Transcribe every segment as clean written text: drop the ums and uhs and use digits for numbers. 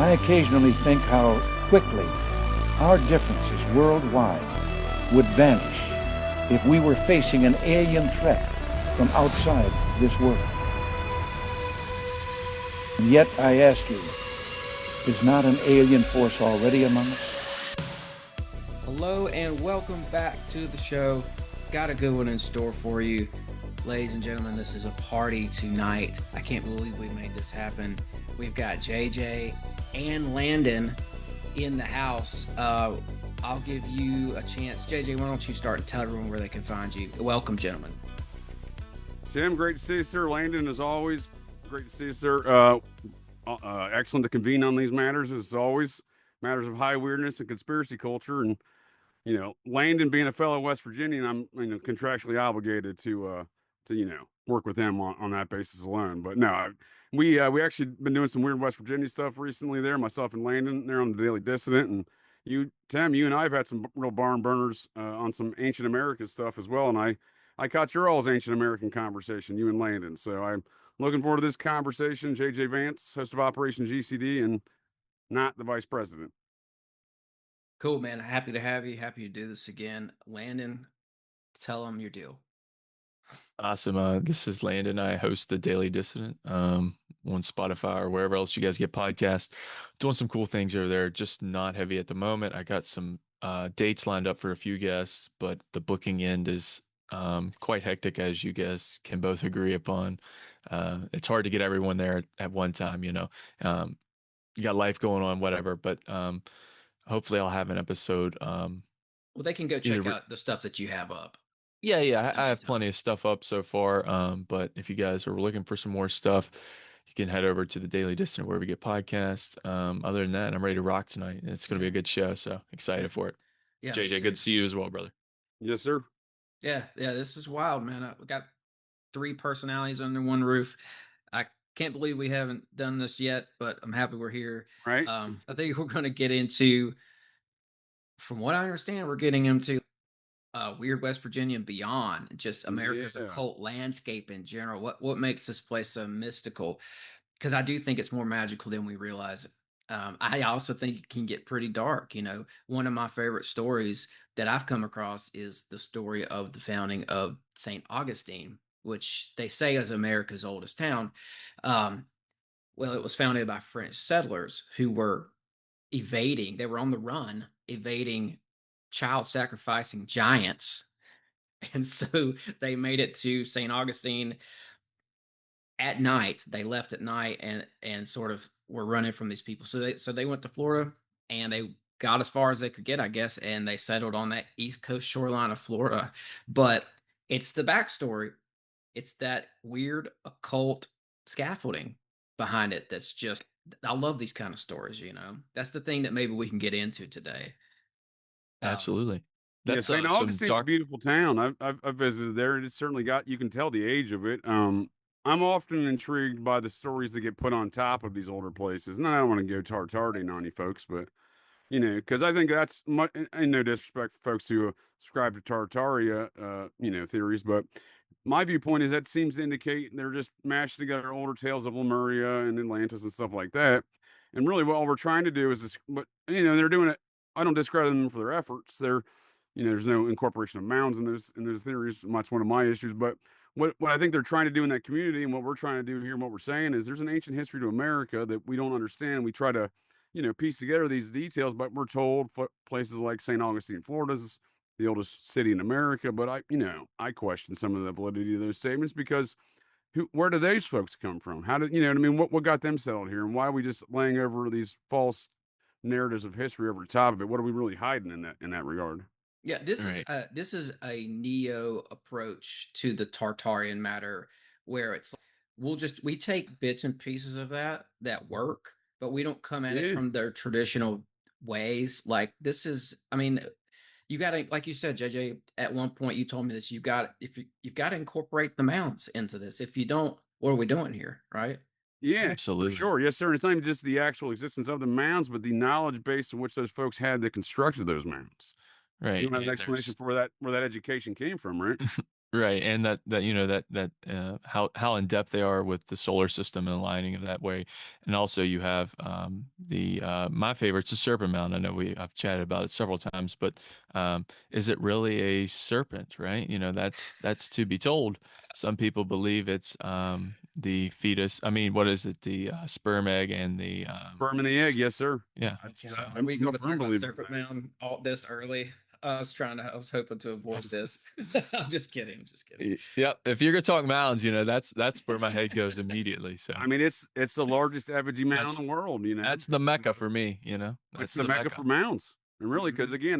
I occasionally think how quickly our differences worldwide would vanish if we were facing an alien threat from outside this world. And yet, I ask you, is not an alien force already among us? Hello and welcome back to the show. Got a good one in store for you. Ladies and gentlemen, this is a party tonight. I can't believe we made this happen. We've got JJ and Landon in the house. I'll give you a chance. JJ, why don't you start and tell everyone where they can find you? Welcome, gentlemen. Tim, great to see you, sir. Landon, as always, great to see you, sir. Excellent to convene on these matters, as always. Matters of high weirdness and conspiracy culture. And, you know, Landon being a fellow West Virginian, I'm, contractually obligated to work with him on that basis alone. But no, we actually been doing some weird West Virginia stuff recently there, myself and Landon there on the Daily Dissident. And Tim, you and I have had some real barn burners on some ancient American stuff as well. And I caught your all's ancient American conversation, you and Landon. So I'm looking forward to this conversation. JJ Vance, host of Operation GCD, and not the vice president. Cool, man. Happy to have you. Happy to do this again. Landon, tell them your deal. Awesome. This is Landon. I host the Daily Dissident on Spotify or wherever else you guys get podcasts. Doing some cool things over there, just not heavy at the moment. I got some dates lined up for a few guests, but the booking end is quite hectic, as you guys can both agree upon. It's hard to get everyone there at one time, you got life going on, whatever, but hopefully I'll have an episode. Well, they can go check out the stuff that you have up. Yeah, I have plenty of stuff up so far. But if you guys are looking for some more stuff, you can head over to the Daily Distant where we get podcasts. Other than that, I'm ready to rock tonight. It's going to be a good show, so excited for it. Yeah, JJ, good to see you as well, brother. Yes, sir. Yeah, this is wild, man. We got 3 personalities under one roof. I can't believe we haven't done this yet, but I'm happy we're here. Right. I think we're going to get into, from what I understand, we're getting into weird West Virginia and beyond, just America's occult landscape in general. What makes this place so mystical? Because I do think it's more magical than we realize. I also think it can get pretty dark. One of my favorite stories that I've come across is the story of the founding of St. Augustine, which they say is America's oldest town. Well, it was founded by French settlers who were they were on the run, evading child sacrificing giants. And so they made it to St. Augustine at night. They left at night and sort of were running from these people. So they went to Florida and they got as far as they could get, I guess, and they settled on that east coast shoreline of Florida. But it's the backstory. It's that weird occult scaffolding behind it that's just, I love these kind of stories, That's the thing that maybe we can get into today. Absolutely. That's St. Augustine's a beautiful town. I've visited there. It's certainly you can tell the age of it. I'm often intrigued by the stories that get put on top of these older places. And I don't want to go tartarding on you folks, but because I think that's in no disrespect for folks who subscribe to Tartaria, theories, but my viewpoint is that seems to indicate they're just mashed together older tales of Lemuria and Atlantis and stuff like that. And really, what we're trying to do is they're doing it. I don't discredit them for their efforts. There's no incorporation of mounds in those theories. That's one of my issues. But what I think they're trying to do in that community, and what we're trying to do here, and what we're saying is, there's an ancient history to America that we don't understand. We try to, piece together these details, but we're told places like St. Augustine, Florida, is the oldest city in America. But I question some of the validity of those statements because where do those folks come from? How did what got them settled here, and why are we just laying over these false narratives of history over the top of it? What are we really hiding in that regard? Yeah, this is a neo approach to the Tartarian matter, where it's we take bits and pieces of that work, but we don't come at it from their traditional ways. Like this is, you got to, like you said, JJ. At one point, you told me this. You've got to incorporate the mounts into this. If you don't, what are we doing here, right? Yeah, absolutely. For sure. Yes, sir. And it's not even just the actual existence of the mounds, but the knowledge base in which those folks had that constructed those mounds. Right. You don't have an explanation for where that education came from, right? Right, and how in depth they are with the solar system and aligning of that way, and also you have the my favorite's the Serpent Mound. I know I've chatted about it several times, but is it really a serpent? Right, that's to be told. Some people believe it's the fetus. I mean, what is it? The sperm, egg, and the Sperm and the egg, yes, sir. yeah. Are we going to talk about Serpent Mound all this early? I was hoping to avoid this. I'm just kidding. I'm just kidding. Yep. If you're gonna talk mounds, that's where my head goes immediately. So I mean, it's the largest effigy mound in the world. That's the mecca for me. It's the mecca for mounds, and really, because again,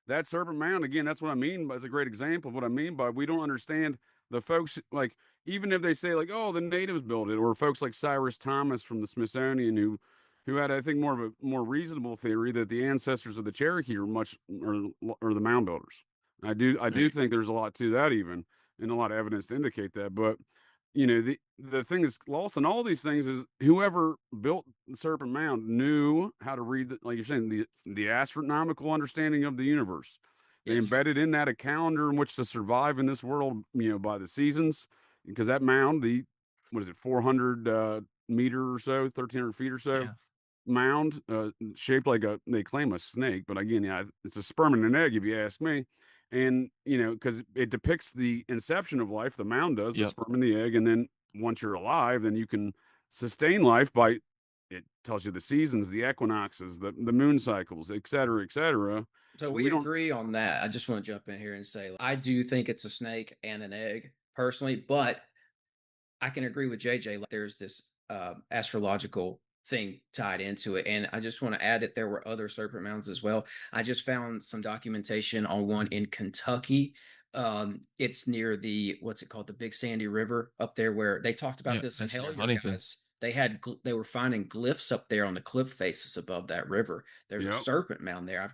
that Serpent Mound, again, that's what I mean. But it's a great example of what I mean by we don't understand the folks. Like, even if they say like, oh, the natives built it, or folks like Cyrus Thomas from the Smithsonian who had, I think, more of a more reasonable theory that the ancestors of the Cherokee are the mound builders. I do think there's a lot to that, even, and a lot of evidence to indicate that. But the thing that's lost in all these things is whoever built the Serpent Mound knew how to read, like you're saying, the astronomical understanding of the universe. They embedded in that a calendar in which to survive in this world, by the seasons, because that mound, what is it, 400 meter or so, 1,300 feet or so, mound, shaped like they claim a snake, but again, it's a sperm and an egg, if you ask me. And because it depicts the inception of life, the mound does, the sperm and the egg, and then once you're alive, then you can sustain life by, it tells you the seasons, the equinoxes, the moon cycles, et cetera, et cetera. So we agree on that. I just want to jump in here and say I do think it's a snake and an egg personally, but I can agree with JJ. Like, there's this astrological thing tied into it, and I just want to add that there were other serpent mounds as well. I just found some documentation on one in Kentucky. It's near what's it called, the Big Sandy River up there, where they talked about this in Hellier, guys. They were finding glyphs up there on the cliff faces above that river. There's a serpent mound there.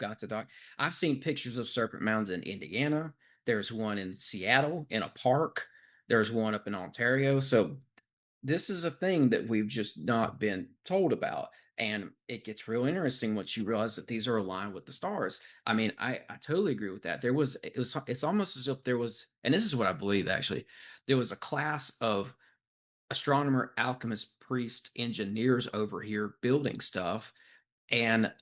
I've seen pictures of serpent mounds in Indiana. There's one in Seattle in a park. There's one up in Ontario. So this is a thing that we've just not been told about. And it gets real interesting once you realize that these are aligned with the stars. I mean, I totally agree with that. It's almost as if there was, and this is what I believe actually, there was a class of astronomer, alchemist, priest, engineers over here building stuff and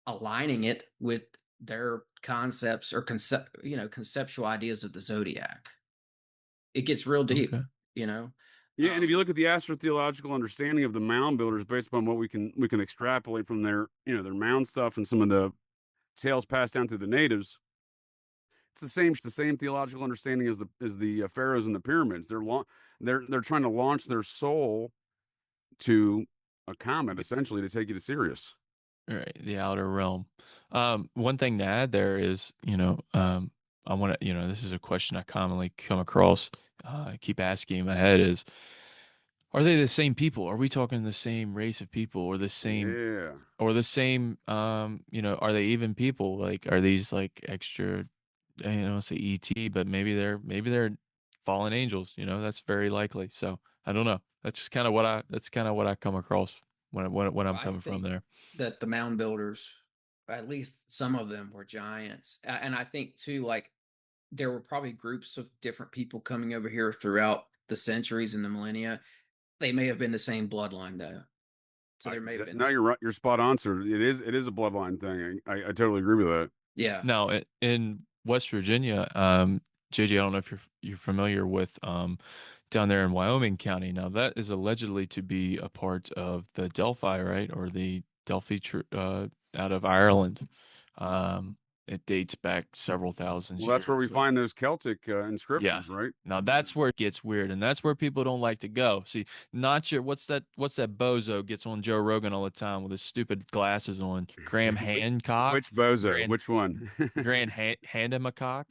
aligning it with their concepts or conceptual ideas of the zodiac. It gets real deep, Yeah, and if you look at the astrotheological understanding of the mound builders, based upon what we can extrapolate from their their mound stuff and some of the tales passed down through the natives, it's the same theological understanding as the pharaohs and the pyramids. They're trying to launch their soul to a comet, essentially, to take you to Sirius. Right, the outer realm. One thing to add there is, I want to, this is a question I commonly come across. I keep asking in my head is, are they the same people? Are we talking the same race of people, or the same, are they even people? Like, are these like extra, say ET, but maybe they're fallen angels, that's very likely. So I don't know. That's kind of what I come across when I'm coming from there. That the mound builders, at least some of them, were giants. And I think too, like, there were probably groups of different people coming over here throughout the centuries and the millennia. They may have been the same bloodline, though. So there may have been. No, you're right. You're spot on, sir. It is a bloodline thing. I totally agree with that. Yeah. Now, in West Virginia, JJ, I don't know if you're familiar with down there in Wyoming County. Now, that is allegedly to be a part of the Delphi, right, or the Delphi out of Ireland. It dates back several thousand years. Well, that's where we find those Celtic inscriptions, right? Now that's where it gets weird, and that's where people don't like to go. See, not your what's that bozo gets on Joe Rogan all the time with his stupid glasses on? Graham Hancock. Which bozo? Which one? Graham Hancock.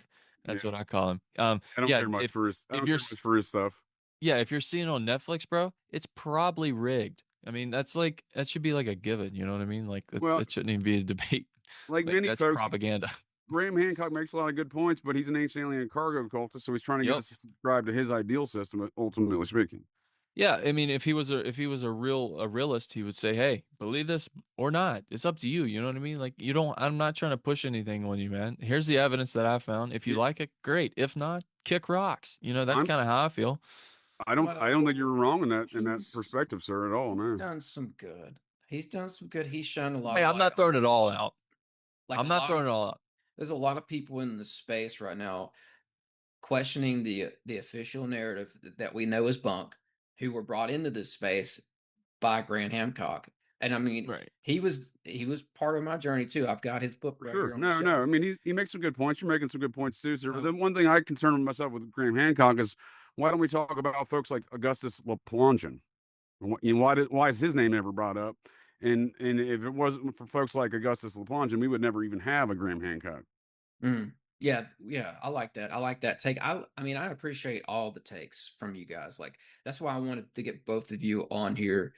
That's what I call him. I don't care much for his stuff. Yeah, if you're seeing it on Netflix, bro, it's probably rigged. I mean, that should be like a given. You know what I mean? Like, it shouldn't even be a debate. Like many that's folks, propaganda. Graham Hancock makes a lot of good points, but he's an ancient alien cargo occultist, so he's trying to get us to subscribe to his ideal system, ultimately speaking. Yeah, I mean, if he was a realist, he would say, "Hey, believe this or not. It's up to you." You know what I mean? Like, you don't. I'm not trying to push anything on you, man. Here's the evidence that I found. If you Yeah, like it, great. If not, kick rocks. You know, that's I'm. kind of how I feel. I don't think you're wrong in that He's perspective, sir, at all. No. done some good. He's done some good. He's shown a lot Hey, of I'm light not on throwing it all out. like I'm a not lot of. throwing it all out. There's a lot of people in the space right now questioning the official narrative that we know is bunk, who were brought into this space by Grant Hancock. And I mean, Right. he was part of my journey too. I've got his book For right sure. here on the No, shelf. no. I mean, he makes some good points. You're making some good points too, sir. So, The one thing I concern myself with Graham Hancock is why don't we talk about folks like Augustus LaPlongeon? You know, why is his name never brought up? And if it wasn't for folks like Augustus LaPlongeon, we would never even have a Graham Hancock. yeah, yeah, I like that. I like that take. I mean, I appreciate all the takes from you guys. Like that's why I wanted to get both of you on here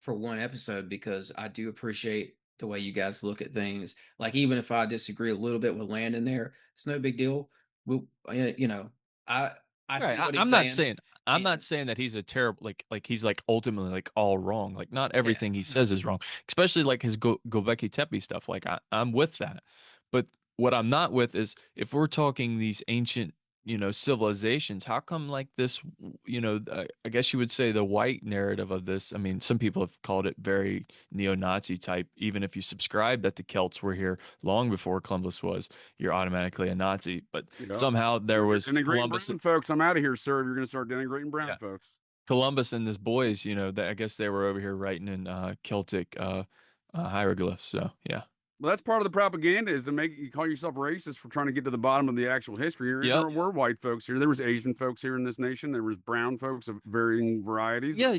for one episode because I do appreciate the way you guys look at things. Like even if I disagree a little bit with Landon there, it's no big deal. We'll, you know, I I Right. see what he's I'm not saying, saying I'm not and saying that he's a terrible like he's like ultimately like all wrong. Like not yeah, everything he says is wrong, especially like his Gobekli Tepe stuff. Like I'm with that, but what I'm not with is if we're talking these ancient civilizations, how come like this I guess you would say the white narrative of this. I mean, some people have called it very neo-Nazi type. Even if you subscribe that the Celts were here long before Columbus was, you're automatically a Nazi. But Yep. somehow there You're was denigrating Columbus. brown folks. I'm out of here, sir. If you're going to start denigrating brown Yeah. folks. Columbus and his boys, that I guess they were over here writing in Celtic hieroglyphs. So yeah. Well, that's part of the propaganda is to make you call yourself racist for trying to get to the bottom of the actual history. Yep. There were white folks here. There was Asian folks here in this nation. There was brown folks of varying varieties. Yeah.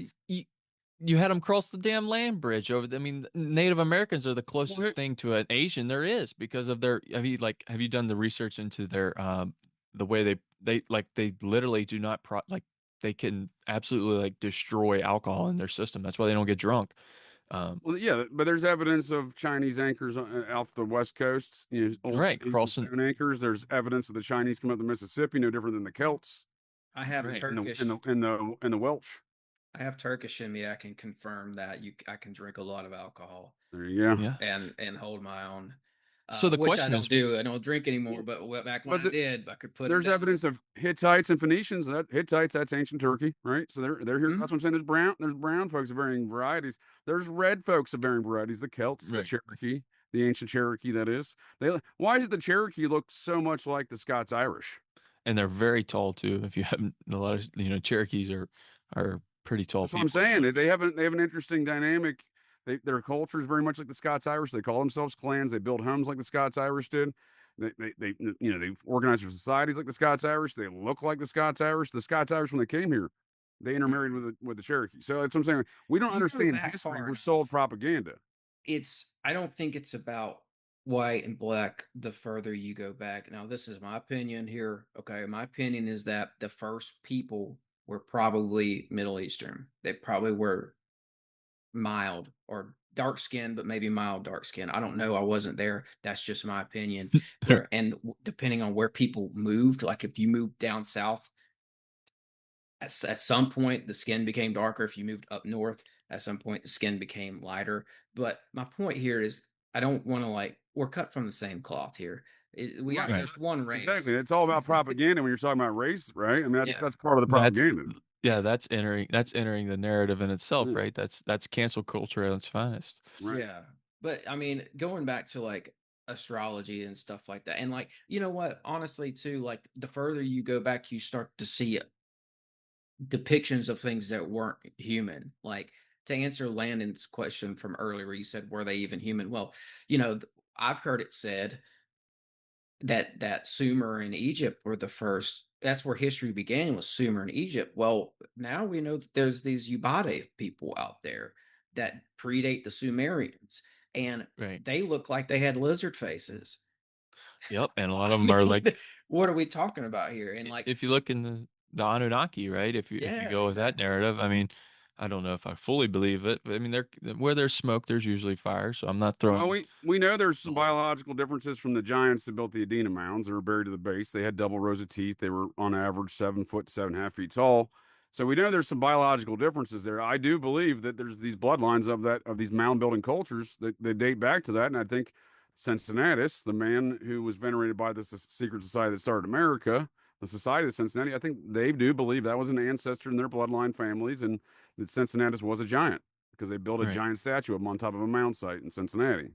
You had them cross the damn land bridge over. I mean, Native Americans are the closest thing to an Asian there is because of their. Have you done the research into their the way they literally do not they can absolutely like destroy alcohol in their system. That's why they don't get drunk. Well, yeah, but there's evidence of Chinese anchors off the west coast. You know, old Right, crossing. stone anchors. There's evidence of the Chinese come up the Mississippi, no different than the Celts I have Right. Turkish. and the Welsh. I have Turkish in me. I can confirm that I can drink a lot of alcohol There you go. Yeah. and hold my own. So the Which I question don't is, do. I don't drink anymore. But back when But I did, I could put it there's down. evidence of Hittites and Phoenicians. That Hittites, that's ancient Turkey, right? So they're here. Mhm. That's what I'm saying. There's brown folks of varying varieties. There's red folks of varying varieties. The Celts, the right. Cherokee, the ancient Cherokee. That is. Why does the Cherokee look so much like the Scots Irish? And they're very tall too. If you haven't, a lot of Cherokees are pretty tall That's what people. I'm saying. They have an interesting dynamic. Their culture is very much like the Scots Irish. They call themselves clans. They build homes like the Scots Irish did. They they organize their societies like the Scots Irish. They look like the Scots Irish. The Scots Irish when they came here, they intermarried with the Cherokee. So that's what I'm saying. We don't You go understand that history. far. We're sold propaganda. I don't think it's about white and black the further you go back. Now, this is my opinion here. Okay. My opinion is that the first people were probably Middle Eastern. They probably were mild or dark skinned, but maybe mild dark skin. I don't know. I wasn't there. That's just my opinion. Depending on where people moved, like if you moved down south, at some point the skin became darker. If you moved up north, at some point the skin became lighter. But my point here is I don't want to we're cut from the same cloth here. Right. There's one race. Exactly. It's all about propaganda when you're talking about race, right? I mean, Yeah. that's part of the That's propaganda. that's entering the narrative in itself, Yeah. right? That's cancel culture at its finest. Right. Yeah. But I mean, going back to astrology and stuff like that. And you know what? Honestly, too, the further you go back, you start to see depictions of things that weren't human. Like to answer Landon's question from earlier, where you said, were they even human? Well, I've heard it said that Sumer and Egypt were the first. That's where history began, was Sumer and Egypt. Well, now we know that there's these Ubade people out there that predate the Sumerians, and Right. they look like they had lizard faces. Yep. And a lot of them are like, what are we talking about here? And if you look in the Anunnaki, right? If you go with that narrative, I mean, I don't know if I fully believe it, but I mean, where there's smoke, there's usually fire. So I'm not throwing. Well, we know there's some biological differences from the giants that built the Adena mounds. They were buried to the base. They had double rows of teeth. They were on average 7 foot, 7.5 feet tall. So we know there's some biological differences there. I do believe that there's these bloodlines of these mound building cultures that date back to that. And I think Cincinnatus, the man who was venerated by the secret society that started America, the Society of Cincinnati, I think they do believe that was an ancestor in their bloodline families, and that Cincinnatus was a giant because they built a giant statue of him on top of a mound site in Cincinnati.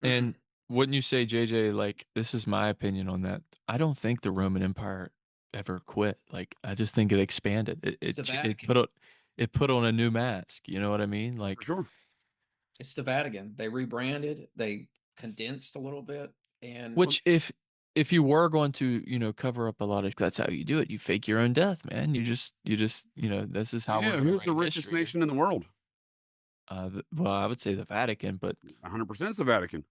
And wouldn't you say, JJ, like, this is my opinion on that. I don't think the Roman Empire ever quit. Like, I just think it expanded. It put on a new mask. You know what I mean? Like, For sure. It's the Vatican. They rebranded, they condensed a little bit, and which if you were going to, cover up a lot of, that's how you do it. You fake your own death, man. You just, this is how we're Yeah, going to who's the write richest history. nation in the world? Well, I would say the Vatican, but 100% is the Vatican.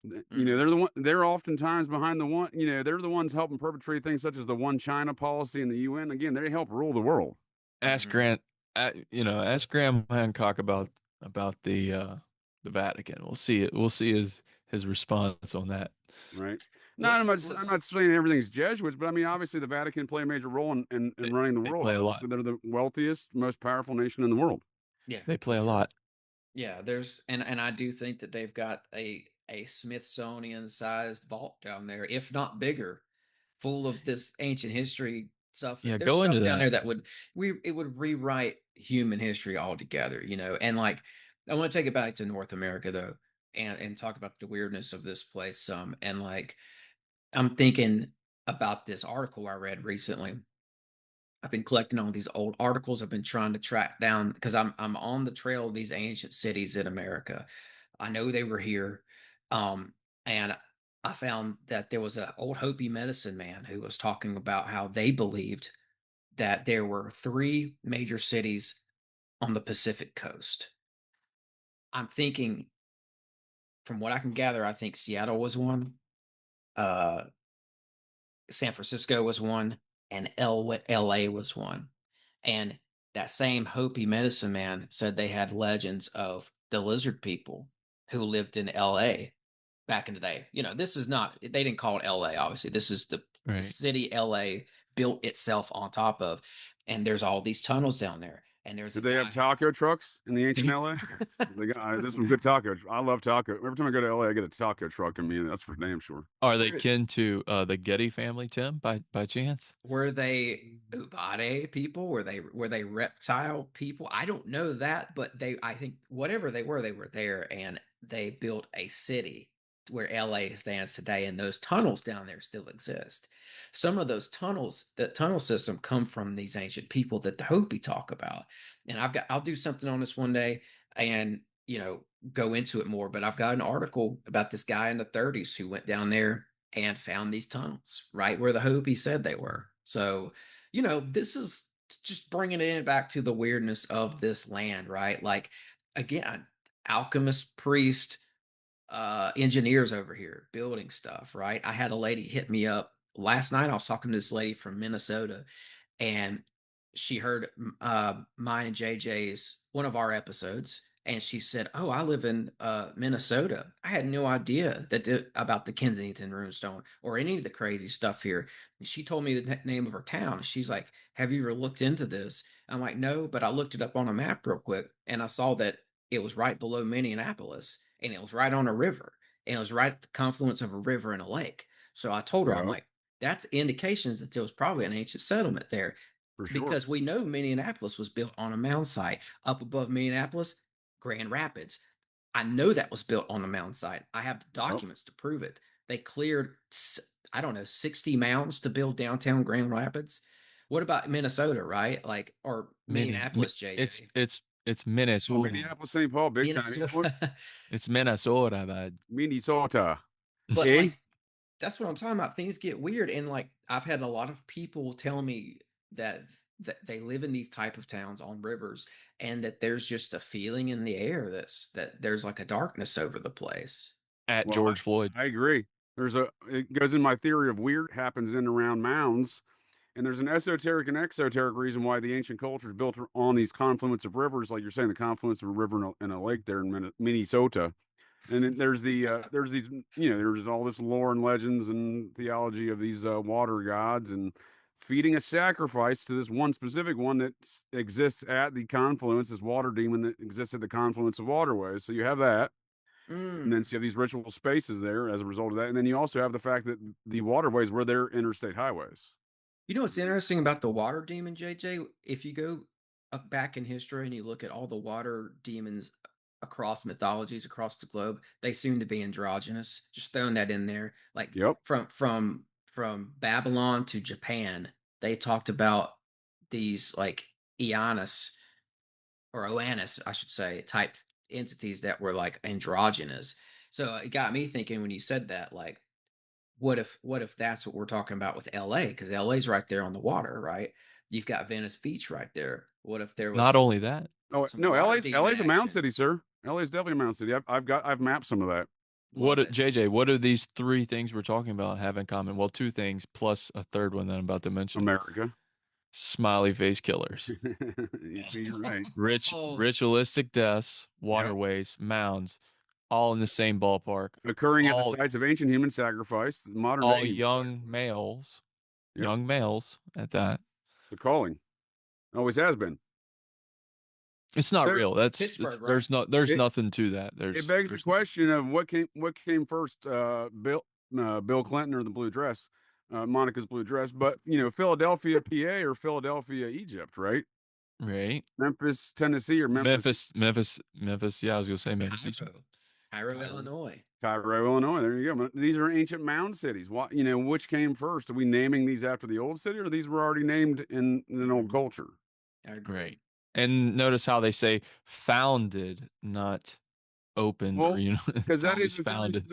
They're the one. They're oftentimes behind the one. They're the ones helping perpetrate things such as the One China policy in the UN. Again, they help rule the world. ask Grant, ask Graham Hancock about the Vatican. We'll see it. We'll see his response on that. Right. No, I'm not saying everything's Jesuits, but I mean, obviously, the Vatican play a major role in running the world. Play a lot. They're the wealthiest, most powerful nation in the world. Yeah, they play a lot. Yeah, there's and I do think that they've got a Smithsonian sized vault down there, if not bigger, full of this ancient history stuff. Yeah, There's go stuff into down that. there that would rewrite human history altogether, and like I want to take it back to North America though, and talk about the weirdness of this place some, and like I'm thinking about this article I read recently. I've been collecting all these old articles. I've been trying to track down because I'm on the trail of these ancient cities in America. I know they were here. And I found that there was an old Hopi medicine man who was talking about how they believed that there were three major cities on the Pacific coast. I'm thinking, from what I can gather, I think Seattle was one, uh, San Francisco was one, and LA was one. And that same Hopi medicine man said they had legends of the lizard people who lived in LA back in the day. This is not, they didn't call it LA, obviously. This is the city LA built itself on top of. And there's all these tunnels down there. And Did they have taco trucks in the ancient LA? There's some good tacos. I love taco. Every time I go to LA, I get a taco truck. I mean, that's for damn sure. Are they kin to the Getty family, Tim, by chance? Were they Ubade people? Were they reptile people? I don't know that, but I think whatever they were there, and they built a city where LA stands today, and those tunnels down there still exist. Some of those tunnels, the tunnel system, come from these ancient people that the Hopi talk about. And I'll do something on this one day and go into it more. But I've got an article about this guy in the 30s who went down there and found these tunnels right where the Hopi said they were. So, this is just bringing it back to the weirdness of this land, right? Like, again, alchemist, priest, engineers over here building stuff, right? I had a lady hit me up last night. I was talking to this lady from Minnesota, and she heard mine and JJ's one of our episodes, and she said, "Oh, I live in Minnesota. I had no idea about the Kensington Runestone or any of the crazy stuff here." And she told me the name of her town. She's like, "Have you ever looked into this?" I'm like, "No," but I looked it up on a map real quick, and I saw that it was right below Minneapolis, and it was right on a river, and it was right at the confluence of a river and a lake. So I told her, I'm like, that's indications that there was probably an ancient settlement there. For sure. Because we know Minneapolis was built on a mound site. Up above Minneapolis, Grand Rapids. I know that was built on a mound site. I have the documents to prove it. They cleared, I don't know, 60 mounds to build downtown Grand Rapids. What about Minnesota, right? Like, or Minneapolis, JJ? It's Minnesota. Minneapolis, St. Paul, big time. It's Minnesota, bud. Minnesota. But like, that's what I'm talking about. Things get weird, and like I've had a lot of people tell me that they live in these type of towns on rivers, and that there's just a feeling in the air that there's like a darkness over the place. George Floyd. I agree. It goes in my theory of weird happens in and around mounds. And there's an esoteric and exoteric reason why the ancient culture is built on these confluence of rivers, like you're saying, the confluence of a river and a lake there in Minnesota. And then there's there's all this lore and legends and theology of these water gods and feeding a sacrifice to this one specific one that exists at the confluence, this water demon that exists at the confluence of waterways. So you have that. And then so you have these ritual spaces there as a result of that. And then you also have the fact that the waterways were their interstate highways. You know what's interesting about the water demon, JJ? If you go back in history and you look at all the water demons across mythologies across the globe, they seem to be androgynous. Just throwing that in there. Like Yep. from Babylon to Japan, they talked about these like Eanus or Oanus, I should say, type entities that were like androgynous. So it got me thinking when you said that, like, what if that's what we're talking about with LA? Because LA's right there on the water, right? You've got Venice Beach right there. What if there was Not only that, Oh some no, water LA's demon a mountain action? city, sir. LA's definitely a mountain city. I've mapped some of that. what Love it. JJ, what do these three things we're talking about have in common? Well, two things plus a third one that I'm about to mention. America. Smiley face killers. You're right. Ritualistic deaths, waterways, mounds, all in the same ballpark. Occurring at the All, sites of ancient human sacrifice, modern all day young males. Yep. Young males at that. The calling. Always has been. It's not So, real. Pittsburgh, right? There's nothing to that. It begs the question of what came first, Bill Clinton or the blue dress, Monica's blue dress, but Philadelphia, PA or Philadelphia, Egypt, right? Right. Memphis, Tennessee or Memphis. Memphis. Yeah, I was gonna say Memphis. Cairo, Illinois. Cairo, Illinois. There you go. These are ancient mound cities. What which came first? Are we naming these after the old city, or these were already named in an old culture? I agree. Right. And notice how they say founded, not opened, Well, or because that is founded.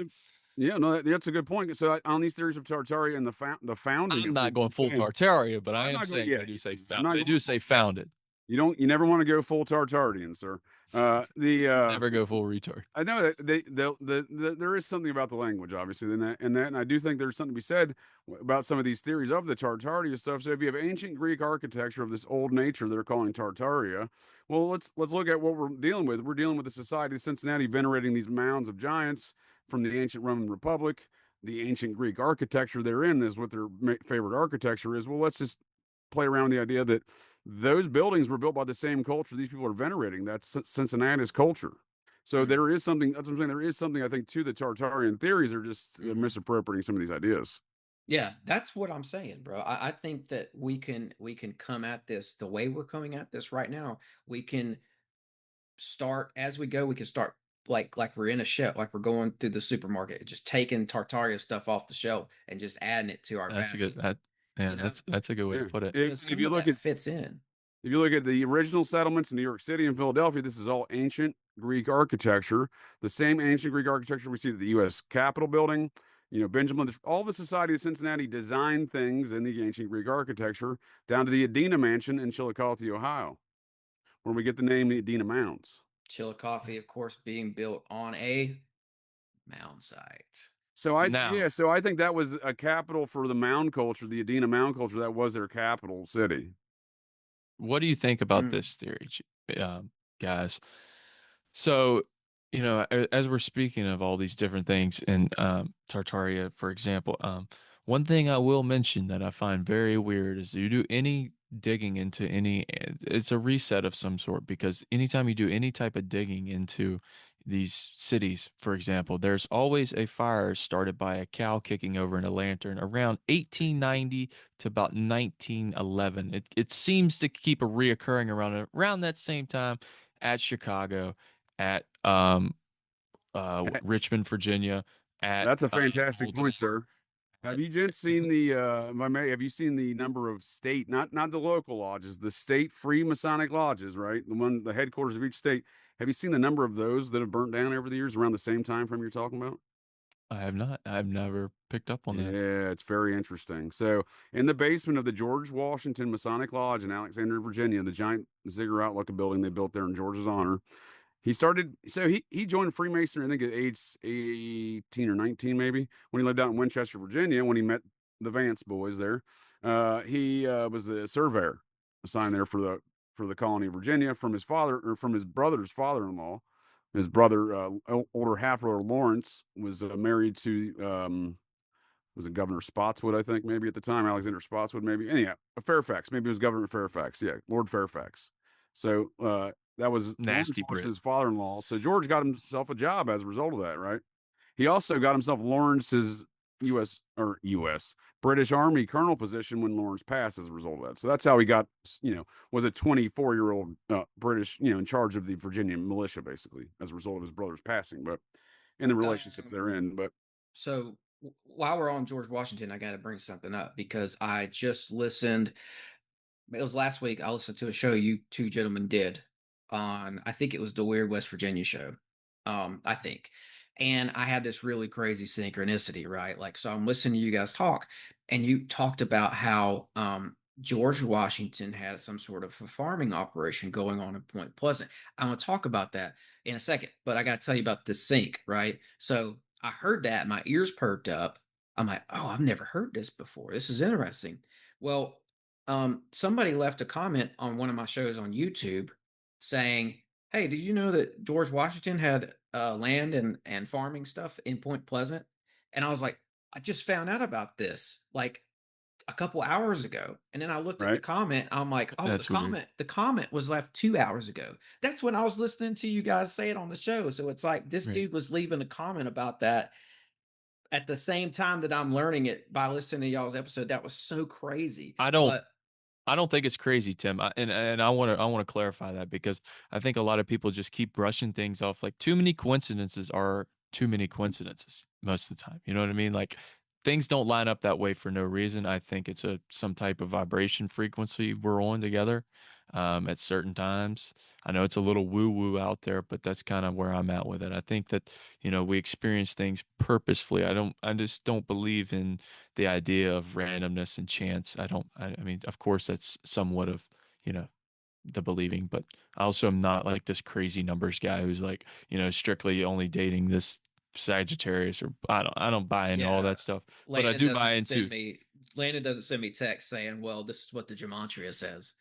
Yeah, no, that's a good point. So on these theories of Tartaria and the founding, I'm not going full Tartaria, but I I'm am not saying going- they do say I'm not they going do say founded. You never want to go full Tartarian, sir. Never go full retard. I know that there is something about the language, obviously, and I do think there's something to be said about some of these theories of the Tartaria stuff. So if you have ancient Greek architecture of this old nature they're calling Tartaria, well, let's look at what we're dealing with. We're dealing with a society of Cincinnati venerating these mounds of giants from the ancient Roman Republic. The ancient Greek architecture they're in is what their favorite architecture is. Well, let's just play around with the idea that those buildings were built by the same culture these people are venerating. That's Cincinnati's culture. So there is something. That's what I'm saying. There is something I think to the Tartarian theories. Are just misappropriating some of these ideas. Yeah, that's what I'm saying, bro. I think that we can come at this the way we're coming at this right now. We can start as we go. We can start like we're in a shelf, like we're going through the supermarket, just taking Tartaria stuff off the shelf and just adding it to our That's a basket. good that's a good way to put it. If you look at fits in. If you look at the original settlements in New York City and Philadelphia, this is all ancient Greek architecture. The same ancient Greek architecture we see at the U.S. Capitol building. Benjamin, all the society of Cincinnati designed things in the ancient Greek architecture down to the Edina Mansion in Chillicothe, Ohio, where we get the name the Edina Mounds. Chillicothe, of course, being built on a mound site. So I think that was a capital for the mound culture, the Edina mound culture. That was their capital city. What do you think about this theory, guys? So, as we're speaking of all these different things in Tartaria, for example, one thing I will mention that I find very weird is you do any digging into it's a reset of some sort, because anytime you do any type of digging into these cities, for example, there's always a fire started by a cow kicking over in a lantern around 1890 to about 1911. It seems to keep a reoccurring around that same time at Chicago, at Richmond, Virginia. That's a fantastic point, sir. Have you gents seen have you seen the number of state, not the local lodges, the state free Masonic lodges, right? The headquarters of each state. Have you seen the number of those that have burnt down over the years around the same time frame you're talking about? I have not. I've never picked up on that. Yeah, it's very interesting. So, in the basement of the George Washington Masonic Lodge in Alexandria, Virginia, the giant ziggurat looking building they built there in George's honor, he joined Freemasonry, I think, at age 18 or 19, maybe, when he lived out in Winchester, Virginia, when he met the Vance boys there. He was the surveyor assigned there for the colony of Virginia from his brother's father-in-law. His brother, older half-brother Lawrence, was married to was it Governor Spotswood, I think, maybe at the time, Alexander Spotswood, maybe. Anyhow, Fairfax, maybe it was Governor Fairfax. Yeah, Lord Fairfax. So that was Lawrence Nasty Brit. Washington's father-in-law. So George got himself a job as a result of that, right? He also got himself Lawrence's U.S. British Army colonel position when Lawrence passed as a result of that. So that's how he got, was a 24-year-old British, in charge of the Virginia militia, basically, as a result of his brother's passing. But in the relationship they're in. But so while we're on George Washington, I got to bring something up because I just listened. It was last week. I listened to a show you two gentlemen did on, I think it was the Weird West Virginia show. I think. And I had this really crazy synchronicity, right? Like, so I'm listening to you guys talk, and you talked about how George Washington had some sort of a farming operation going on in Point Pleasant. I'm going to talk about that in a second, but I got to tell you about this sink, right? So I heard that, my ears perked up. I'm like, oh, I've never heard this before. This is interesting. Well, somebody left a comment on one of my shows on YouTube saying, hey, did you know that George Washington had land and farming stuff in Point Pleasant? And I was like, I just found out about this like a couple hours ago. And then I looked at the comment. I'm like, oh, That's weird. The comment was left 2 hours ago. That's when I was listening to you guys say it on the show. So it's like this dude was leaving a comment about that at the same time that I'm learning it by listening to y'all's episode. That was so crazy. I don't think it's crazy, Tim. And I want to clarify that because I think a lot of people just keep brushing things off. Like too many coincidences are too many coincidences most of the time. You know what I mean? Like things don't line up that way for no reason. I think it's some type of vibration frequency we're on together at certain times. I know it's a little woo woo out there, but that's kind of where I'm at with it. I think that we experience things purposefully. I just don't believe in the idea of randomness and chance. I mean, of course, that's somewhat of the believing, but I also am not like this crazy numbers guy who's like strictly only dating this Sagittarius, or I don't buy into all that stuff. But I do buy into. Landon doesn't send me text saying, well, this is what the gematria says.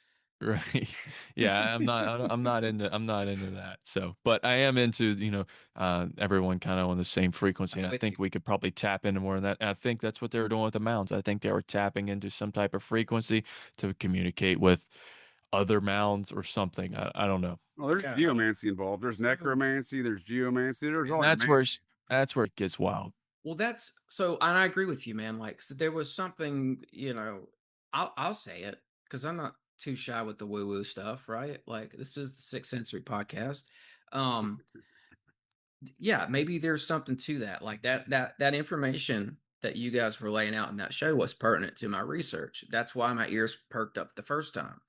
Right. Yeah, I'm not into that. So, but I am into, everyone kind of on the same frequency. And I think we could probably tap into more of that. And I think that's what they were doing with the mounds. I think they were tapping into some type of frequency to communicate with other mounds or something. I don't know. Well, there's geomancy involved. There's necromancy. There's geomancy. There's all. That's where it gets wild. Well, that's so, and I agree with you, man. Like, so there was something, I'll say it because I'm not too shy with the woo woo stuff, right? Like, this is the Sixth Sensory podcast. Yeah, maybe there's something to that. Like that information that you guys were laying out in that show was pertinent to my research. That's why my ears perked up the first time.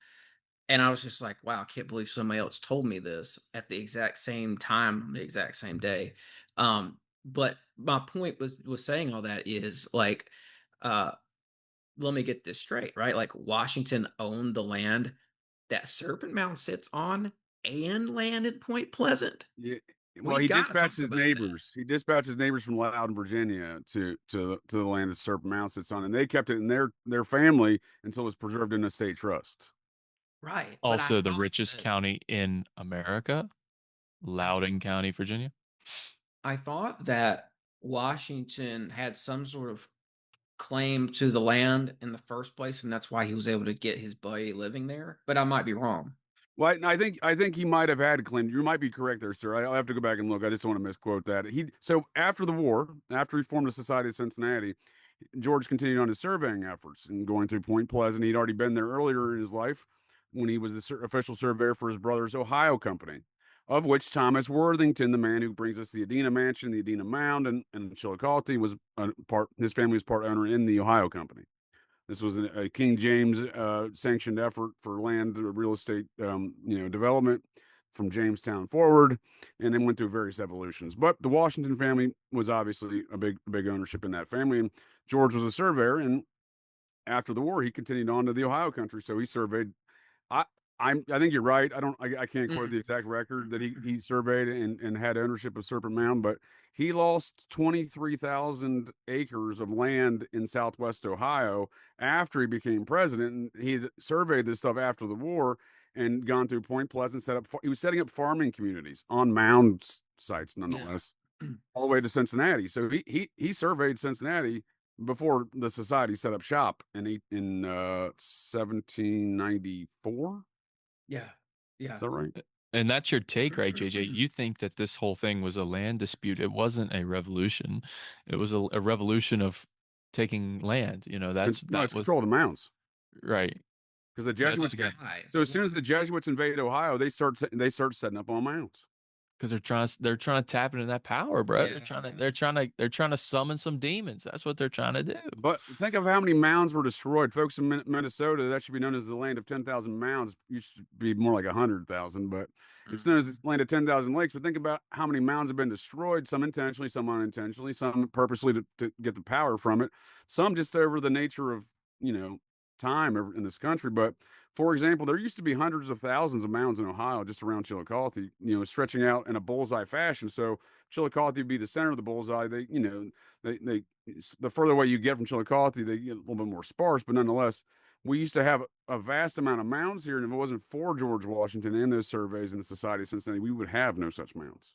And I was just like, wow, I can't believe somebody else told me this at the exact same time, the exact same day. But my point was saying all that is like, let me get this straight, right? Like Washington owned the land that Serpent Mound sits on and land at Point Pleasant. Yeah. Well, he dispatched his neighbors. He dispatched his neighbors from Loudon, Virginia, to the land that Serpent Mound sits on, and they kept it in their family until it was preserved in a state trust. Right. Also, the richest county in America, Loudoun County, Virginia. I thought that Washington had some sort of claim to the land in the first place, and that's why he was able to get his buddy living there. But I might be wrong. Well, I think he might have had a claim. You might be correct there, sir. I'll have to go back and look. I just don't want to misquote that. So after the war, after he formed the Society of Cincinnati, George continued on his surveying efforts and going through Point Pleasant. He'd already been there earlier in his life when he was the official surveyor for his brother's Ohio company, of which Thomas Worthington, the man who brings us the Adena Mansion, the Adena Mound, and Chillicothe, was his family was part owner in the Ohio company. This was a King James sanctioned effort for land real estate, development from Jamestown forward, and then went through various evolutions. But the Washington family was obviously a big ownership in that family, and George was a surveyor. And after the war, he continued on to the Ohio country, so he surveyed. I think you're right. I can't quote the exact record that he surveyed and had ownership of Serpent Mound, but he lost 23,000 acres of land in Southwest Ohio after he became president. And he surveyed this stuff after the war and gone through Point Pleasant, he was setting up farming communities on mound sites, nonetheless, all the way to Cincinnati. So he surveyed Cincinnati before the society set up shop in 1794. Yeah. Is that right? And that's your take, right, JJ? You think that this whole thing was a land dispute. It wasn't a revolution. It was a revolution of taking land. You know, No, that it's was control of the mounds. right. Because the That's Jesuits. again So as soon as the Jesuits invade Ohio, they start setting up on mounds. because they're trying to tap into that power, bro. Yeah. They're trying to summon some demons. That's what they're trying to do. But think of how many mounds were destroyed, folks in Minnesota. That should be known as the land of 10,000 mounds. Used to be more like 100,000, but it's known as the land of 10,000 lakes. But think about how many mounds have been destroyed. Some intentionally, some unintentionally, some purposely to get the power from it. Some just over the nature of time in this country. But for example, there used to be hundreds of thousands of mounds in Ohio just around Chillicothe, stretching out in a bullseye fashion. So Chillicothe would be the center of the bullseye. They the further away you get from Chillicothe, they get a little bit more sparse, but nonetheless, we used to have a vast amount of mounds here, and if it wasn't for George Washington and those surveys in the Society of Cincinnati, we would have no such mounds.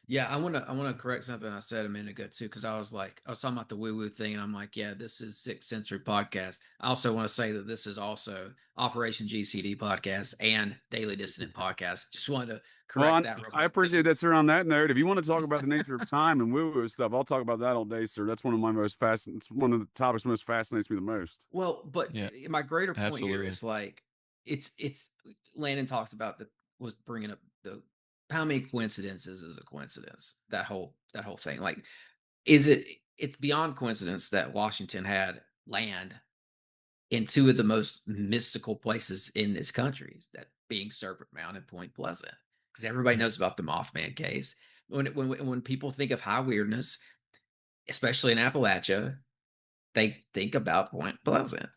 Yeah, I wanna correct something I said a minute ago too, because I was talking about the woo-woo thing, and I'm like, yeah, this is 6th Century podcast. I also want to say that this is also Operation GCD podcast and Daily Dissident podcast. Just wanted to correct that. I appreciate that, sir. On that note, if you want to talk about the nature of time and woo-woo stuff, I'll talk about that all day, sir. That's one of my most it's one of the topics that most fascinates me the most. Well, but my greater point here absolutely. is it's Landon talks about was bringing up the how many coincidences is a coincidence? That whole thing. Like, it's beyond coincidence that Washington had land in two of the most mystical places in this country, that being Serpent Mound and Point Pleasant, because everybody knows about the Mothman case. When people think of high weirdness, especially in Appalachia, they think about Point Pleasant.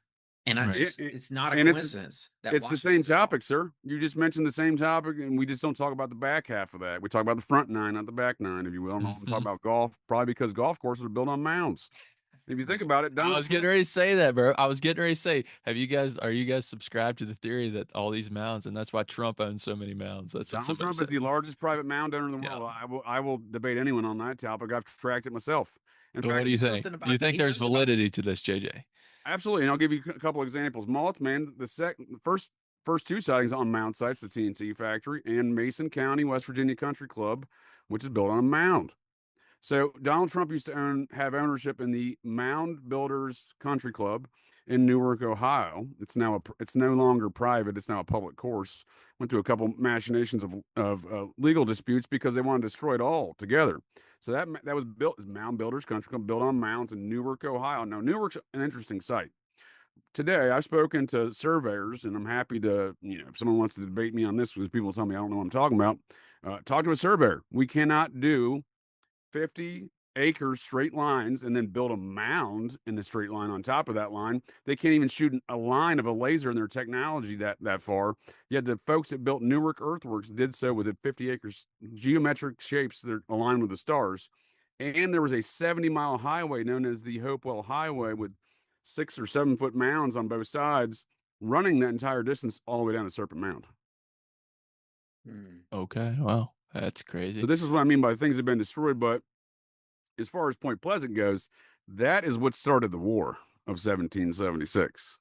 And it's not a coincidence. It's the same topic, sir. You just mentioned the same topic, and we just don't talk about the back half of that. We talk about the front nine, not the back nine, if you will. We talk about golf, probably because golf courses are built on mounds. If you think about it, I was getting ready to say that, bro. I was getting ready to say, are you guys subscribed to the theory that all these mounds, and that's why Trump owns so many mounds? That's what Donald Trump is the largest private mound owner in the world. I will debate anyone on that topic. I've tracked it myself. In fact, what do you think? Do you think there's validity to this, JJ? Absolutely, and I'll give you a couple examples. Mothman, the first two sightings on mound sites, the TNT Factory and Mason County, West Virginia Country Club, which is built on a mound. So Donald Trump used to have ownership in the Mound Builders Country Club in Newark, Ohio. It's no longer private. It's now a public course. Went through a couple machinations of legal disputes because they wanted to destroy it all together. So that was built as Mound Builders Country Club, built on mounds in Newark, Ohio. Now Newark's an interesting site. Today, I've spoken to surveyors, and I'm happy to, if someone wants to debate me on this, because people tell me I don't know what I'm talking about, talk to a surveyor. We cannot do 50 acres straight lines and then build a mound in the straight line on top of that line. They can't even shoot a line of a laser in their technology that far. Yet the folks that built Newark Earthworks did so with 50 acres geometric shapes that are aligned with the stars. And there was a 70-mile highway known as the Hopewell Highway with 6 or 7 foot mounds on both sides, running that entire distance all the way down to Serpent Mound. Okay, wow, that's crazy. So this is what I mean by things that have been destroyed. But as far as Point Pleasant goes, that is what started the war of 1776.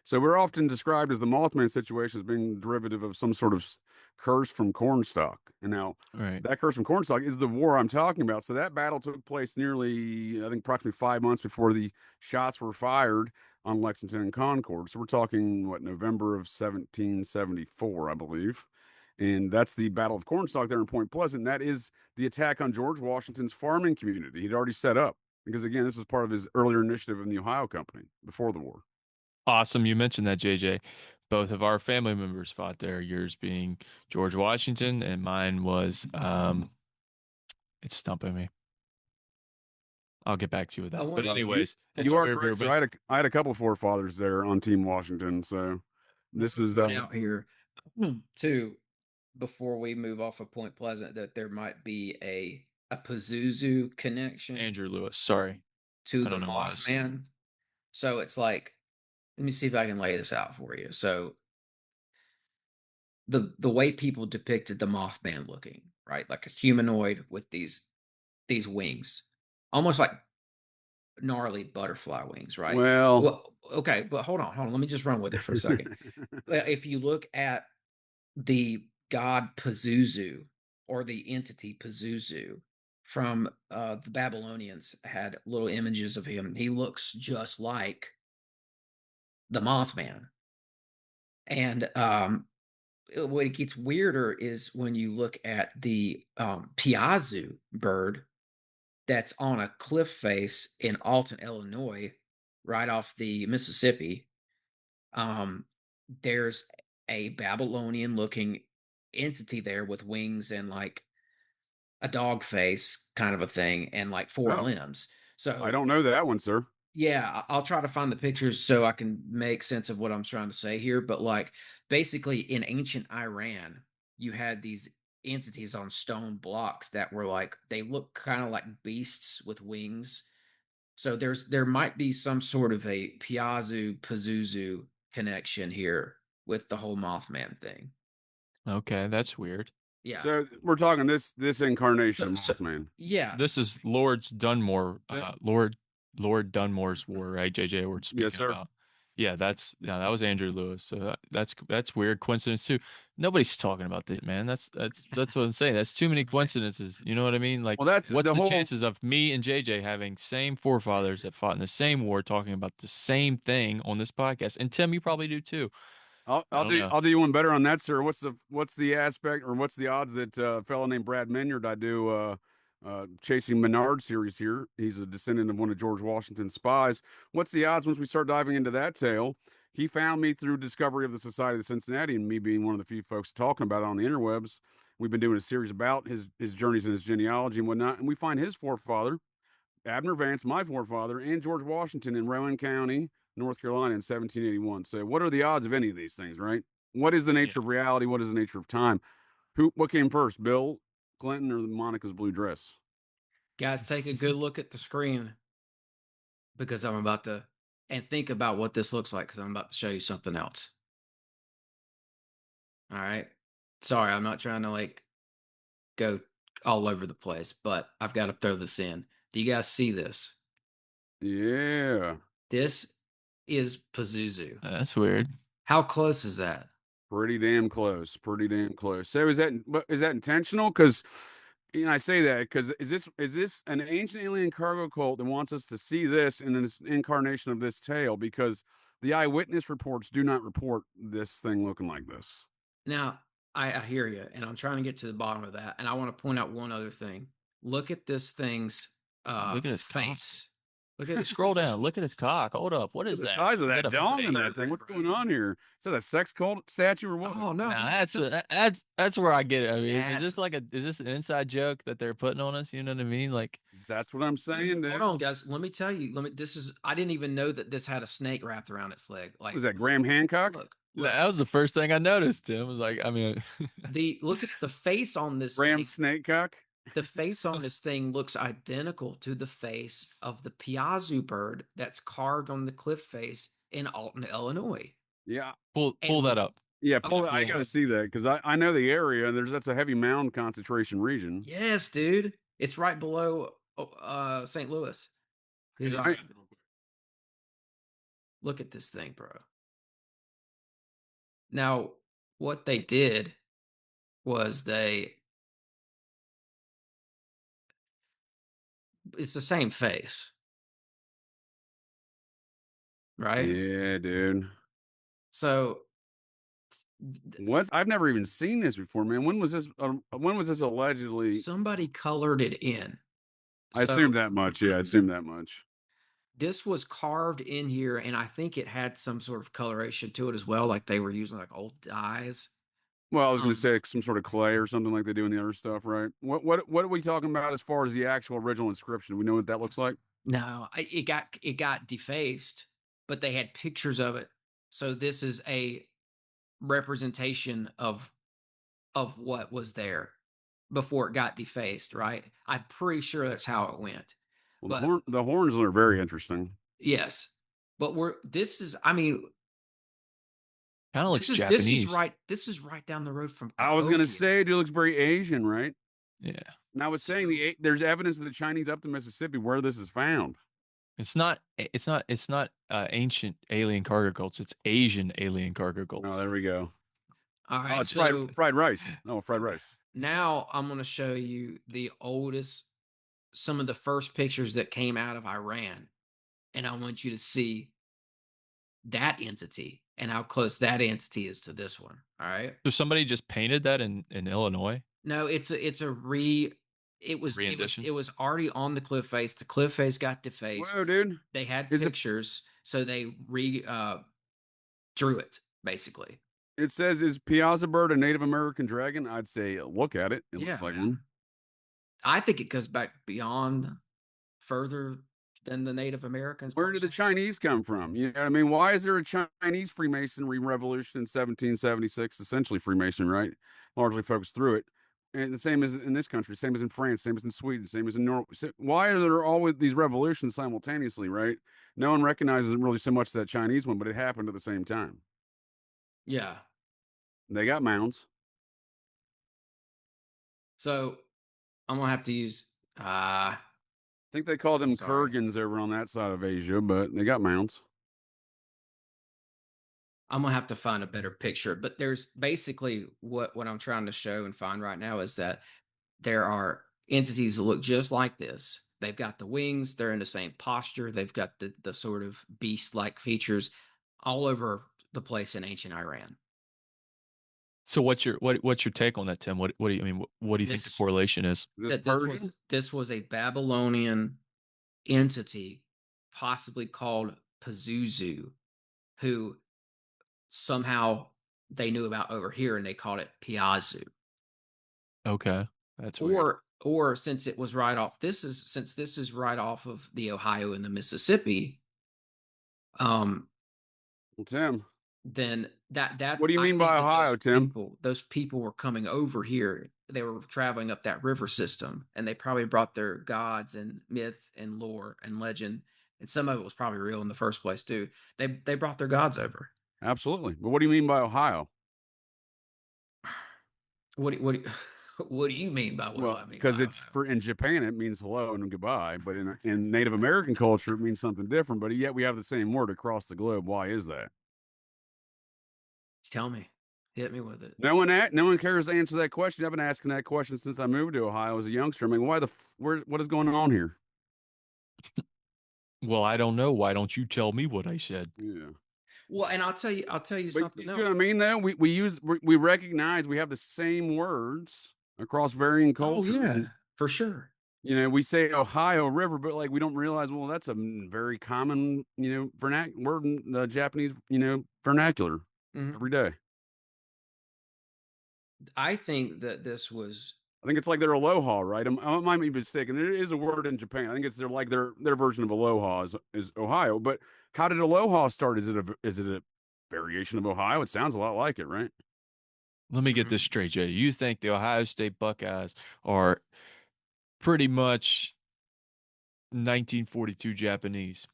So we're often described as the Mothman situation as being derivative of some sort of curse from Cornstalk. And now that curse from Cornstalk is the war I'm talking about. So that battle took place nearly, I think, approximately 5 months before the shots were fired on Lexington and Concord. So we're talking, November of 1774, I believe. And that's the Battle of Cornstalk there in Point Pleasant. That is the attack on George Washington's farming community he'd already set up. Because, again, this was part of his earlier initiative in the Ohio Company before the war. Awesome. You mentioned that, JJ. Both of our family members fought there, yours being George Washington, and mine was, it's stumping me. I'll get back to you with that. But anyways, you are correct. So I had a couple of forefathers there on Team Washington. So this is out here too. Before we move off of Point Pleasant, that there might be a Pazuzu connection. Andrew Lewis, sorry. To the Mothman. So it's like, let me see if I can lay this out for you. So the way people depicted the Mothman looking, right? Like a humanoid with these wings. Almost like gnarly butterfly wings, right? Well, Okay, but hold on. Let me just run with it for a second. If you look at the god Pazuzu, or the entity Pazuzu from the Babylonians, had little images of him. He looks just like the Mothman. And what it gets weirder is when you look at the Piazzu bird that's on a cliff face in Alton, Illinois, right off the Mississippi. There's a Babylonian looking entity there with wings and like a dog face kind of a thing and like four limbs. So I don't know that one, sir. yeah, I'll try to find the pictures so I can make sense of what I'm trying to say here. But like basically in ancient Iran, you had these entities on stone blocks that were like they look kind of like beasts with wings. So there might be some sort of a Piazzu Pazuzu connection here with the whole Mothman thing. Okay, that's weird. Yeah. So we're talking this incarnation So- of Mothman. Yeah. This is Lord's Dunmore, Lord Dunmore's war, right? JJ, we're speaking Yes, sir. about. Yeah, that was Andrew Lewis. So that's weird coincidence too. Nobody's talking about this, man. That's what I'm saying. That's too many coincidences. You know what I mean? Like, Well, that's what's the the whole- chances of me and JJ having same forefathers that fought in the same war, talking about the same thing on this podcast? And Tim, you probably do too. I'll do you one better on that, sir. What's the aspect, or what's the odds that a fellow named Brad Minyard, I do Chasing Menard series here. He's a descendant of one of George Washington's spies. What's the odds once we start diving into that tale? He found me through discovery of the Society of Cincinnati, and me being one of the few folks talking about it on the interwebs. We've been doing a series about his journeys and his genealogy and whatnot, and we find his forefather, Abner Vance, my forefather, and George Washington in Rowan County, North Carolina in 1781. So what are the odds of any of these things, right? What is the nature of reality? What is the nature of time? What came first, Bill Clinton or Monica's blue dress? Guys, take a good look at the screen because I'm about to, and think about what this looks like because I'm about to show you something else. All right. Sorry, I'm not trying to like go all over the place, but I've got to throw this in. Do you guys see this? Yeah. This is Pazuzu. That's weird. How close is that? Pretty damn close. Pretty damn close. So is that intentional? Because I say that because is this an ancient alien cargo cult that wants us to see this in this incarnation of this tale? Because the eyewitness reports do not report this thing looking like this. Now, I hear you, and I'm trying to get to the bottom of that. And I want to point out one other thing. Look at this thing's Look at his face. Look at it. Scroll down. Look at his cock. Hold up. What is The that? size of Is that a dong in fake? that thing. What's going on here? Is that a sex cult statue or what? Oh no, Now, that's where I get it. I mean, Yeah. is this an inside joke that they're putting on us? You know what I mean? Like, That's what I'm saying, dude. hold on, guys. Let me tell you. I didn't even know that this had a snake wrapped around its leg. Like, Was that Graham Hancock? Look, that was the first thing I noticed. Tim was like, I mean, look at the face on this Graham snake. Snakecock? The face on this thing looks identical to the face of the Piazzu bird that's carved on the cliff face in Alton, Illinois. Yeah. pull And- that up. Yeah, Okay. I gotta see that because I know the area and that's a heavy mound concentration region. Yes, dude. It's right below St. Louis. He's Right. Look at this thing, bro. Now, what they did was it's the same face. Right? Yeah, dude. So What? I've never even seen this before, man. When was this? When was this allegedly? somebody colored it in. I So assumed that much. Yeah, I assumed that much. this was carved in here, and I think it had some sort of coloration to it as well, like they were using like old dyes. Well, I was going Um, to say some sort of clay or something like they do in the other stuff, right? What are we talking about as far as the actual original inscription? We know what that looks like. No, it got defaced, but they had pictures of it. So this is a representation of what was there before it got defaced, right? I'm pretty sure that's how it went. Well, But the horns are very interesting. yes, but I mean, Kind of looks this Japanese. is right down the road from I was going to Cahokia. say it looks very Asian, right? Yeah. And I was saying there's evidence of the Chinese up the Mississippi where this is found. It's not. It's not ancient alien cargo cults. It's Asian alien cargo cults. Oh, there we go. All right, it's so fried rice. Oh, fried rice. now I'm going to show you some of the first pictures that came out of Iran, and I want you to see that entity and how close that entity is to this one. All right. So somebody just painted that in Illinois. No, it was already on the cliff face. The cliff face got defaced. Whoa, dude. They had pictures, so they drew it basically. It says, is Piazza bird a Native American dragon? I'd say look at it. It looks like one. I think it goes back beyond further than the Native Americans. Where did the Chinese come from? You know what I mean? Why is there a Chinese Freemasonry revolution in 1776? Essentially Freemasonry, right? Largely focused through it. And the same as in this country, same as in France, same as in Sweden, same as in Norway. Why are there always these revolutions simultaneously, right? No one recognizes really so much that Chinese one, but it happened at the same time. Yeah. They got mounds. So I'm going to have to use... I think they call them Kurgans over on that side of Asia, but they got mounds. I'm going to have to find a better picture. But there's basically what I'm trying to show and find right now is that there are entities that look just like this. They've got the wings. They're in the same posture. They've got the sort of beast-like features all over the place in ancient Iran. So what's your take on that, Tim? What do you mean? What do you think the correlation is? This was a Babylonian entity, possibly called Pazuzu, who somehow they knew about over here and they called it Piazzu. Okay, that's weird. Or since it was right off, this is right off of the Ohio and the Mississippi. Well, Tim. Then that what do you mean by Ohio, Tim? Those people were coming over here. They were traveling up that river system, and they probably brought their gods and myth and lore and legend, and some of it was probably real in the first place too. They brought their gods over. Absolutely. But what do you mean by Ohio? What do you mean by what do I mean? Because in Japan it means hello and goodbye, but in Native American culture it means something different. But yet we have the same word across the globe. Why is that? Tell me. Hit me with it. No one cares to answer that question. I've been asking that question since I moved to Ohio as a youngster. I mean, what is going on here? Well, I don't know. Why don't you tell me what I said? Yeah. Well, and I'll tell you something else. You know what I mean, though? We recognize we have the same words across varying cultures. Oh, yeah, for sure. You know, we say Ohio River, but like we don't realize, well, that's a very common, word in the Japanese, vernacular every day. I think that this was. I think it's like their aloha, right? I might be mistaken. There is a word in Japan. I think it's their version of aloha is Ohio. But how did aloha start? Is it a variation of Ohio? It sounds a lot like it, right? Let me get this straight, Jay. You think the Ohio State Buckeyes are pretty much 1942 Japanese?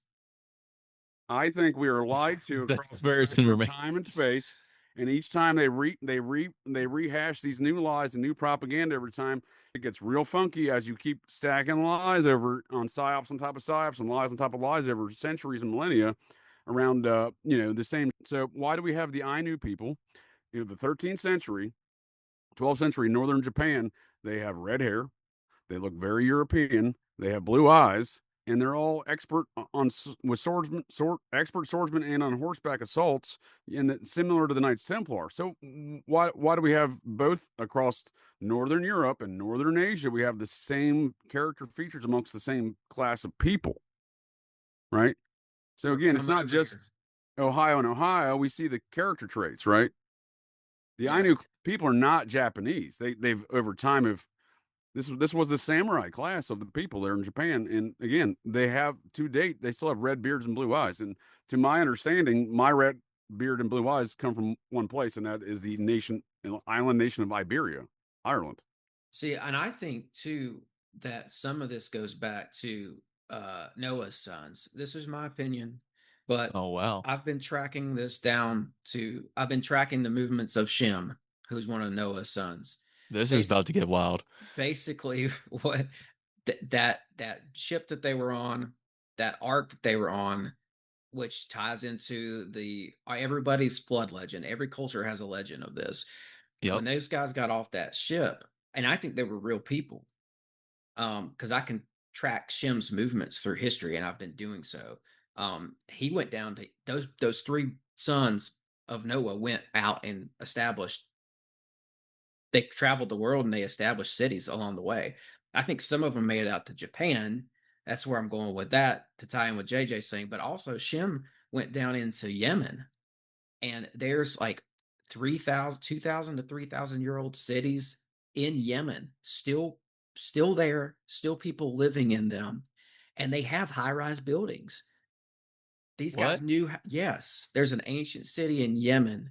I think we are lied to across time and space. And each time they rehash these new lies and new propaganda every time. It gets real funky as you keep stacking lies over on psyops on top of psyops and lies on top of lies over centuries and millennia around the same. So why do we have the Ainu people in the 13th century, 12th century northern Japan? They have red hair, they look very European, they have blue eyes, and they're all expert expert swordsmen and on horseback assaults, and similar to the Knights Templar. So why do we have both across Northern Europe and Northern Asia? We have the same character features amongst the same class of people, right? So again, it's not just Ohio and Ohio. We see the character traits, right? The Ainu people are not Japanese. They've over time have. This was the samurai class of the people there in Japan. And again, they have, to date, they still have red beards and blue eyes. And to my understanding, my red beard and blue eyes come from one place, and that is the island nation of Iberia, Ireland. See, and I think, too, that some of this goes back to Noah's sons. This is my opinion. But oh, wow. I've been tracking the movements of Shem, who's one of Noah's sons. This is about to get wild. Basically, what that ship that they were on, that arc that they were on, which ties into the everybody's flood legend. Every culture has a legend of this. Yep. When those guys got off that ship, and I think they were real people, because I can track Shem's movements through history, and I've been doing so. He went down to those three sons of Noah went out and established. They traveled the world and they established cities along the way. I think some of them made it out to Japan. That's where I'm going with that to tie in with JJ's saying. But also Shem went down into Yemen, and there's like 3,000, 2,000 to 3,000 year old cities in Yemen, still there, still people living in them, and they have high rise buildings. These guys What? knew, yes, there's an ancient city in Yemen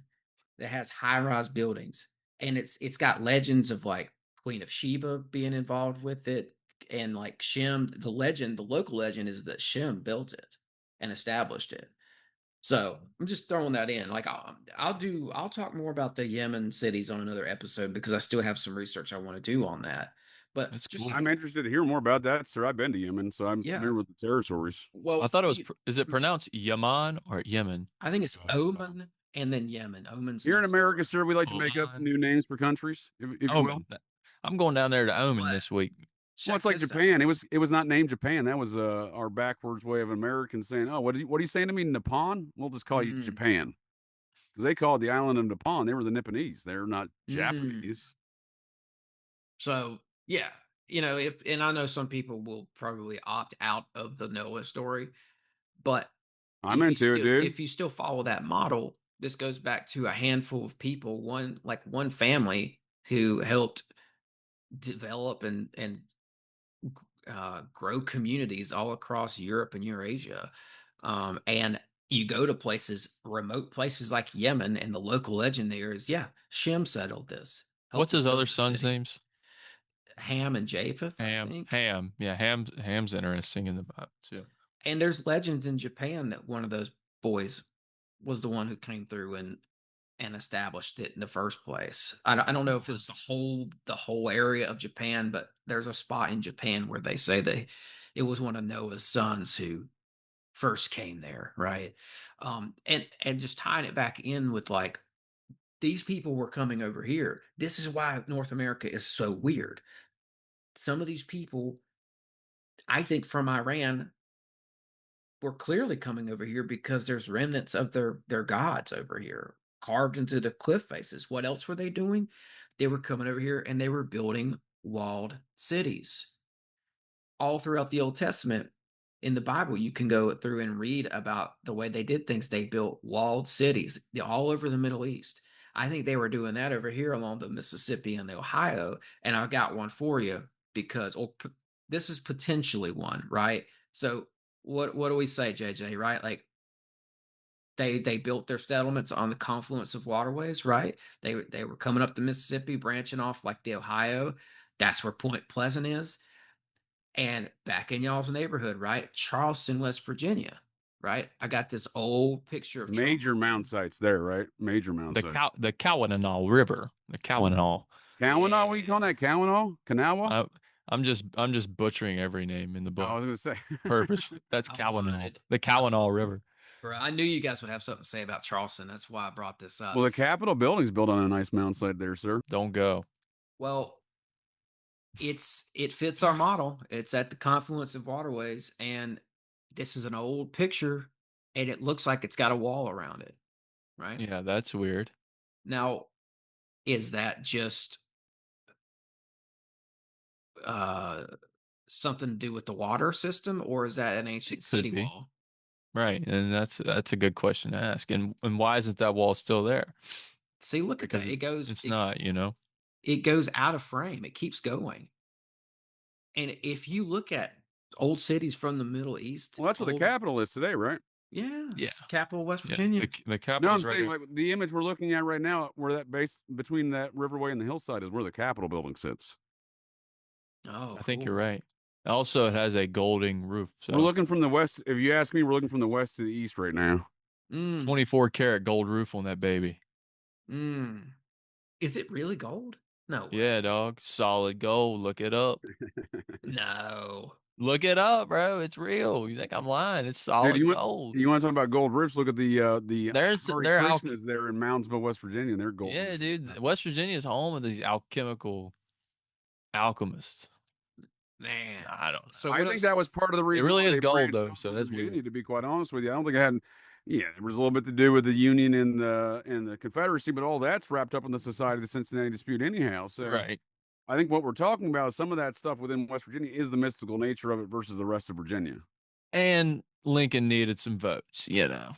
that has high rise buildings, and it's got legends of like Queen of Sheba being involved with it, and like Shem. The local legend is that Shem built it and established it. So I'm just throwing that in. Like I'll talk more about the Yemen cities on another episode because I still have some research I want to do on that. But That's just cool. I'm interested to hear more about that, sir. I've been to Yemen, so I'm yeah. familiar with the territories. Well, I thought it was. Is it pronounced Yaman or Yemen? I think it's Oman and then Yemen. Oman's Here in next America, door. sir, we like to make up Oman. new names for countries, if you will. Oman. I'm going down there to Oman But this week. Well, check it's like this out. Japan. It was not named Japan. That was our backwards way of Americans saying, "Oh, what are you saying to me, Nippon? We'll just call you Japan," because they called the island of Nippon. They were the Nipponese. They're not Japanese. So yeah, and I know some people will probably opt out of the Noah story, but I'm into it, dude. if you still follow that model, this goes back to a handful of people, one family who helped develop and grow communities all across Europe and Eurasia. And you go to remote places like Yemen, and the local legend there is, yeah, Shem settled this. What's Helped us his other build the sons' city. names? Ham and Japheth, I think. Ham. Yeah, Ham's interesting in the Bible too. And there's legends in Japan that one of those boys was the one who came through and established it in the first place. I don't know if it was the whole area of Japan, but there's a spot in Japan where they say that it was one of Noah's sons who first came there, right? And just tying it back in with like these people were coming over here. This is why North America is so weird. Some of these people, I think from Iran, were clearly coming over here because there's remnants of their gods over here carved into the cliff faces. What else were they doing? They were coming over here and they were building walled cities. All throughout the Old Testament, in the Bible, you can go through and read about the way they did things. They built walled cities all over the Middle East. I think they were doing that over here along the Mississippi and the Ohio. And I've got one for you because this is potentially one, right? So what do we say, JJ, right? Like they built their settlements on the confluence of waterways, right? They were coming up the Mississippi, branching off like the Ohio. That's where Point Pleasant is. And back in y'all's neighborhood, right? Charleston, West Virginia, right? I got this old picture of Major mound sites there, right? Major mound sites. The Kawanaw River. The Kawanaw. Kawanaw, what are you calling that? Kawanaw? Kanawa? I'm just butchering every name in the book. I was gonna say purpose. That's Kawanaw. The Kawanaw River. Bro, I knew you guys would have something to say about Charleston. That's why I brought this up. Well, the Capitol building's built on a nice mound site there, sir. Don't go. Well, it fits our model. It's at the confluence of waterways, and this is an old picture, and it looks like it's got a wall around it, right? Yeah, that's weird. Now, is that just something to do with the water system, or is that an ancient city wall? Right, and that's a good question to ask. And why isn't that wall still there? See, look at that. It goes. It's not, It goes out of frame. It keeps going. And if you look at old cities from the Middle East, well, that's what the capital is today, right? Yeah, yeah, it's the capital of West Virginia. The capital. No, I'm saying like the image we're looking at right now, where that base between that riverway and the hillside is where the Capitol building sits. Oh, I think you're right. Also, it has a golding roof. So. We're looking from the west. If you ask me, we're looking from the west to the east right now. 24 karat gold roof on that baby. Is it really gold? No way. Yeah, dog. Solid gold. Look it up. No. Look it up, bro. It's real. You think I'm lying? It's Dude, solid gold. you want to talk about gold roofs? Look at the There's Hare they're al Krishnas there in Moundsville, West Virginia. And they're gold yeah, roofs. dude. West Virginia is home of these alchemical alchemists. Man. I don't know. So I what think else? that was part of the It reason really why is they gold branched though, off so from that's weird. Virginia. To be quite honest with you, I don't think it had. Yeah, there was a little bit to do with the Union and the Confederacy, but all that's wrapped up in the Society of the Cincinnati Dispute anyhow. So Right. I think what we're talking about, some of that stuff within West Virginia, is the mystical nature of it versus the rest of Virginia. And Lincoln needed some votes, you know.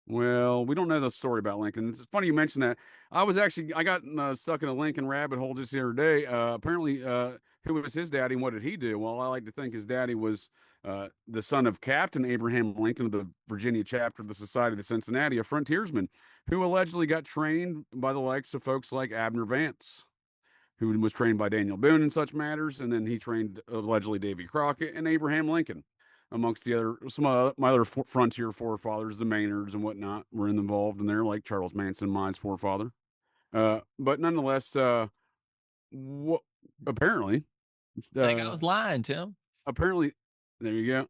Well, we don't know the story about Lincoln. It's funny you mentioned that. I got stuck in a Lincoln rabbit hole just the other day. Apparently, who was his daddy and what did he do? Well, I like to think his daddy was the son of Captain Abraham Lincoln of the Virginia chapter of the Society of Cincinnati, a frontiersman who allegedly got trained by the likes of folks like Abner Vance, who was trained by Daniel Boone in such matters, and then he trained allegedly Davy Crockett and Abraham Lincoln, amongst the other some of my other frontier forefathers, the Maynards and whatnot, were involved in there, like Charles Manson, mine's forefather. But nonetheless, what apparently, Think I uh, was lying, Tim. apparently, there you go.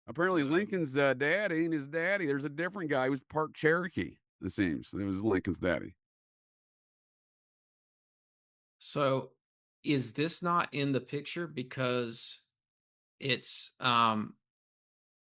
Apparently, Uh, Lincoln's daddy and his daddy. There's a different guy who was part Cherokee. It seems it was Lincoln's daddy. So is this not in the picture because it's all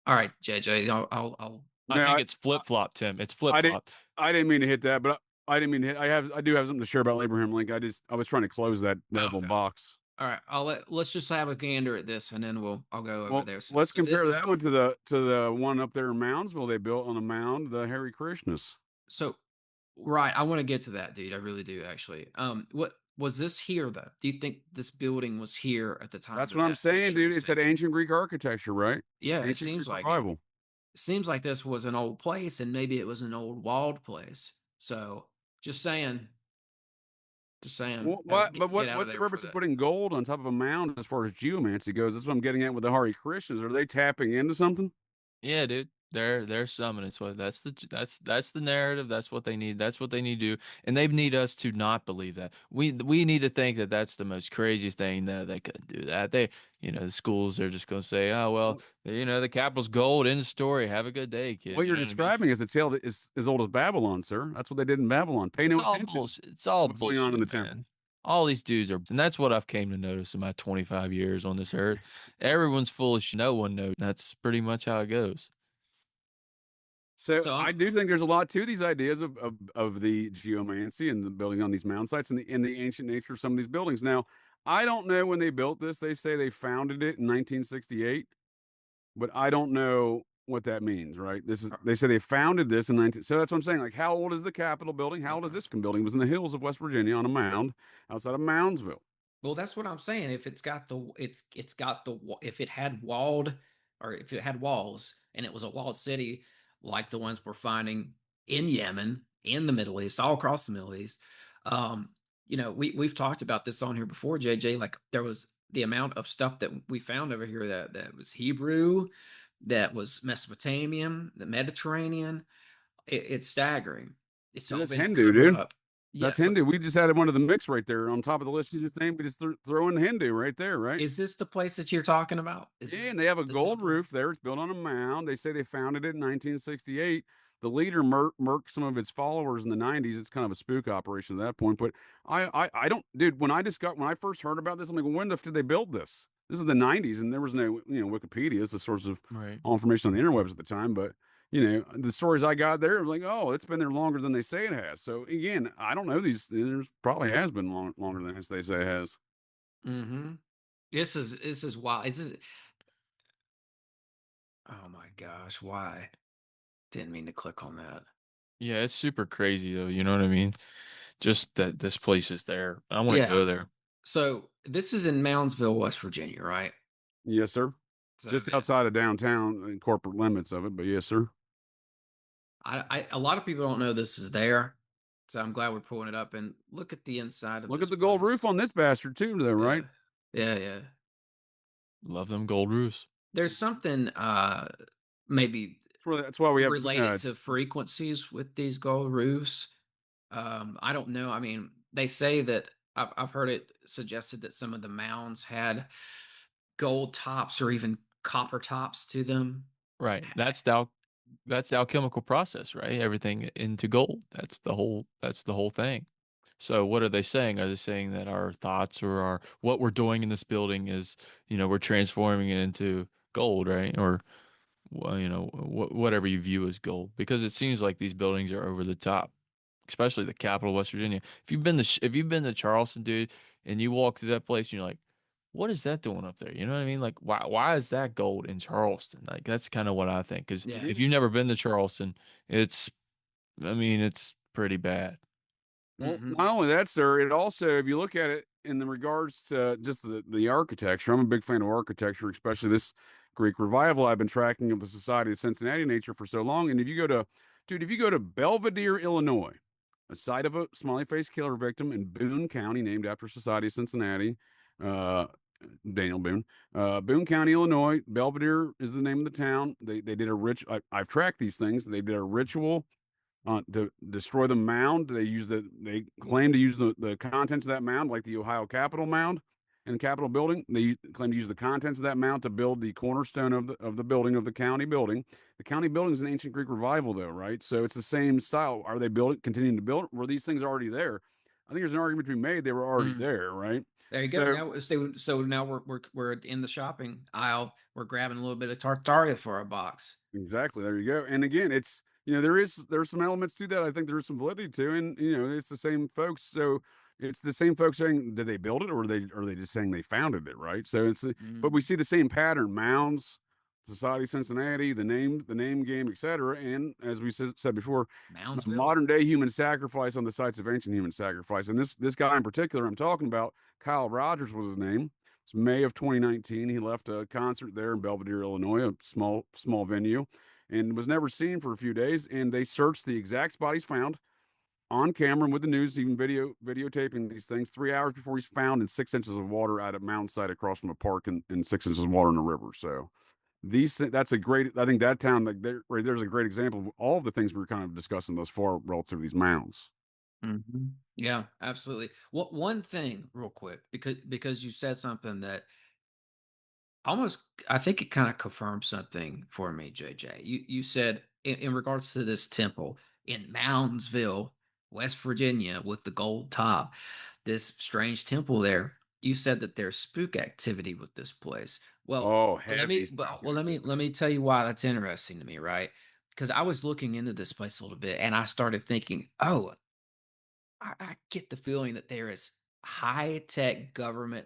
right, JJ, I No, think it's flip flop, Tim. It's flip I didn't. flop. I didn't mean to hit that, but I didn't mean to hit. I do have something to share about Abraham Lincoln. I was trying to close that little okay. box. All right, let's just have a gander at this and then I'll go over Well, there. So, let's this compare is that one to the one up there in Moundsville. They built on a mound, the Hare Krishnas. so right, I want to get to that, dude. I really do actually. What was this here though? Do you think this building was here at the time That's that what I'm that saying, picture dude. was It's that taken? ancient Greek architecture, right? Yeah, it Ancient seems Greek like it. revival. Seems like this was an old place and maybe it was an old walled place. So just saying, What? But get out of what's the there for purpose of that. putting gold on top of a mound as far as geomancy goes? That's what I'm getting at with the Hare Krishnas. Are they tapping into something? Yeah, dude. They're summoning. So that's the narrative. That's what they need. That's what they need to do. And they need us to not believe that. We need to think that that's the most craziest thing that they couldn't do that. The schools are just going to say, "Oh, well, the capital's gold in the story. Have a good day, What kids." You you're know what I mean? describing is a tale that is as old as Babylon, sir. That's what they did in Babylon. Pay It's no all attention bullshit. It's all to what's going on in the bullshit, temple. man. All these dudes are, and that's what I've came to notice in my 25 years on this earth. Everyone's full of shit. No one knows. That's pretty much how it goes. So So I do think there's a lot to these ideas of the geomancy and the building on these mound sites and the ancient nature of some of these buildings. Now, I don't know when they built this. They say they founded it in 1968, but I don't know what that means, right? They say they founded this in 19. So that's what I'm saying. Like, how old is the Capitol building? How old is okay. this building? It was in the hills of West Virginia on a mound outside of Moundsville. Well, that's what I'm saying. If it's got if it had walled or if it had walls and it was a walled city like the ones we're finding in Yemen, in the Middle East, all across the Middle East. Um, we've talked about this on here before, JJ. Like there was the amount of stuff that we found over here that was Hebrew, that was Mesopotamian, the Mediterranean. It's staggering. It's Dude, all that's been Hindu, covered dude. up. Yeah, That's but Hindu. We just added one of the mix right there on top of the list. You just name. We just throw in Hindu right there, right? is this the place that you're talking about? Is Yeah, this and they have a the gold temple? roof there. It's built on a mound. They say they founded it in 1968. The leader murked some of its followers in the 90s. It's kind of a spook operation at that point. But I don't, dude. When I first heard about this, I'm like, well, when the f did they build this? This is the 90s, and there was no Wikipedia as the source of Right. all information on the interwebs at the time. But the stories I got there, I'm like, oh, it's been there longer than they say it has. So again, I don't know these. There's probably has been longer than they say it has. Mm-hmm. This is wild. Oh my gosh, why? Didn't mean to click on that. Yeah, it's super crazy though. You know what I mean? Just that this place is there. I want to Yeah. go there. So this is in Moundsville, West Virginia, right? Yes, sir. So Just man, outside of downtown and corporate limits of it, but yes, sir. a lot of people don't know this is there. So I'm glad we're pulling it up and look at the inside of Look this at the gold place. roof on this bastard too, though, Yeah. right? Yeah. Love them gold roofs. There's something maybe That's why we have related to frequencies with these gold roofs. I don't know. I mean, they say that I've heard it suggested that some of the mounds had gold tops or even copper tops to them. Right. That's the alchemical process, right? Everything into gold. That's the whole thing. So what are they saying? Are they saying that our thoughts or our what we're doing in this building is, we're transforming it into gold, right? Or well, whatever you view as gold, because it seems like these buildings are over the top, especially the capital of West Virginia. If you've been to Charleston, dude, and you walk through that place, and you're like, what is that doing up there? You know what I mean? Like, why is that gold in Charleston? Like, that's kind of what I think. Because Yeah. if you've never been to Charleston, it's pretty bad. Well, not only that, sir, it also, if you look at it in the regards to just the architecture, I'm a big fan of architecture, especially this Greek revival I've been tracking of the Society of Cincinnati nature for so long. And if you go to Belvedere, Illinois, a site of a smiley face killer victim in Boone County, named after Society of Cincinnati, uh, Daniel Boone, Boone County, Illinois. Belvedere is the name of the town. They did a I've tracked these things. They did a ritual to destroy the mound. They claim to use the contents of that mound, like the Ohio Capitol mound and Capitol building. They claim to use the contents of that mound to build the cornerstone of the building, of the county building. The county building is an ancient Greek revival, though, right? So it's the same style. Are they continuing to build? Were these things already there? I think there's an argument to be made. They were already there, right? There you go. So now we're in the shopping aisle. We're grabbing a little bit of Tartaria for our box. Exactly. There you go. And again, it's there's some elements to that. I think there's some validity to, and it's the same folks. So it's the same folks saying, did they build it, or are they just saying they founded it, right? So but we see the same pattern: mounds, Society of Cincinnati, the name game, etc. And as we said before, modern day human sacrifice on the sites of ancient human sacrifice. And this guy in particular I'm talking about, Kyle Rogers was his name. It's May of 2019. He left a concert there in Belvedere, Illinois, a small venue, and was never seen for a few days. And they searched the exact spot he's found on camera with the news, even videotaping these things 3 hours before he's found in 6 inches of water at a mountainside across from a park, and 6 inches of water in a river. So that's a great, I think that town, like there's a great example of all of the things we were kind of discussing thus far relative to these mounds. Yeah, absolutely. One thing real quick, because you said something that I think it kind of confirmed something for me, JJ. You said in regards to this temple in Moundsville, West Virginia, with the gold top, this strange temple there. You said that there's spook activity with this place. Well, let me tell you why that's interesting to me, right? Because I was looking into this place a little bit, and I started thinking, oh, I get the feeling that there is high tech government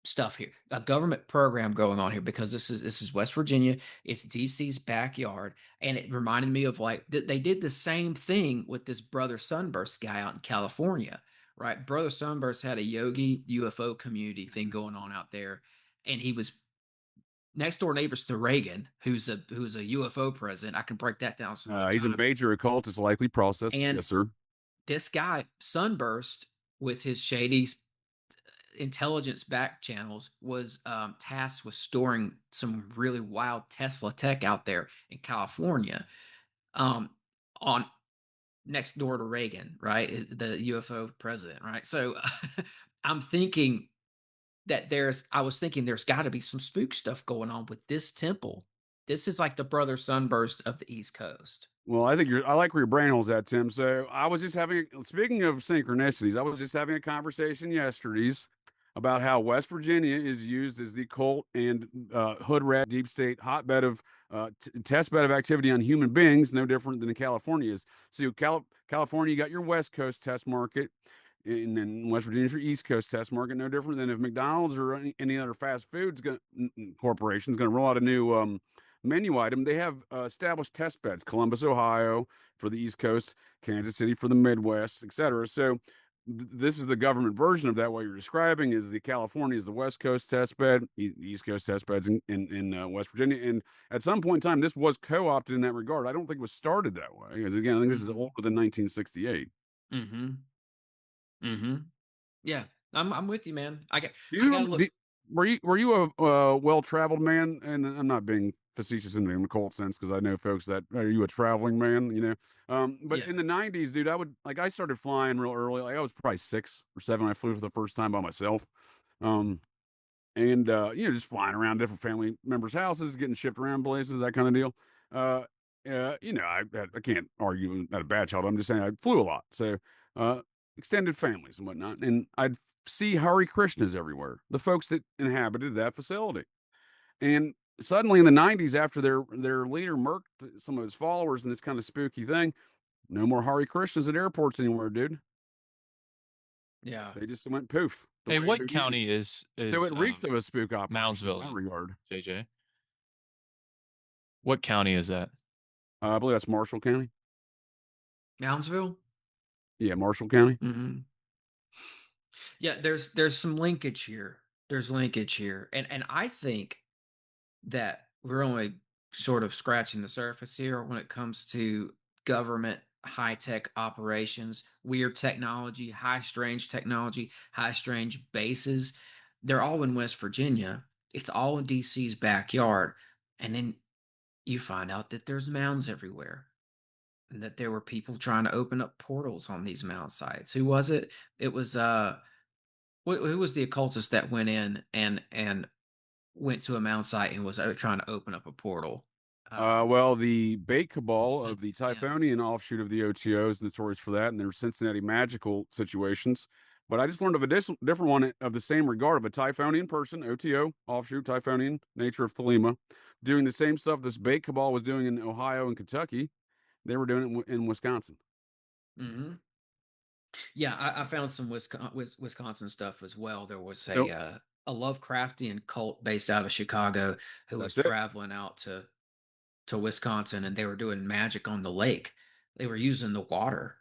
stuff here, a government program going on here, because this is West Virginia. It's DC's backyard, and it reminded me of like they did the same thing with this Brother Sunburst guy out in California, right? Brother Sunburst had a yogi UFO community thing going on out there, and he was next door neighbors to Reagan, who's a UFO president. I can break that down. He's a major occultist, likely process. And yes, sir. This guy Sunburst, with his shady intelligence back channels, was tasked with storing some really wild Tesla tech out there in California, on next door to Reagan, right? The UFO president, right? So I'm thinking that I was thinking there's got to be some spook stuff going on with this temple. This is like the Brother Sunburst of the East Coast. Well, I like where your brain hole's at, Tim. So I was just speaking of synchronicities, I was just having a conversation yesterday's about how West Virginia is used as the cult and hood rat deep state hotbed of test bed of activity on human beings, no different than California is. So California, you got your West Coast test market, and then West Virginia's your East Coast test market, no different than if McDonald's or any other fast foods corporation is going to roll out a new menu item. They have established test beds: Columbus, Ohio for the East Coast, Kansas City for the Midwest, etc. So this is the government version of that. What you're describing is the California is the West Coast test bed, East Coast test beds in West Virginia. And at some point in time, this was co-opted in that regard. I don't think it was started that way, because again, I think this is older than 1968. Yeah, I'm with you, man. Were you a well-traveled man? And I'm not being facetious in the occult sense, because I know folks that are you a traveling man, but in the 90s, dude, I started flying real early. Like I was probably 6 or 7. I flew for the first time by myself. and just flying around different family members' houses, getting shipped around places, that kind of deal. Uh, I can't argue at a bad child. I'm just saying I flew a lot, so uh, extended families and whatnot, and I'd see Hare Krishnas everywhere. The folks that inhabited that facility, and suddenly in the '90s, after their leader murked some of his followers in this kind of spooky thing, no more Hare Krishnas at airports anywhere, dude. Yeah. They just went poof. Hey, what county is So it reeked of a spook operation in Moundsville that regard. JJ? What county is that? I believe that's Marshall County. Moundsville? Yeah, Marshall County. Mm-hmm. Yeah, there's some linkage here. There's linkage here. And I think that we're only sort of scratching the surface here when it comes to government high-tech operations, weird technology, high strange technology, high strange bases. They're all in West Virginia. It's all in DC's backyard. And then you find out that there's mounds everywhere and that there were people trying to open up portals on these mound sites. Who was it? It was who was the occultist that went in and went to a mound site and was trying to open up a portal? Well, the Bait Cabal of the Yes. Typhonian offshoot of the OTO is notorious for that, and their Cincinnati magical situations. But I just learned of a different one of the same regard of a Typhonian person, OTO, offshoot, Typhonian, nature of Thelema, doing the same stuff this Bait Cabal was doing in Ohio and Kentucky. They were doing it in Wisconsin. Mm-hmm. Yeah, I found some Wisconsin stuff as well. There was Nope. A Lovecraftian cult based out of Chicago who was traveling out to Wisconsin, and they were doing magic on the lake. They were using the water.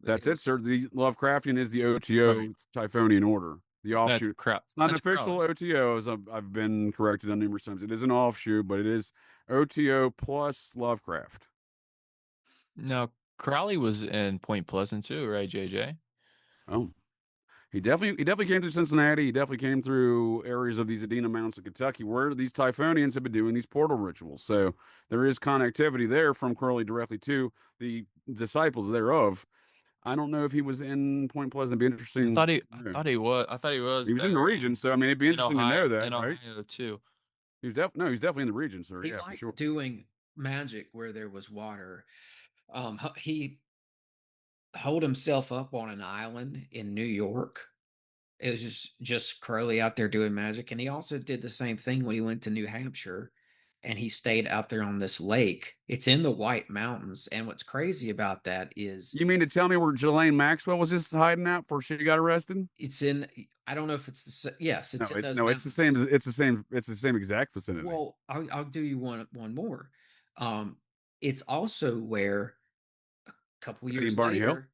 That's it, sir. The Lovecraftian is the OTO Typhonian order, the offshoot. It's not an official OTO, as I've been corrected on numerous times. It is an offshoot, but it is OTO plus Lovecraft. Now, Crowley was in Point Pleasant too, right, JJ? Oh, he definitely came through Cincinnati. He definitely came through areas of these Adena Mountains of Kentucky where these Typhonians have been doing these portal rituals. So there is connectivity there from Crowley directly to the disciples thereof. I don't know if he was in Point Pleasant. It'd be interesting. I thought he was. I thought he was. He was in the region, so I mean, it'd be interesting to know that, in right? Ohio too. He's definitely in the region, sir. He Yeah, for liked sure. doing magic where there was water. He holed himself up on an island in New York. It was just Crowley out there doing magic, and he also did the same thing when he went to New Hampshire, and he stayed out there on this lake. It's in the White Mountains, and what's crazy about that is You mean to tell me where Ghislaine Maxwell was just hiding out before she got arrested? it's in. I don't know if it's yes, it's in those it's the same. It's the same exact vicinity. Well, I'll do you one more. It's also where a couple years later,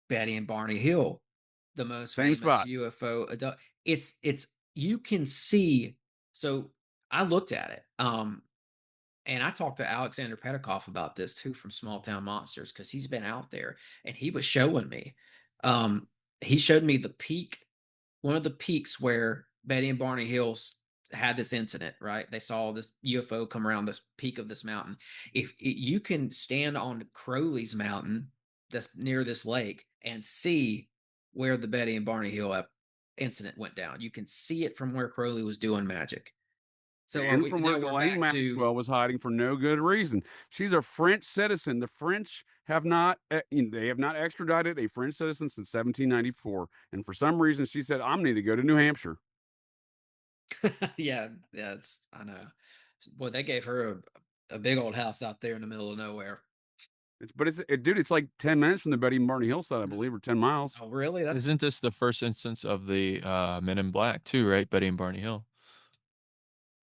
Betty and Barney Hill, the most famous UFO adult. It's you can see. So I looked at it. And I talked to Alexander Petikoff about this too from Small Town Monsters because he's been out there and he was showing me. He showed me the peak, one of the peaks where Betty and Barney Hills had this incident. Right, they saw this UFO come around this peak of this mountain. If you can stand on Crowley's Mountain that's near this lake and see where the Betty and Barney Hill incident went down, you can see it from where Crowley was doing magic. So and from where Ghislaine Maxwell was hiding for no good reason. She's a French citizen. The French have not extradited a French citizen since 1794, and for some reason she said, "I'm need to go to New Hampshire." yeah, I know. Boy, they gave her a big old house out there in the middle of nowhere. It's like 10 minutes from the Betty and Barney Hillside, I believe, or 10 miles. Oh, really? Isn't this the first instance of the Men in Black too, right? Betty and Barney Hill.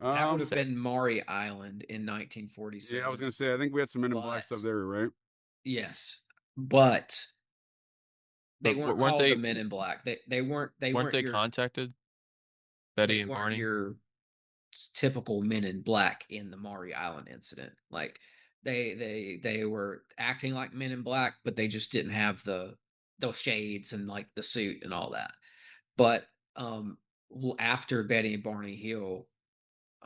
That would have been Maury Island in 1947. Yeah, I was going to say, I think we had some Men in Black stuff there, right? Yes, but they weren't called the Men in Black. They weren't contacted? Betty and Barney, your typical Men in Black in the Maury Island incident. Like they were acting like Men in Black, but they just didn't have those shades and like the suit and all that. But after Betty and Barney Hill.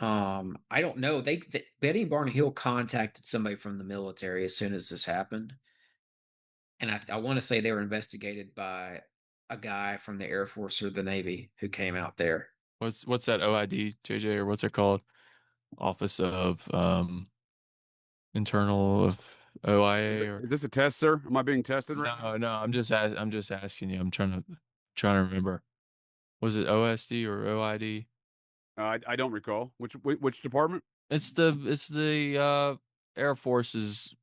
I don't know. Betty and Barney Hill contacted somebody from the military as soon as this happened, and I want to say they were investigated by a guy from the Air Force or the Navy who came out there. What's that OID, JJ, or what's it called? Office of Internal of OIA or Is this a test, sir? Am I being tested right now? no, I'm just asking you. I'm trying to remember. Was it OSD or OID? I don't recall. Which department? It's the Air Force's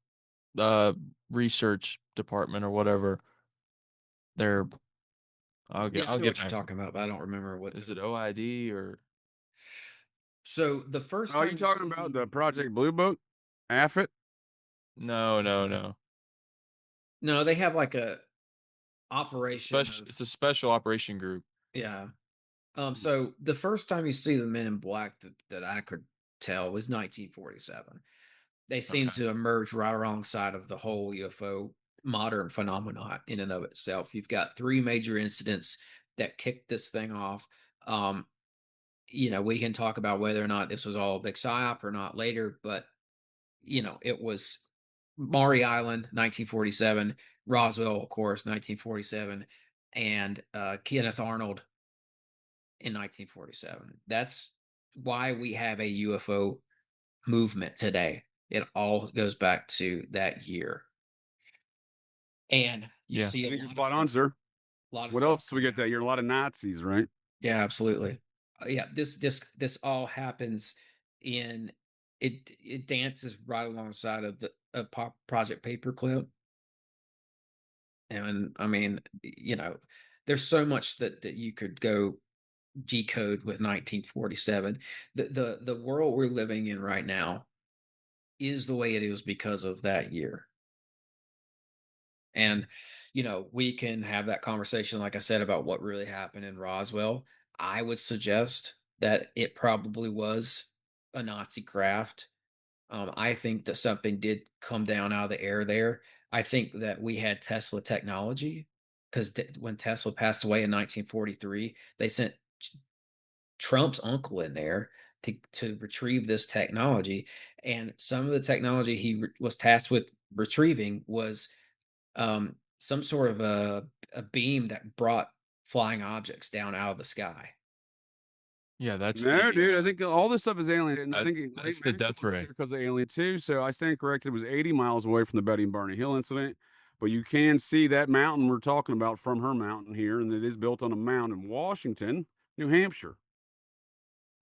uh research department or whatever. They're Yeah, I I'll know get what you're back. talking about, but I don't remember what. Is it OID or So the first Are time you you talking about see, the Project Blue Boat? AFIT? no. no, they have like a operation of, It's a special operation group. yeah. So the first time you see the Men in Black that I could tell was 1947. They seem Okay. to emerge right alongside of the whole UFO modern phenomenon in and of itself. You've got three major incidents that kicked this thing off. Um, we can talk about whether or not this was all a big psyop or not later, but it was Maury Island, 1947, Roswell, of course, 1947, and Kenneth Arnold in 1947. That's why we have a UFO movement today. It all goes back to that year. And you Yeah. see I a think you're lot spot of on, stuff, sir. a lot of What stuff else do we coming get out. that year? A lot of Nazis, right? Yeah, absolutely. Yeah, this all happens in it dances right alongside of the Project Paperclip. And I mean, there's so much that you could go decode with 1947. The world we're living in right now is the way it is because of that year. And we can have that conversation, like I said, about what really happened in Roswell. I would suggest that it probably was a Nazi craft. I think that something did come down out of the air there. I think that we had Tesla technology because when Tesla passed away in 1943, they sent Trump's uncle in there to retrieve this technology. And some of the technology he was tasked with retrieving was some sort of a beam that brought flying objects down out of the sky. Yeah, that's No, the dude. I think all this stuff is alien. And I think that's Lake the Maxwell death was up ray. there because of alien too. So I stand corrected. It was 80 miles away from the Betty and Barney Hill incident. But you can see that mountain we're talking about from her mountain here, and it is built on a mound in Washington, New Hampshire.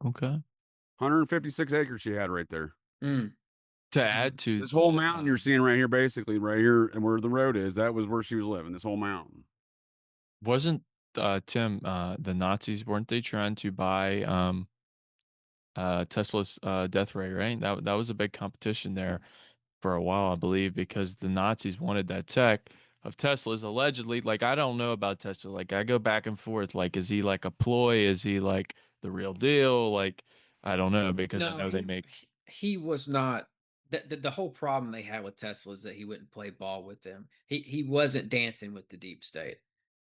Okay. 156 acres she had right there. Mm. To add to This whole mountain you're seeing right here, basically right here, and where the road is, that was where she was living. This whole mountain. wasn't Tim the Nazis weren't they trying to buy Tesla's death ray, right? That was a big competition there for a while, I believe, because the Nazis wanted that tech of Tesla's allegedly. Like, I don't know about Tesla. Like, I go back and forth. Like, is he like a ploy? Is he like the real deal? Like, I don't know because I No, know they make. he was not. The whole problem they had with Tesla is that he wouldn't play ball with them. He wasn't dancing with the deep state.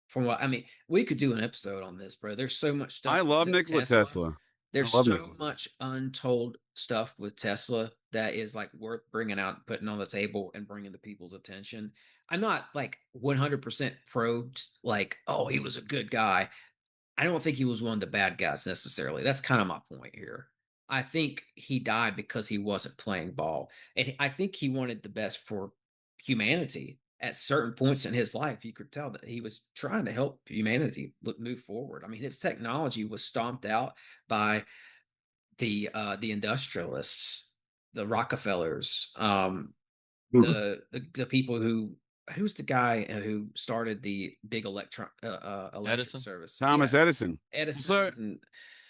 From what I mean, we could do an episode on this, bro. There's so much I stuff love with Nikola Tesla. Tesla. I There's love so Nikola Tesla. much untold stuff with Tesla that is like worth bringing out, putting on the table, and bringing to people's attention. I'm not like 100% pro, like, oh, he was a good guy. I don't think he was one of the bad guys necessarily. That's kind of my point here. I think he died because he wasn't playing ball. And I think he wanted the best for humanity. At certain points in his life, you could tell that he was trying to help humanity move forward. I mean, his technology was stomped out by the industrialists, the Rockefellers, the people who's the guy who started the big electric Edison? service? Thomas Yeah, Edison. So Edison.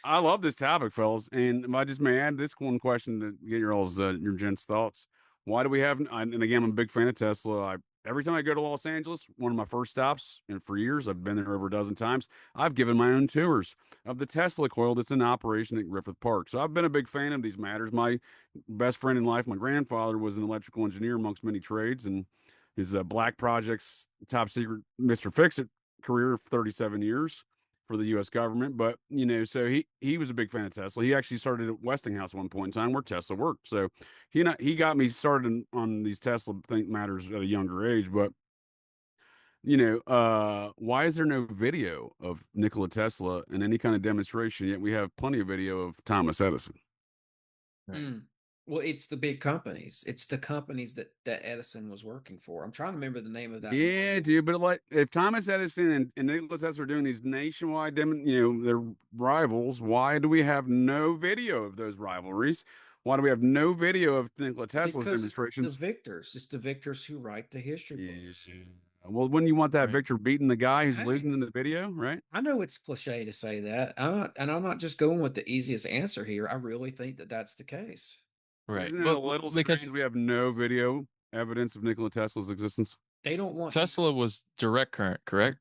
I love this topic, fellas, and I just may add this one question to get your gents' thoughts. Why do we have? And again, I'm a big fan of Tesla. Every time I go to Los Angeles, one of my first stops, and for years I've been there over a dozen times. I've given my own tours of the Tesla coil that's in operation at Griffith Park. So I've been a big fan of these matters. My best friend in life, my grandfather, was an electrical engineer amongst many trades, and his Black Projects top secret Mr. Fix-It career of 37 years for the U.S. government. But so he was a big fan of Tesla. He actually started at Westinghouse at one point in time where Tesla worked. So he got me started on these Tesla matters at a younger age. But why is there no video of Nikola Tesla in any kind of demonstration, yet we have plenty of video of Thomas Edison? Right. Mm. Well, it's the big companies. It's the companies that Edison was working for. I'm trying to remember the name of that Yeah, model. dude. But like, if Thomas Edison and Nikola Tesla are doing these nationwide, their rivals, why do we have no video of those rivalries? Why do we have no video of Nikola Tesla's Because demonstrations? it's the victors who write the history Yeah. books. Well, wouldn't you want that Right. Victor beating the guy who's Hey, losing in the video, right? I know it's cliche to say that. I'm not just going with the easiest answer here. I really think that that's the case. Right. Isn't it a But little because strange we have no video evidence of Nikola Tesla's existence? They don't want Tesla was direct current, correct?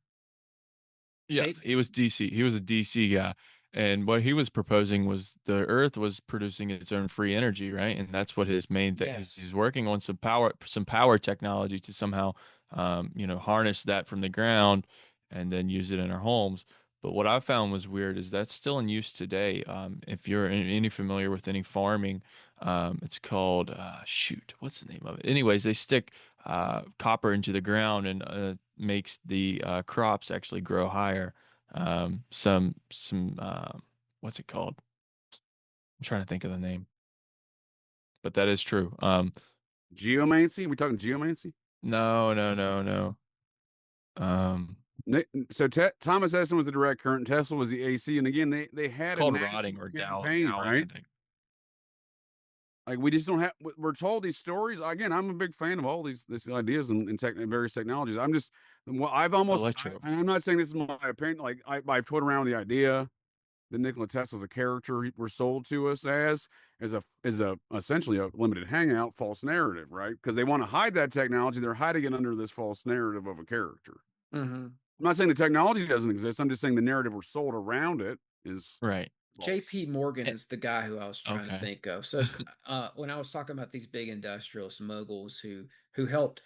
Yeah, They, he was DC. He was a DC guy. And what he was proposing was the Earth was producing its own free energy, right? And that's what his main thing. yes. He's working on some power technology to somehow, harness that from the ground and then use it in our homes. But what I found was weird is that's still in use today. If you're any familiar with any farming, it's called shoot, what's the name of it? Anyways, they stick copper into the ground and makes the crops actually grow higher. Some what's it called? I'm trying to think of the name, but that is true. Geomancy? We talking geomancy? No, no, no, no. So Thomas Edison was the direct current, Tesla was the AC, and again they It's had a called rotting national or campaign, dowling, right? I think. Like we just don't have. We're told these stories. Again, I'm a big fan of all these ideas and various technologies. I'm just, well, Electro. I'm not saying this is my opinion. Like I've toyed around with the idea that Nikola Tesla's a character we're sold to us as is a essentially a limited hangout false narrative, right? Because they want to hide that technology, they're hiding it under this false narrative of a character. Mm-hmm. I'm not saying the technology doesn't exist. I'm just saying the narrative we're sold around it is Right. false. JP Morgan is the guy who I was trying to Okay. think of. So when I was talking about these big industrialist moguls who helped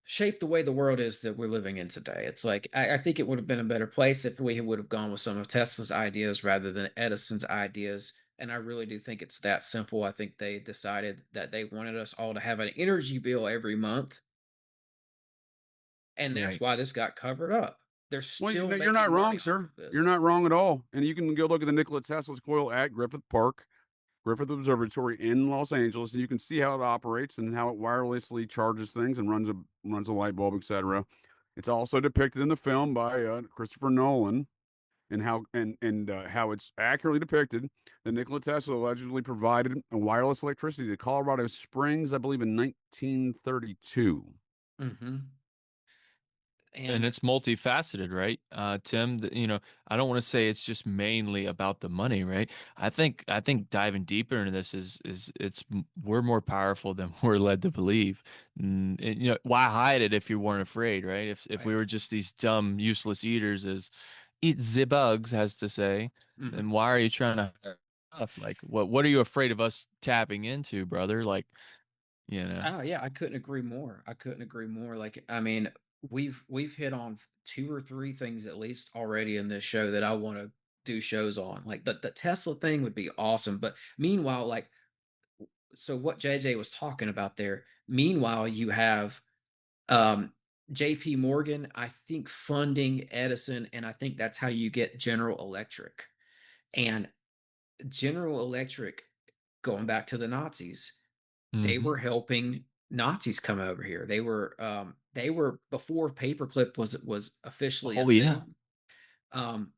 shape the way the world is that we're living in today, it's like I think it would have been a better place if we would have gone with some of Tesla's ideas rather than Edison's ideas. And I really do think it's that simple. I think they decided that they wanted us all to have an energy bill every month, and that's Right. why this got covered up. They're Well, still you're making not money wrong, off sir. of this. You're not wrong at all. And you can go look at the Nikola Tesla's coil at Griffith Park, Griffith Observatory in Los Angeles, and you can see how it operates and how it wirelessly charges things and runs a light bulb, etc. It's also depicted in the film by Christopher Nolan, and how it's accurately depicted that Nikola Tesla allegedly provided a wireless electricity to Colorado Springs, I believe, in 1932. Mm-hmm. And it's multifaceted, right? Tim, I don't want to say it's just mainly about the money, right? I think diving deeper into this we're more powerful than we're led to believe. Why hide it if you weren't afraid, right? If we Right. were just these dumb, useless eaters, as Eat the Bugs has to say, Mm-hmm. then why are you trying to like what are you afraid of us tapping into, brother? Like, Oh yeah, I couldn't agree more. I couldn't agree more. Like, I mean, we've hit on two or three things at least already in this show that I want to do shows on. Like the Tesla thing would be awesome. But meanwhile, like, so what JJ was talking about there, meanwhile, you have um JP Morgan, I think, funding Edison, and I think that's how you get General Electric. And General Electric, going back to the Nazis, they Mhm. were helping Nazis come over here. They were before paperclip was officially a Oh yeah. thing. Um,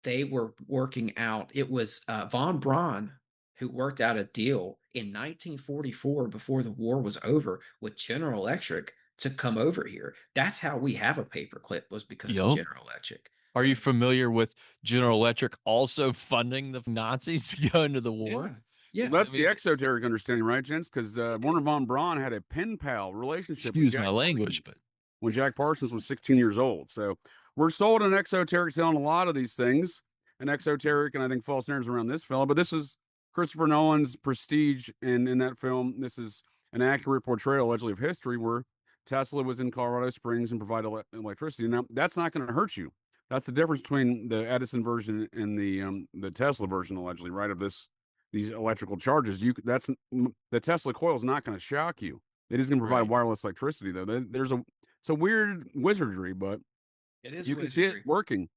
they were working out. It was von Braun who worked out a deal in 1944 before the war was over with General Electric to come over here. That's how we have a paperclip, was because of Yup. General Electric. Are So you familiar with General Electric also funding the Nazis to go into the yeah, war? yeah. Well, that's I the mean, exoteric understanding, right, gents? Because Werner von Braun had a pen pal relationship with excuse my Jack language, Parsons but when Jack Parsons was 16 years old. So we're sold an exoteric telling a lot of these things, an exoteric and I think false narratives around this film. But this is Christopher Nolan's Prestige, and in that film, this is an accurate portrayal, allegedly, of history where Tesla was in Colorado Springs and provided electricity. Now, that's not going to hurt you. That's the difference between the Edison version and the Tesla version, allegedly, right? Of these electrical charges. The Tesla coil is not going to shock you. It is going to provide right. wireless electricity, though. There's a It's a weird wizardry, but It is you can see it wizardry. working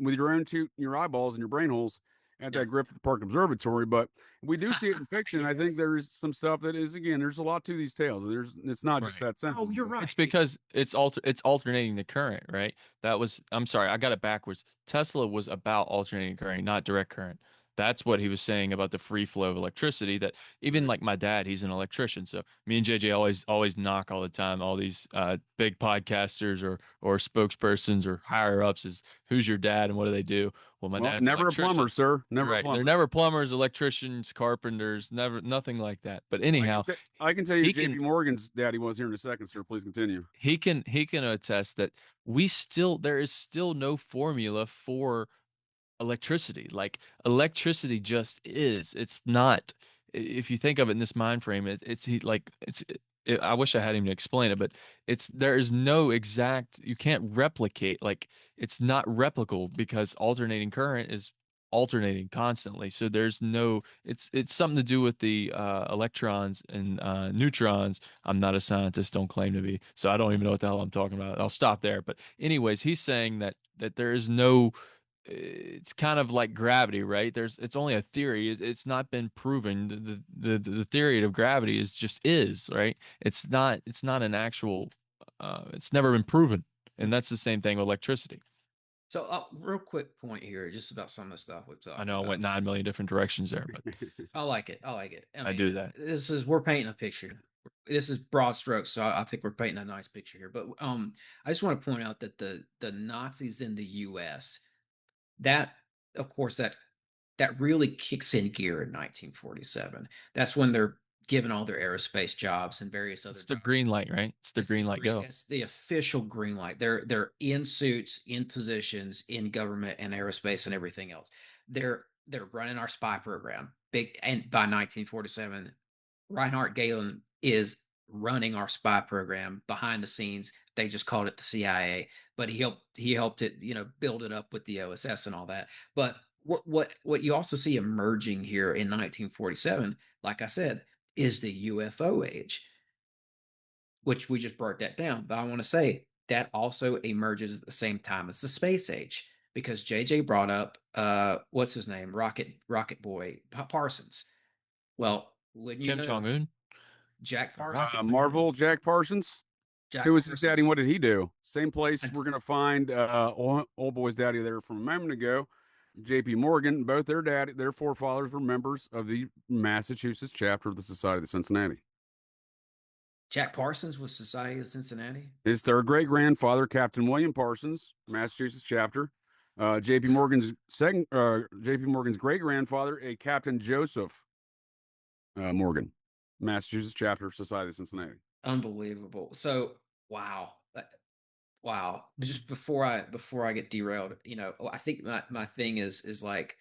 with your eyeballs and your brain holes at that Griffith Park Observatory. But we do see it in fiction. I think there's some stuff that is, again, there's a lot to these tales. It's not just that simple. Oh, you're right. It's because it's alternating the current, right? I'm sorry, I got it backwards. Tesla was about alternating current, not direct current. That's what he was saying about the free flow of electricity. That even like my dad, he's an electrician. So me and JJ always knock all the time. All these big podcasters or spokespersons or higher ups is who's your dad and what do they do? Well, my dad's never a plumber, sir. Never a plumber. They're never plumbers, electricians, carpenters, nothing like that. But anyhow, I can tell you, JP Morgan's daddy was here in a second, sir. Please continue. He can attest that there is still no formula for electricity. Like electricity just is. It's not. If you think of it in this mind frame, I wish I had him to explain it, but there is no exact. You can't replicate. Like it's not replicable because alternating current is alternating constantly. So there's no. It's something to do with the electrons and neutrons. I'm not a scientist. Don't claim to be. So I don't even know what the hell I'm talking about. I'll stop there. But anyways, he's saying that there is no. It's kind of like gravity, right? It's only a theory. It's not been proven. The theory of gravity is right. It's not an actual. It's never been proven, and that's the same thing with electricity. So, real quick point here, just about some of the stuff we've talked I know about. I went 9 million different directions there, but I like it. I mean, do that. We're painting a picture. This is broad strokes, so I think we're painting a nice picture here. But I just want to point out that the Nazis in the U.S. that, of course, that really kicks in gear in 1947. That's when they're given all their aerospace jobs and various other. It's the green light, right? It's the green light go. It's the official green light. They're in suits, in positions, in government and aerospace and everything else. They're running our spy program. And by 1947, Reinhard Gehlen is running our spy program behind the scenes. They just called it the CIA, but he helped it, build it up with the OSS and all that. But what you also see emerging here in 1947, like I said, is the UFO age, which we just broke that down. But I want to say that also emerges at the same time as the space age, because JJ brought up what's his name, Rocket Boy Parsons. Well, Kim Jong-un, Jack Parsons, Marvel Jack Parsons. Who was his daddy? And what did he do? Same place we're gonna find old boy's daddy there from a moment ago. J.P. Morgan. Both their forefathers were members of the Massachusetts chapter of the Society of Cincinnati. Jack Parsons was Society of Cincinnati. His third great grandfather, Captain William Parsons, Massachusetts chapter. J.P. Morgan's great grandfather, a Captain Joseph Morgan, Massachusetts chapter of Society of Cincinnati. Unbelievable. So wow. Just before I get derailed, I think my thing is like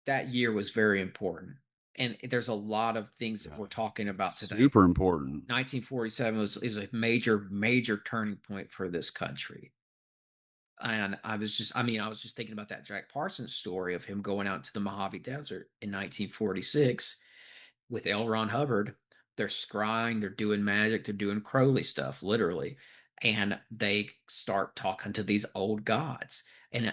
that year was very important. And there's a lot of things that we're talking about today. Super important. 1947 is a major turning point for this country. And I was just thinking about that Jack Parsons story of him going out to the Mojave Desert in 1946 with L. Ron Hubbard. They're scrying, they're doing magic, they're doing Crowley stuff, literally. And they start talking to these old gods. And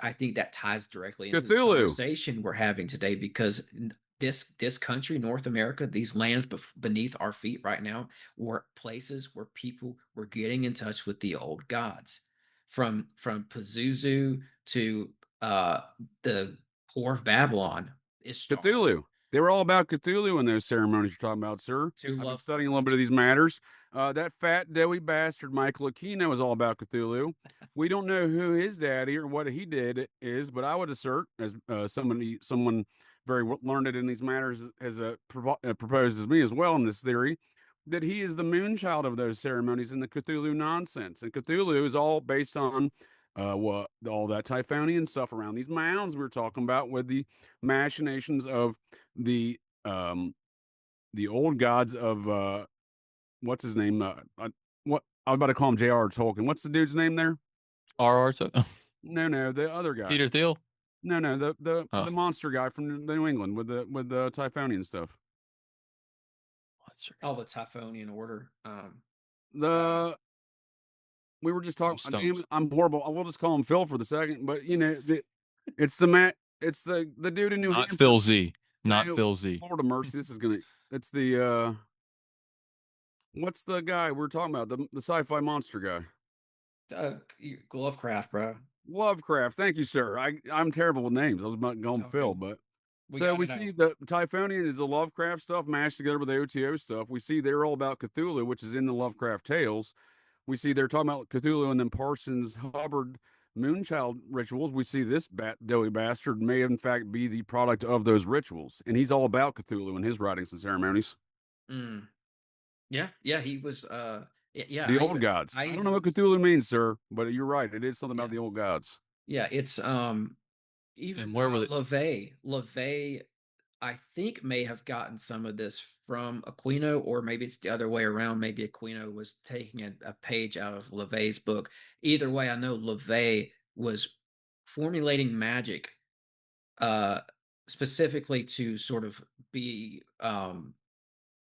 I think that ties directly into the conversation we're having today, because this country, North America, these lands beneath our feet right now were places where people were getting in touch with the old gods. From Pazuzu to the Whore of Babylon is Cthulhu. They were all about Cthulhu in those ceremonies you're talking about, sir. I've been studying a little bit of these matters. That fat, doughy bastard, Michael Aquino, is all about Cthulhu. We don't know who his daddy or what he did is, but I would assert, as someone very learned in these matters has proposes me as well in this theory, that he is the moonchild of those ceremonies and the Cthulhu nonsense. And Cthulhu is all based on all that Typhonian stuff around these mounds we were talking about, with the machinations of the old gods of what's his name? What I was about to call him J.R. Tolkien. What's the dude's name there? R.R. Tolkien. No, the other guy. Peter Thiel. No, the monster guy from New England with the Typhonian stuff. Oh, the Typhonian order. we were just talking. I'm Damn it, I'm horrible. I will just call him Phil for the second. But it's it's the dude in New not Hampshire. Phil Z. Not No, Phil Z. Lord of mercy, this is gonna. It's the what's the guy we're talking about? The sci-fi monster guy. Lovecraft, bro. Lovecraft. Thank you, sir. I'm terrible with names. I was about to call him Phil, good. but We so got we it see out. the Typhonian is the Lovecraft stuff mashed together with the OTO stuff. We see they're all about Cthulhu, which is in the Lovecraft tales. We see they're talking about Cthulhu, and then Parsons Hubbard Moonchild rituals. We see this doughy bastard may in fact be the product of those rituals, and he's all about Cthulhu in his writings and ceremonies. Mm. Yeah, he was. Yeah, The old gods. I don't know what Cthulhu means, sir, but you're right. It is something about the old gods. Yeah, it's even And where were LaVey, I think may have gotten some of this from Aquino, or maybe it's the other way around. Maybe Aquino was taking a page out of LaVey's book. Either way, I know LaVey was formulating magic specifically to sort of be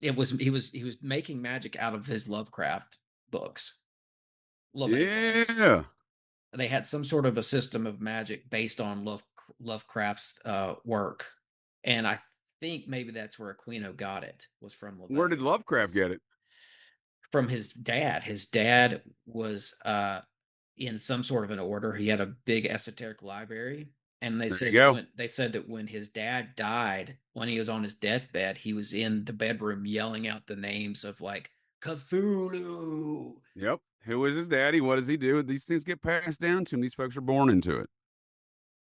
he was making magic out of his Lovecraft books. LaVey was. Yeah. They had some sort of a system of magic based on Lovecraft's work, and I think maybe that's where Aquino got it, was from LaVey. Where did Lovecraft get it? From his dad. His dad was in some sort of an order. He had a big esoteric library, and they said that when his dad died, when he was on his deathbed, he was in the bedroom yelling out the names of like Cthulhu. Yep. Who is his daddy? What does he do? These things get passed down to him. These folks are born into it.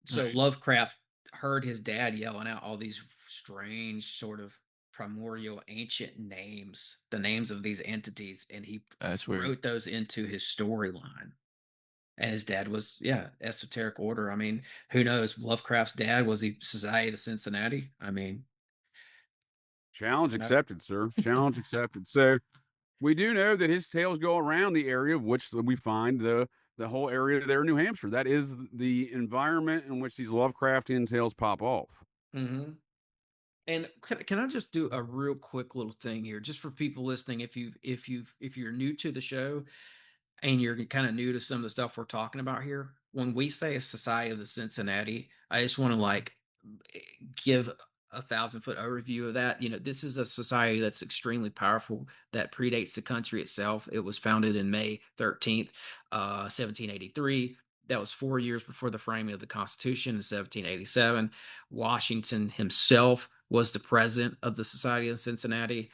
So Lovecraft heard his dad yelling out all these strange sort of primordial ancient names, the names of these entities, and he wrote those into his storyline. And his dad was, esoteric order. I mean, who knows? Lovecraft's dad, was he Society of Cincinnati? I mean, challenge accepted, sir. Challenge accepted. So we do know that his tales go around the area of which we find the whole area there in New Hampshire. That is the environment in which these Lovecraftian tales pop off. Mm-hmm. And can I just do a real quick little thing here, just for people listening? If you're new to the show and you're kind of new to some of the stuff we're talking about here, when we say a Society of the Cincinnati, I just want to give a 1,000-foot overview of that. This is a society that's extremely powerful, that predates the country itself. It was founded in May 13th, 1783. That was 4 years before the framing of the Constitution in 1787. Washington himself was the president of the Society of Cincinnati.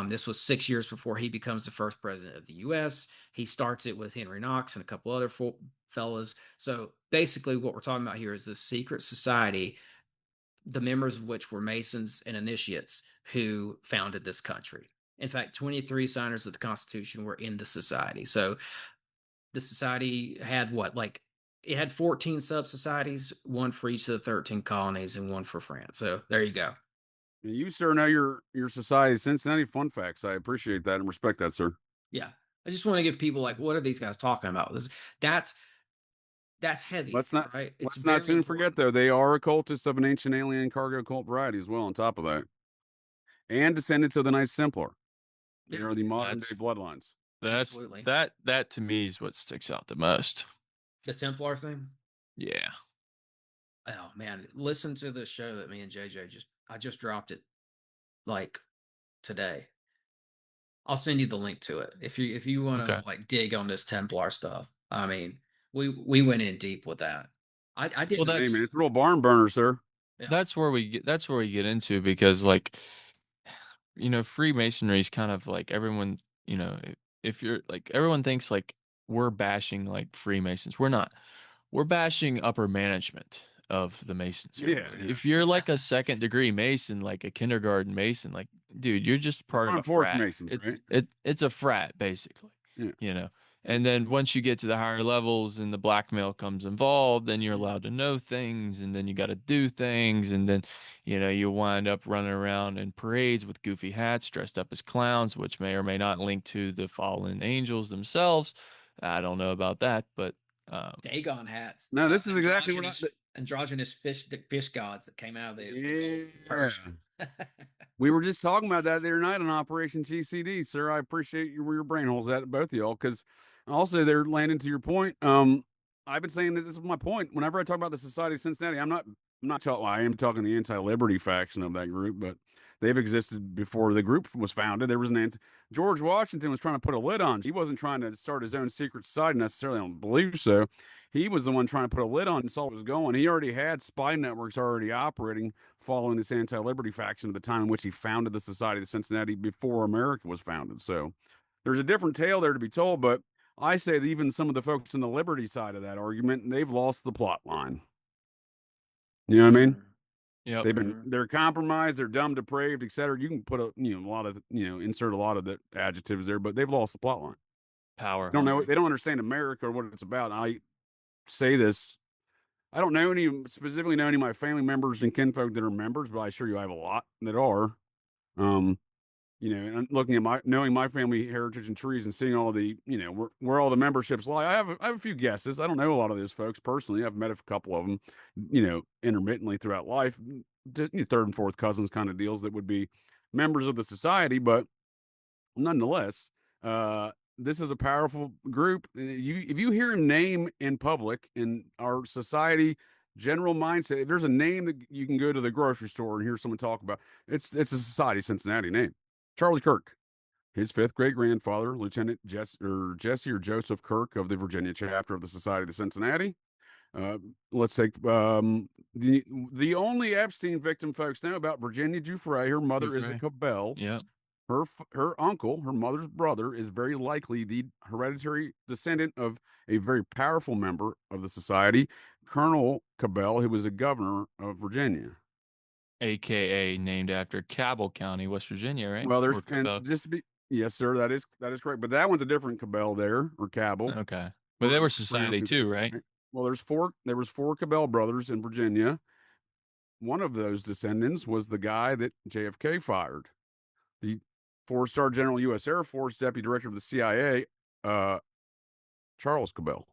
This was 6 years before he becomes the first president of the U.S. He starts it with Henry Knox and a couple other fellas. So basically what we're talking about here is this secret society, the members of which were Masons and initiates who founded this country. In fact, 23 signers of the Constitution were in the society. So the society had it had 14 sub-societies, one for each of the 13 colonies and one for France. So there you go. You, sir, know your Society of Cincinnati fun facts. I appreciate that and respect that, sir. Yeah. I just want to give people what are these guys talking about? That's heavy. Let's not right? Let's not soon forget, though, they are occultists of an ancient alien cargo cult variety as well, on top of that. And descendants of the Knights Templar. They are the modern day bloodlines. Absolutely. That to me is what sticks out the most. The Templar thing? Yeah. Oh man, listen to the show that me and JJ I just dropped it today. I'll send you the link to it if you want to dig on this Templar stuff. I mean, we went in deep with that. I did. Well, it's a real barn burner, sir. Yeah. That's where we get into, because Freemasonry is kind of everyone, if you're everyone thinks we're bashing Freemasons. We're not. We're bashing upper management of the Masons. Yeah. If you're a second degree Mason, a kindergarten Mason, dude, you're just part of a frat. Masons, right? It's a frat, basically. Yeah. And then once you get to the higher levels and the blackmail comes involved, then you're allowed to know things, and then you got to do things, and then you wind up running around in parades with goofy hats, dressed up as clowns, which may or may not link to the fallen angels themselves. I don't know about that, but Dagon hats. No, this is exactly what androgynous fish gods that came out of the Persia. We were just talking about that the other night on Operation GCD, sir. I appreciate where your brain holes at, both of y'all, because also they're landing to your point. I've been saying this is my point. Whenever I talk about the Society of Cincinnati, I'm not talking. I am talking the anti-liberty faction of that group, but they've existed before the group was founded. There was George Washington was trying to put a lid on. He wasn't trying to start his own secret society necessarily. I don't believe so. He was the one trying to put a lid on and saw what was going. He already had spy networks already operating following this anti-liberty faction at the time in which he founded the Society of Cincinnati before America was founded. So there's a different tale there to be told, but I say that even some of the folks on the liberty side of that argument, they've lost the plot line. You know what I mean? Yeah. They're compromised, they're dumb, depraved, etc. You can put a lot of insert a lot of the adjectives there, but they've lost the plot line. Power. They don't understand America or what it's about. I say this. I don't specifically know any of my family members and kinfolk that are members, but I assure you I have a lot that are. And looking at knowing my family heritage and trees and seeing all the, where all the memberships lie. I have a few guesses. I don't know a lot of those folks personally. I've met a couple of them, intermittently throughout life, third and fourth cousins kind of deals that would be members of the society, but nonetheless, this is a powerful group. If you hear a name in public in our society general mindset, if there's a name that you can go to the grocery store and hear someone talk about, it's a Society of Cincinnati name. Charlie Kirk, his fifth great grandfather, Lieutenant Jesse or Joseph Kirk of the Virginia chapter of the Society of Cincinnati. Let's take the only Epstein victim folks know about, Virginia Giuffre. Her mother is a Cabell. Yeah. Her uncle, her mother's brother, is very likely the hereditary descendant of a very powerful member of the society, Colonel Cabell, who was a governor of Virginia. AKA named after Cabell County, West Virginia, right? Well, yes, sir, that is correct. But that one's a different Cabell there, or Cabell. Okay. But they were society too, right? Well, there was four Cabell brothers in Virginia. One of those descendants was the guy that JFK fired. The 4-star General U.S. Air Force Deputy Director of the CIA, Charles Cabell.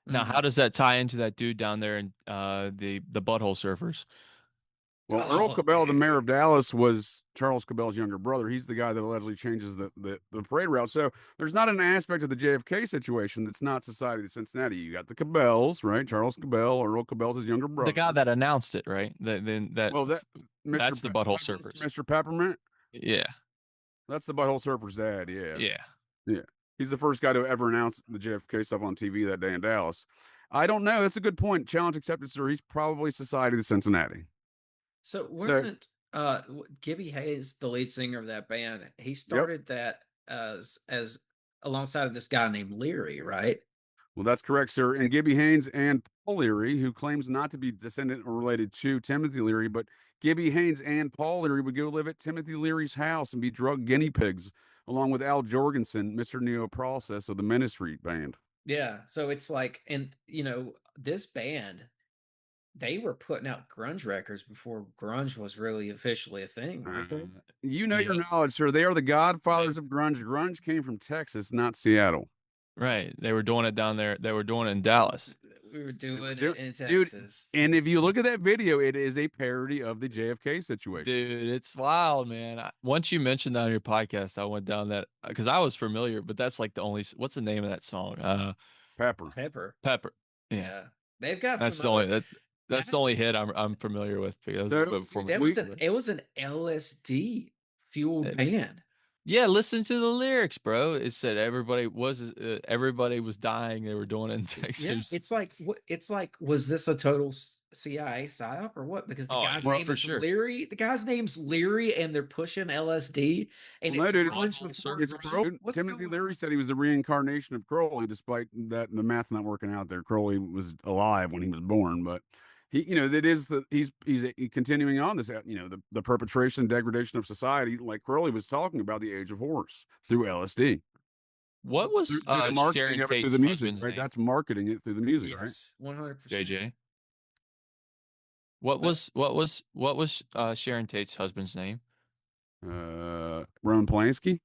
Now, how does that tie into that dude down there in the butthole surfers? Well, Earl Cabell, the mayor of Dallas, was Charles Cabell's younger brother. He's the guy that allegedly changes the parade route. So there's not an aspect of the JFK situation that's not Society of Cincinnati. You got the Cabells, right? Charles Cabell, Earl Cabell's his younger brother. The guy that announced it, right? That's the butthole surfers. Mr. Peppermint? Yeah. That's the butthole surfers' dad, yeah. Yeah. He's the first guy to ever announce the JFK stuff on TV that day in Dallas. I don't know. That's a good point. Challenge accepted, sir. He's probably Society of Cincinnati. So wasn't Gibby Hayes the lead singer of that band? He started that as alongside of this guy named Leary, right? Well, that's correct, sir. And Gibby Haynes and Paul Leary, who claims not to be descendant or related to Timothy Leary, but Gibby Haynes and Paul Leary would go live at Timothy Leary's house and be drug guinea pigs, along with Al Jorgensen, Mr. Neo Process of the Ministry Band. Yeah. So it's like, and this band, they were putting out grunge records before grunge was really officially a thing, weren't they? Your knowledge, sir. They are the godfathers of grunge. Grunge came from Texas, not Seattle. Right. They were doing it down there. They were doing it in Dallas. We were doing it in Texas. Dude, and if you look at that video, it is a parody of the JFK situation. Dude, it's wild, man. Once you mentioned that on your podcast, I went down that because I was familiar, but that's like the only. What's the name of that song? Pepper. Yeah. They've got. That's the only hit I'm familiar with. It was an LSD fueled band. Yeah, listen to the lyrics, bro. It said everybody was dying. They were doing it in Texas. Yeah, it's like was this a total CIA psyop or what? Because the guy's name is Leary. The guy's name's Leary, and they're pushing LSD. And it's Crowley. Timothy Leary said he was the reincarnation of Crowley, despite that the math not working out there. Crowley was alive when he was born, but he's continuing on this, the perpetration and degradation of society, like Crowley was talking about, the age of horse through LSD. What was marketing of it through the music, right? That's marketing it through the music, right? 100%. JJ. What was Sharon Tate's husband's name? Roman Polanski.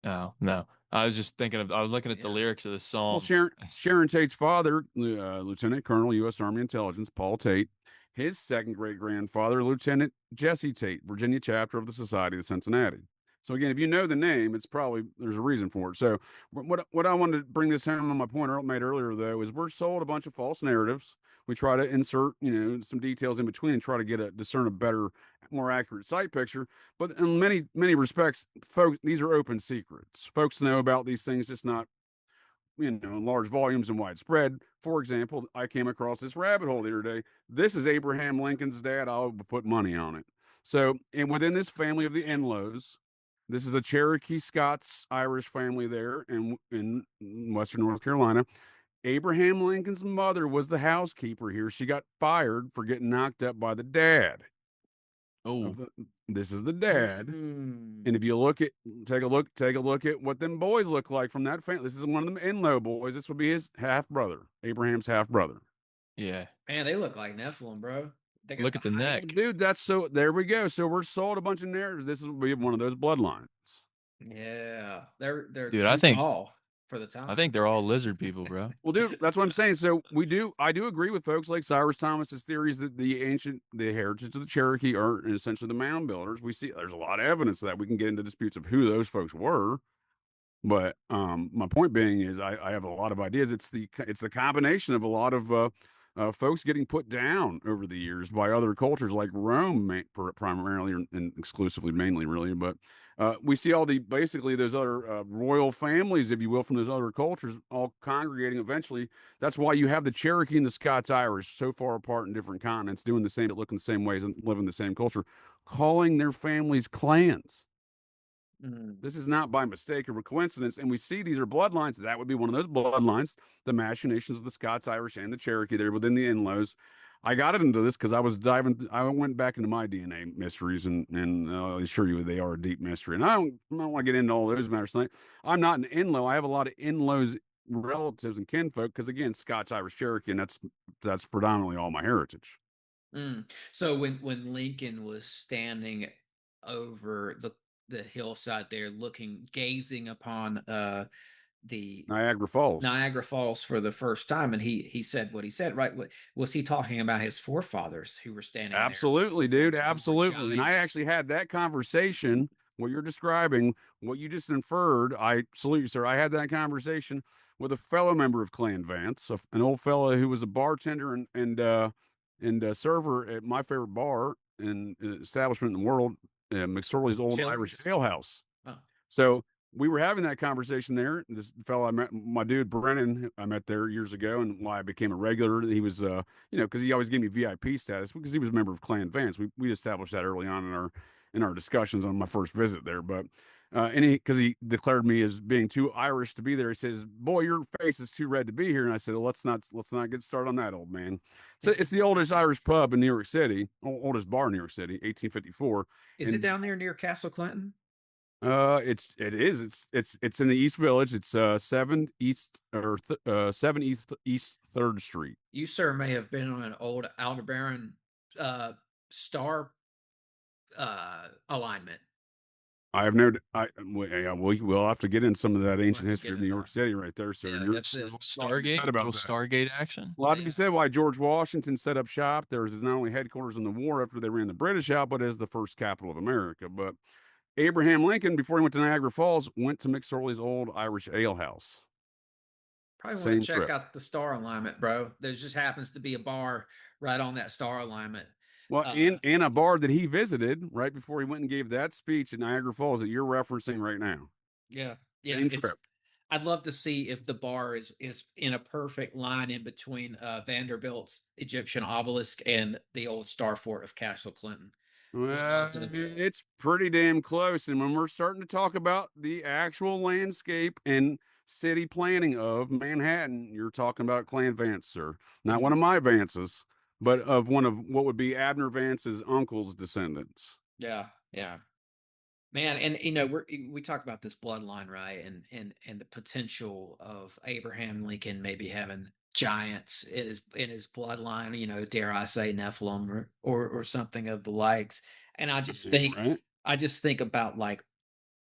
No. I was just thinking I was looking at the lyrics of the song. Well, Sharon Tate's father, Lieutenant Colonel, U.S. Army Intelligence, Paul Tate, his second great grandfather, Lieutenant Jesse Tate, Virginia chapter of the Society of Cincinnati. So again, if you know the name, it's probably there's a reason for it. So what I wanted to bring this home on my point made earlier though is we're sold a bunch of false narratives. We try to insert some details in between and try to discern a better, more accurate sight picture. But in many respects, folks, these are open secrets. Folks know about these things, just not in large volumes and widespread. For example, I came across this rabbit hole the other day. This is Abraham Lincoln's dad. I would put money on it. So, and within this family of the Enlows, this is a Cherokee Scots Irish family there in Western North Carolina. Abraham Lincoln's mother was the housekeeper here. She got fired for getting knocked up by the dad. Oh, this is the dad. And if you take a look at what them boys look like from that family. This is one of them Enlow boys. This would be his half brother, Abraham's half brother. yeah. Man, they look like Nephilim, bro. Look at the neck, dude. There we go. So we're sold a bunch of narratives. This will be one of those bloodlines. Yeah, they're dude. too I think tall for the time. I think they're all lizard people, bro. Well, dude, that's what I'm saying. So I do agree with folks like Cyrus Thomas's theories that the heritage of the Cherokee are essentially the mound builders. We see there's a lot of evidence of that. We can get into disputes of who those folks were. But my point being is I have a lot of ideas. It's the combination of a lot of folks getting put down over the years by other cultures like Rome, primarily and exclusively, mainly, really. But we see basically those other royal families, if you will, from those other cultures, all congregating eventually. That's why you have the Cherokee and the Scots Irish so far apart in different continents, doing the same, looking the same ways, and living the same culture, calling their families clans. This is not by mistake or coincidence. And we see these are bloodlines. That would be one of those bloodlines, the machinations of the Scots, Irish, and the Cherokee there within the Enlows. I got into this because I went back into my DNA mysteries and I'll assure you they are a deep mystery. And I don't want to get into all those matters tonight. I'm not an Enlow. I have a lot of Enlows relatives and kinfolk because, again, Scots, Irish, Cherokee, and that's predominantly all my heritage. So when Lincoln was standing over the hillside there, gazing upon the Niagara Falls for the first time, and he said what he said, right? Was he talking about his forefathers who were standing absolutely there? Dude, absolutely. And I actually had that conversation, what you're describing, what you just inferred. I salute you, sir. I had that conversation with a fellow member of Clan Vance, an old fellow who was a bartender and server at my favorite bar and establishment in the world, McSorley's Old Irish Ale House. Oh. So we were having that conversation there. This fellow I met, my dude Brennan, I met there years ago, and why I became a regular. He was, because he always gave me VIP status because he was a member of Clan Vance. We established that early on in our discussions on my first visit there. But because he declared me as being too Irish to be there, he says, "Boy, your face is too red to be here." And I said, well, let's not get started on that, old man. So it's the oldest Irish pub in New York City, oldest bar in New York City, 1854. Is it down there near Castle Clinton? It's in the East Village. It's 7 East 3rd Street. You, sir, may have been on an old Aldebaran star alignment. I have we'll have to get in some of that ancient history of New York City right there, sir. Yeah, Stargate action. A lot to be said why George Washington set up shop there is not only headquarters in the war after they ran the British out, but as the first capital of America. But Abraham Lincoln, before he went to Niagara Falls, went to McSorley's Old Irish Ale House. Probably want to check out the star alignment, bro. There just happens to be a bar right on that star alignment. Well, and a bar that he visited right before he went and gave that speech at Niagara Falls that you're referencing right now. Yeah. I'd love to see if the bar is in a perfect line in between Vanderbilt's Egyptian obelisk and the old star fort of Castle Clinton. Well, it's pretty damn close. And when we're starting to talk about the actual landscape and city planning of Manhattan, you're talking about Clan Vance, sir. Not one of my Vances, but of one of what would be Abner Vance's uncle's descendants. Yeah. Man, and we talk about this bloodline, right? And the potential of Abraham Lincoln maybe having giants in his bloodline, dare I say Nephilim or something of the likes. And I just think about like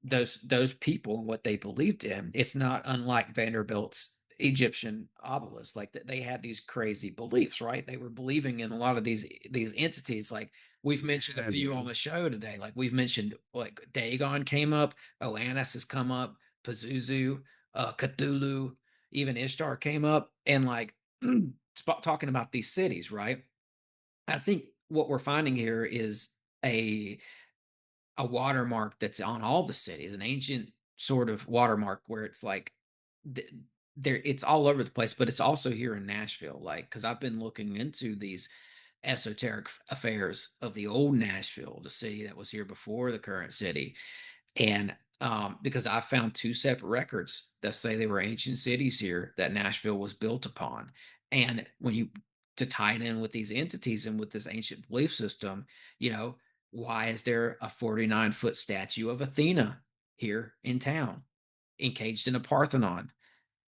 those people and what they believed in. It's not unlike Vanderbilt's Egyptian obelisks. Like they had these crazy beliefs, right? They were believing in a lot of these entities. Like we've mentioned a few on the show today. Like we've mentioned, like Dagon came up, Oannes has come up, Pazuzu, Cthulhu, even Ishtar came up, and like talking about these cities, right? I think what we're finding here is a watermark that's on all the cities, an ancient sort of watermark where it's like there it's all over the place, but it's also here in Nashville. Like, because I've been looking into these esoteric affairs of the old Nashville, the city that was here before the current city, and because I found two separate records that say they were ancient cities here that Nashville was built upon, and when you to tie it in with these entities and with this ancient belief system, you know, why is there a 49-foot statue of Athena here in town, encaged in a Parthenon?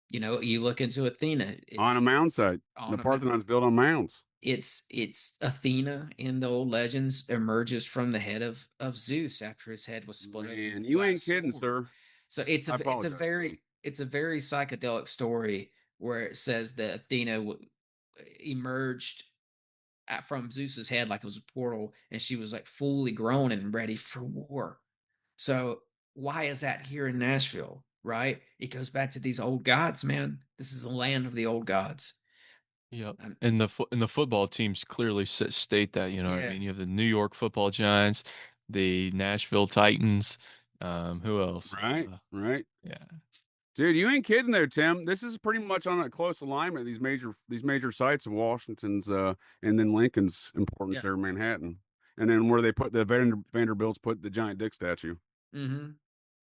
You know, you look into Athena, on a it's mound site. on The a Parthenon's built on mounds. it's Athena in the old legends emerges from the head of Zeus after his head was split open. Man, you ain't kidding, sir. So it's I a apologize, it's a very psychedelic story where it says that Athena emerged from Zeus's head like it was a portal, and she was like fully grown and ready for war. So why is that here in Nashville? Right? It goes back to these old gods, man. This is the land of the old gods. Yep. And the football teams clearly state that, you know what I Yeah. mean? You have the New York Football Giants, the Nashville Titans. Who else? Right, right. Yeah. Dude, you ain't kidding there, Tim. This is pretty much on a close alignment. These major sites of Washington's, and then Lincoln's importance there in Manhattan, and then where they put the Vanderbilts put the giant dick statue. Mm-hmm.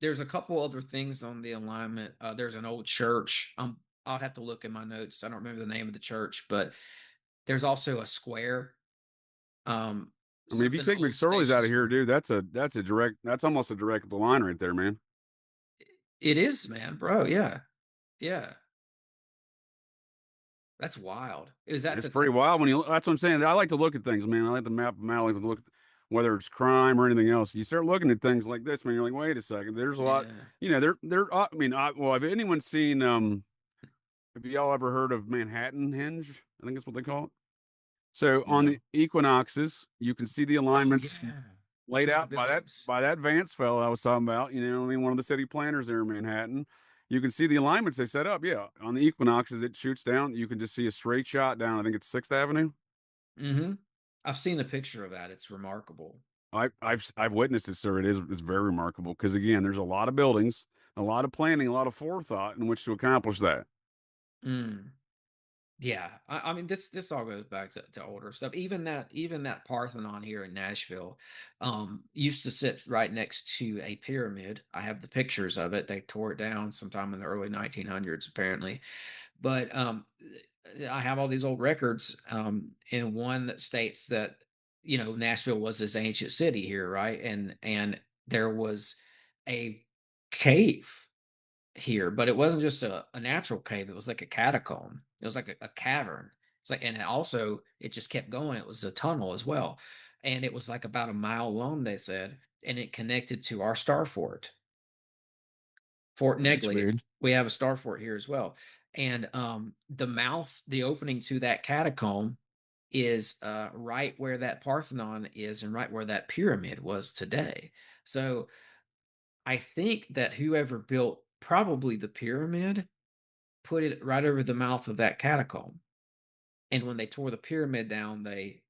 There's a couple other things on the alignment. There's an old church. I'll have to look in my notes. I don't remember the name of the church, but there's also a square. I mean, if you take McSorley's out of here, dude, that's almost a direct line right there, man. It is, man, bro. Yeah, yeah. That's wild. Is that? It's pretty wild when you. That's what I'm saying. I like to look at things, man. I like to map them out. I like to look, whether it's crime or anything else. You start looking at things like this, man. You're like, wait a second. There's a lot. You know, I mean, well, have anyone seen? Have y'all ever heard of Manhattan Henge? I think that's what they call it. So on the equinoxes, you can see the alignments laid out by that Vance fellow I was talking about. You know, I mean, one of the city planners there in Manhattan. You can see the alignments they set up. Yeah, on the equinoxes, it shoots down. You can just see a straight shot down. I think it's 6th Avenue. Mm-hmm. I've seen a picture of that. It's remarkable. I've witnessed it, sir. It's very remarkable because again, there's a lot of buildings, a lot of planning, a lot of forethought in which to accomplish that. Mm. Yeah, I mean this all goes back to older stuff. Even that Parthenon here in Nashville, used to sit right next to a pyramid. I have the pictures of it. They tore it down sometime in the early 1900s, apparently. But I have all these old records, and one that states that Nashville was this ancient city here, right? And there was a cave here, but it wasn't just a natural cave. It was like a catacomb. It was like a cavern. It's like, and it just kept going. It was a tunnel as well. And it was like about a mile long, they said, and it connected to our star fort, Fort Negley. We have a star fort here as well. And the opening to that catacomb is right where that Parthenon is and right where that pyramid was today. So I think that whoever built probably the pyramid put it right over the mouth of that catacomb. And when they tore the pyramid down, they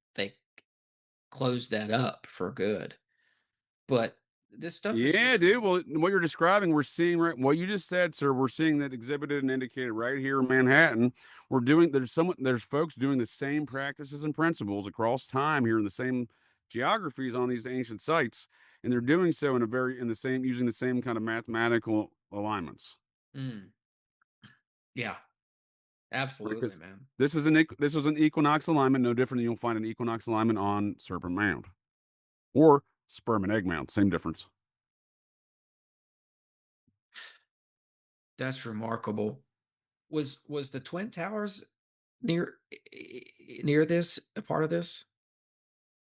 closed that up for good. But this stuff is dude. Well, what you're describing, we're seeing right what you just said, sir. We're seeing that exhibited and indicated right here in Manhattan. There's folks doing the same practices and principles across time here in the same geographies on these ancient sites, and they're doing so using the same kind of mathematical alignments. Yeah, absolutely, man. This was an equinox alignment, no different than you'll find an equinox alignment on Serpent Mound or Sperm and Egg Mound. Same difference. That's remarkable. Was the Twin Towers near this, a part of this?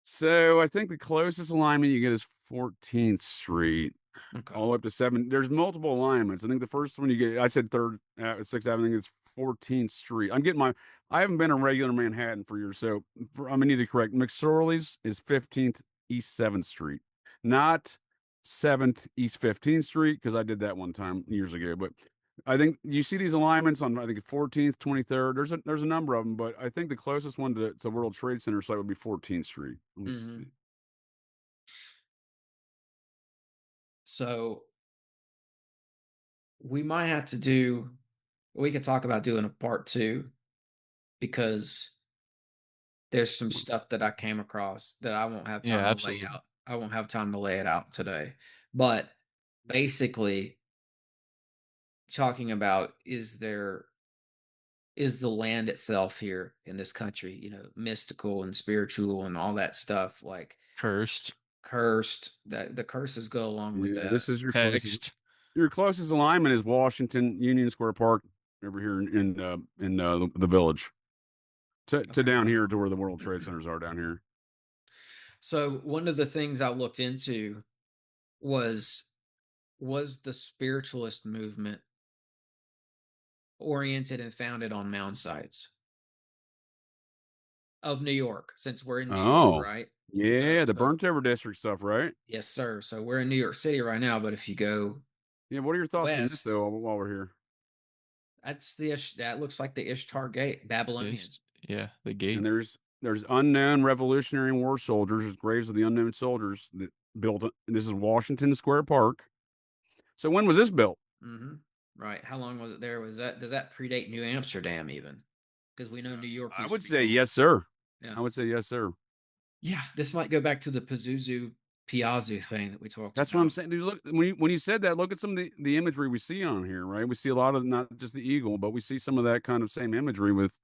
So I think the closest alignment you get is 14th Street. Okay. all up to 7. There's multiple alignments. I think the first one you get, I said third, 6th Avenue. I think it's 14th Street. I haven't been in regular Manhattan for years, so I'm gonna need to correct. McSorley's is 15th East 7th Street, not 7th East 15th Street, because I did that one time years ago. But I think you see these alignments on, I think, 14th, 23rd. There's a number of them, but I think the closest one to World Trade Center site would be 14th Street. Let me see. So we might have to we could talk about doing a part 2, because there's some stuff that I came across that I won't have time to lay out. I won't have time to lay it out today. But basically, talking about is the land itself here in this country, mystical and spiritual and all that stuff, like Cursed. That the curses go along with that. This is your Hexed. closest. Your closest alignment is Washington Union Square Park over here in the village. To down here to where the World Trade Centers are down here. So one of the things I looked into was the spiritualist movement oriented and founded on mound sites of New York, since we're in New York, right? Yeah, the burnt over district stuff, right? Yes, sir. So we're in New York City right now, but if you go what are your thoughts on this west, though while we're here? that looks like the Ishtar Gate, Babylonian. Yeah, the gate. And there's unknown Revolutionary War soldiers, there's graves of the unknown soldiers that built it. This is Washington Square Park. So when was this built? Right. How long was it there? Does that predate New Amsterdam even? Because we know New York. I would say yes, sir. Yeah. I would say yes, sir. Yeah, this might go back to the Pazuzu Piazzi thing that we talked about. That's what I'm saying. Dude, look, when you said that, look at some of the imagery we see on here, right? We see a lot of, not just the eagle, but we see some of that kind of same imagery with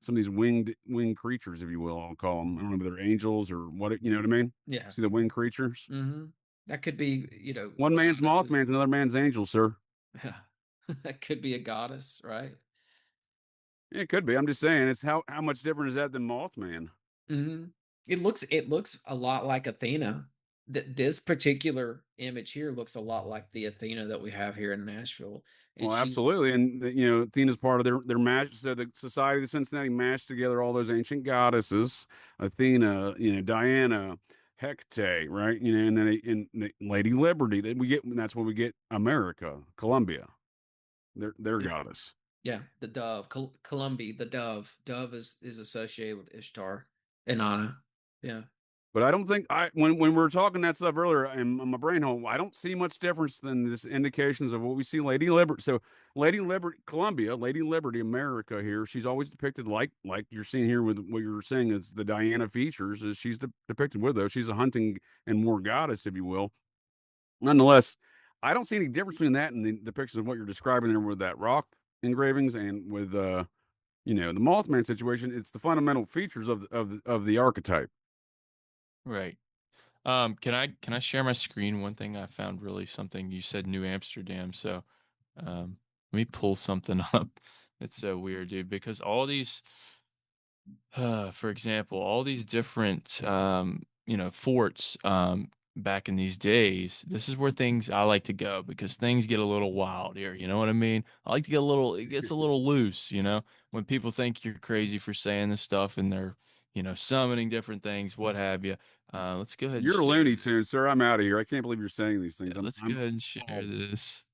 some of these winged creatures, if you will. I'll call them. I don't know if they're angels or what. You know what I mean? Yeah. See the winged creatures. That could be, one man's mothman, another man's angel, sir. Yeah, that could be a goddess, right? It could be. I'm just saying, it's how much different is that than Mothman? It looks a lot like Athena. This particular image here looks a lot like the Athena that we have here in Nashville. And well, absolutely, and Athena's part of their match. So the Society of Cincinnati mashed together all those ancient goddesses: Athena, Diana, Hecate, right? And then in Lady Liberty. That we get. That's where we get America, Columbia, their goddess. Yeah, the dove, Columbia, the dove. Dove is associated with Ishtar and Anna. Yeah. But I don't think when we were talking that stuff earlier in my brain hole, I don't see much difference than this indications of what we see Lady Liberty. So Lady Liberty, Columbia, Lady Liberty, America here, she's always depicted like you're seeing here with what you're saying is the Diana features, is she's depicted with those. She's a hunting and war goddess, if you will. Nonetheless, I don't see any difference between that and the depictions of what you're describing there with that rock engravings and with the Mothman situation. It's the fundamental features of the archetype. Right. Can I share my screen? One thing I found really something. You said New Amsterdam, so let me pull something up. It's so weird, dude, because all these for example, all these different forts back in these days, this is where things I like to go because things get a little wild here, you know what I mean? I like to get it gets a little loose, when people think you're crazy for saying this stuff and they're summoning different things, what have you. Let's go ahead. You're a Looney Tune, sir. I'm out of here. I can't believe you're saying these things. Yeah, let's go ahead and share this.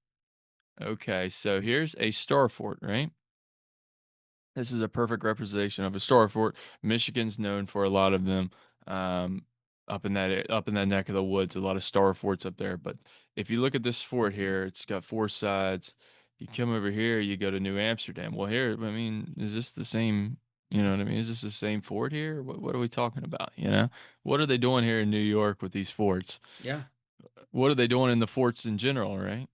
Okay, so here's a star fort, right? This is a perfect representation of a star fort. Michigan's known for a lot of them. Up in that neck of the woods, a lot of star forts up there. But if you look at this fort here, it's got 4 sides. You come over here, you go to New Amsterdam. Well, here, I mean, is this the same? You know what I mean? Is this the same fort here? What are we talking about? What are they doing here in New York with these forts? Yeah. What are they doing in the forts in general, right?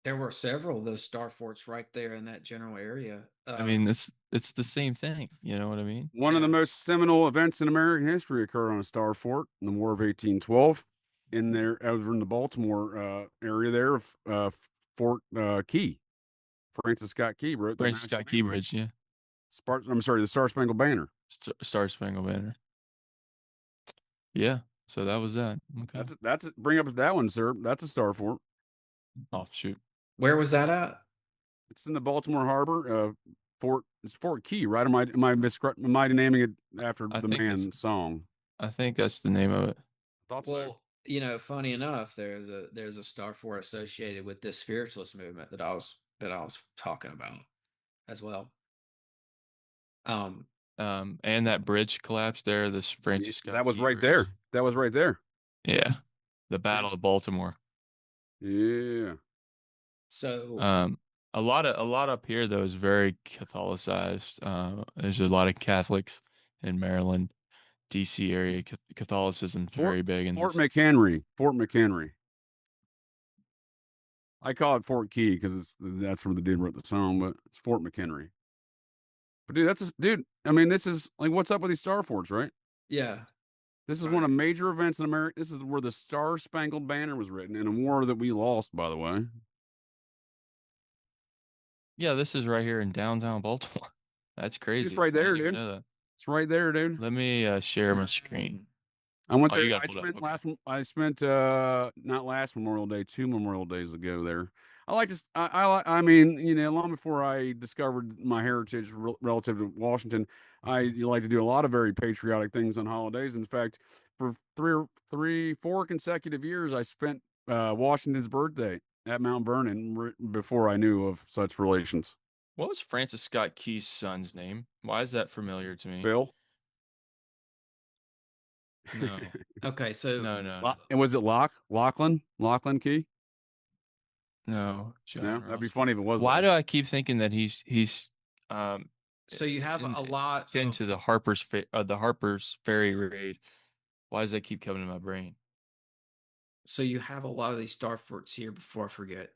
There were several of those star forts right there in that general area. I mean, it's the same thing. You know what I mean? One of the most seminal events in American history occurred on a star fort in the War of 1812, over in the Baltimore area there of Fort Key. Francis Scott Key wrote the Francis Scott Key Bridge, yeah. I'm sorry, the Star Spangled Banner. Star Spangled Banner. Yeah. So that was that. Okay. Bring up that one, sir. That's a star fort. Oh shoot. Where was that at? It's in the Baltimore Harbor. It's Fort Key, right? Am I naming it after I the think man song? I think that's the name of it. Thought so. Well, you know, funny enough, there's a star fort associated with this spiritualist movement that I was talking about as well. And that bridge collapsed there. This Francis Scott That was Key right Bridge. there. That was right there. Yeah, the Battle of Baltimore. Yeah. So A lot up here though is very Catholicized. There's a lot of Catholics in Maryland, DC area. Catholicism's very big in Fort this. McHenry. Fort McHenry. I call it Fort Key because that's where the dude wrote the song, but it's Fort McHenry. But dude, I mean, this is like, what's up with these star forts, right? yeah, This is one of major events in America. This is where the Star Spangled Banner was written in a war that we lost, by the way. Yeah, this is right here in downtown Baltimore. That's crazy. It's right there, I didn't even dude. know that. It's right there, dude. Let me share my screen. I went Oh, there. you got pulled up. I spent not last Memorial Day, 2 Memorial Days ago there. I like to. I mean, you know, long before I discovered my heritage relative to Washington, I like to do a lot of very patriotic things on holidays. In fact, for 4 consecutive years, I spent Washington's birthday at Mount Vernon before I knew of such relations. What was Francis Scott Key's son's name? Why is that familiar to me? Phil. No. okay, so No. And was it Lachlan Key? No, John No, Ross. that'd be funny if it was. Why do I keep thinking that he's so you have a lot into the Harper's Ferry raid? Why does that keep coming to my brain? So you have a lot of these star forts here. Before I forget,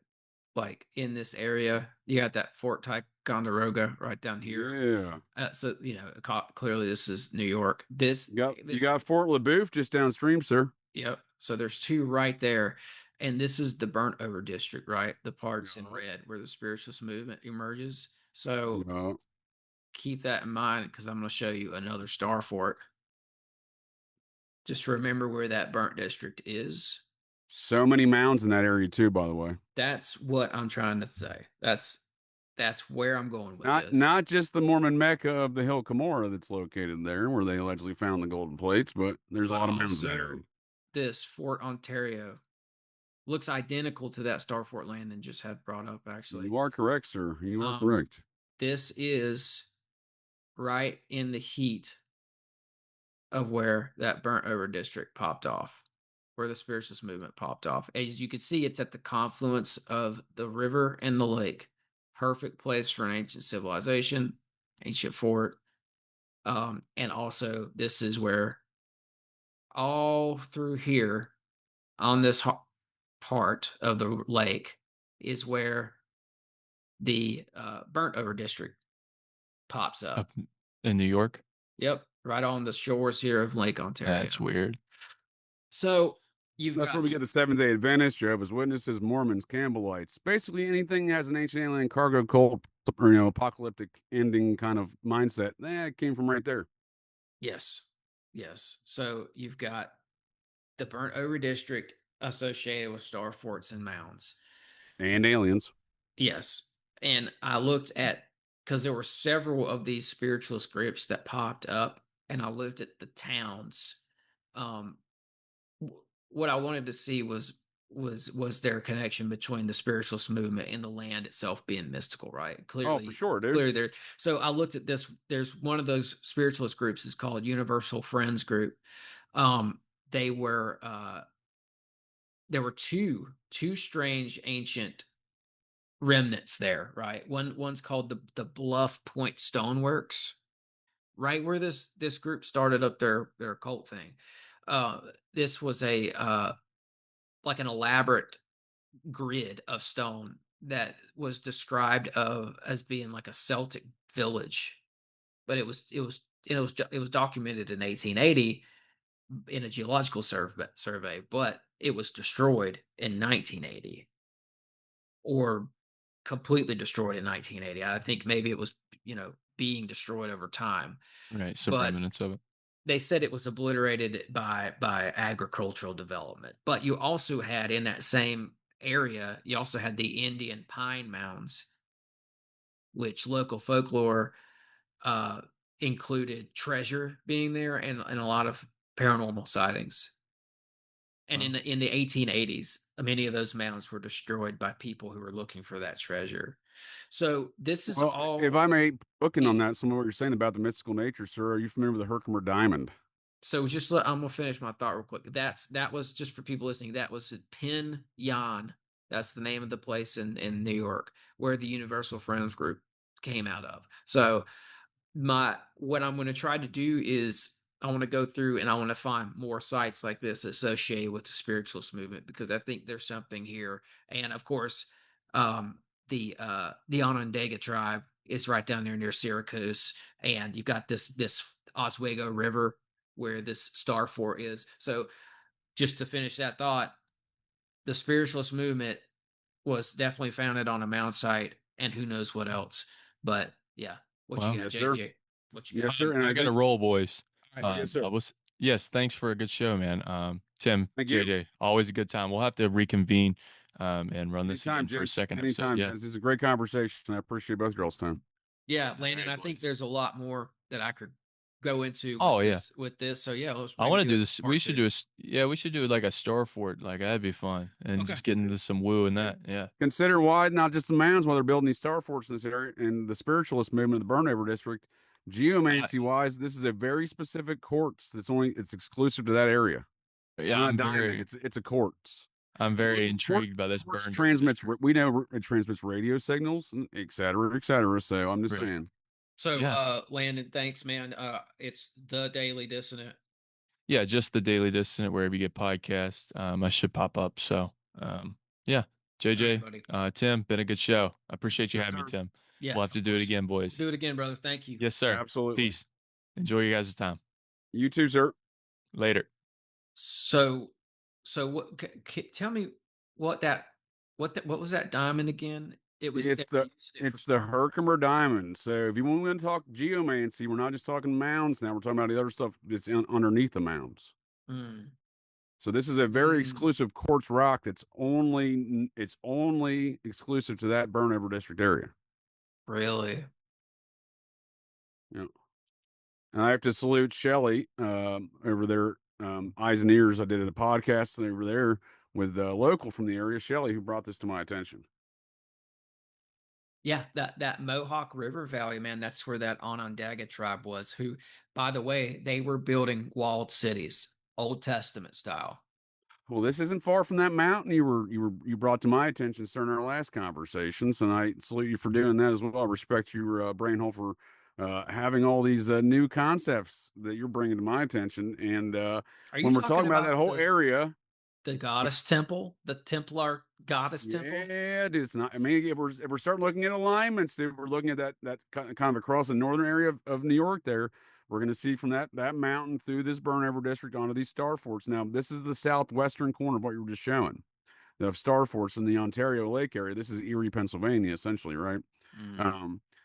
like in this area, you got that Fort Ticonderoga right down here. Yeah. So you know, clearly this is New York. You got Fort LeBoeuf just downstream, sir. Yep. So there's two right there. And this is the burnt over district, right? The parts in red where the spiritualist movement emerges. So keep that in mind because I'm going to show you another star fort. Just remember where that burnt district is. So many mounds in that area too, by the way. That's what I'm trying to say. That's where I'm going with this. Not just the Mormon Mecca of the Hill Cumorah that's located there, where they allegedly found the golden plates, but there's a lot of mounds there. This Fort Ontario looks identical to that star fort Landon just had brought up, actually. You are correct, sir. You are correct. This is right in the heat of where that burnt over district popped off, where the spiritualist movement popped off. As you can see, it's at the confluence of the river and the lake. Perfect place for an ancient civilization, ancient fort. And also, this is where all through here on this part of the lake is where the burnt over district pops up in New York. Yep, right on the shores here of Lake Ontario. That's weird. So that's where we get the Seventh-day Adventists, Jehovah's Witnesses, Mormons, Campbellites. Basically, anything that has an ancient alien cargo cult or apocalyptic ending kind of mindset. It came from right there. Yes. So you've got the burnt over district associated with star forts and mounds and aliens. Yes, and I looked at because there were several of these spiritualist groups that popped up, and I looked at the towns. What I wanted to see was there a connection between the spiritualist movement and the land itself being mystical, right? Clearly, for sure, dude. Clearly, there. So I looked at this. There's one of those spiritualist groups is called Universal Friends Group. There were two strange ancient remnants there, right? One's called the Bluff Point Stoneworks, right where this group started up their cult thing. This was a like an elaborate grid of stone that was described as being like a Celtic village, but it was documented in 1880 in a geological survey, but it was destroyed in 1980 or completely destroyed in 1980. I think maybe it was, being destroyed over time. Right, some remnants of it. they said it was obliterated by agricultural development. But you also had in that same area, you also had the Indian pine mounds, which local folklore included treasure being there and a lot of paranormal sightings. And in the 1880s, many of those mounds were destroyed by people who were looking for that treasure. So this is all. If I may booking on that, some of what you're saying about the mystical nature, sir. Are you familiar with the Herkimer Diamond? So I'm gonna finish my thought real quick. That was just for people listening. That was at Penn Yan. That's the name of the place in New York where the Universal Friends Group came out of. So what I'm going to try to do is I want to go through and I want to find more sites like this associated with the spiritualist movement because I think there's something here. And of course, the Onondaga tribe is right down there near Syracuse, and you've got this Oswego River where this star fort is. So just to finish that thought, the spiritualist movement was definitely founded on a mound site, and who knows what else. But yeah, what you got, yes, sir. JJ? What you got? Yes, sir. And I got to roll, boys. All right, yes, sir. Yes, thanks for a good show, man. Tim, Thank you. JJ, always a good time. We'll have to reconvene and run this Anytime, again for a gents. second Anytime, episode. Yeah. gents. This is a great conversation. I appreciate both y'all's time. Yeah, Landon, right, I think boys. there's a lot more that I could go into with this. So yeah, I want to do this. part We should two. we should do like a star fort. Like that'd be fun. And Okay. just get into some woo and that. Yeah. Consider why not just the mounds while they're building these star forts in this area and the spiritualist movement of the Burnover district. Geomancy wise, this is a very specific quartz it's exclusive to that area. It's not a diamond, it's a quartz. I'm very intrigued by this Quartz burn. transmits we know it transmits radio signals, and et cetera, et cetera. So I'm just saying. So Yeah. Landon, thanks, man. It's the Daily Dissident. Yeah, just the Daily Dissident wherever you get podcasts. I should pop up. So yeah. JJ, Tim, been a good show. I appreciate you having me, Tim. Yeah, we'll have to do it again, boys. Do it again, brother. Thank you. Yes, sir. Absolutely. Peace. Enjoy your guys' time. You too, sir. Later. So what? Tell me what was that diamond again? It's the Herkimer Diamond. So if you want to talk geomancy, we're not just talking mounds now. We're talking about the other stuff that's underneath the mounds. Mm. So this is a very exclusive quartz rock that's only exclusive to that Burnover district area. Really? Yeah. And I have to salute Shelley over there, Eyes and Ears. I did a podcast over there with a local from the area, Shelley, who brought this to my attention. Yeah, that Mohawk River Valley, man, that's where that Onondaga tribe was, who, by the way, they were building walled cities, Old Testament style. Well, this isn't far from that mountain you brought to my attention during our last conversations, and I salute you for doing that as well. I respect your brain hole for having all these new concepts that you're bringing to my attention. And when we're talking about that whole area, the goddess temple, the Templar goddess temple. Yeah, dude, it's not. I mean, if we're starting looking at alignments, dude, we're looking at that kind of across the northern area of New York. There, we're going to see from that mountain through this Burnover district onto these star forts. Now, this is the southwestern corner of what you were just showing, the star forts in the Ontario Lake area. This is Erie, Pennsylvania, essentially, right?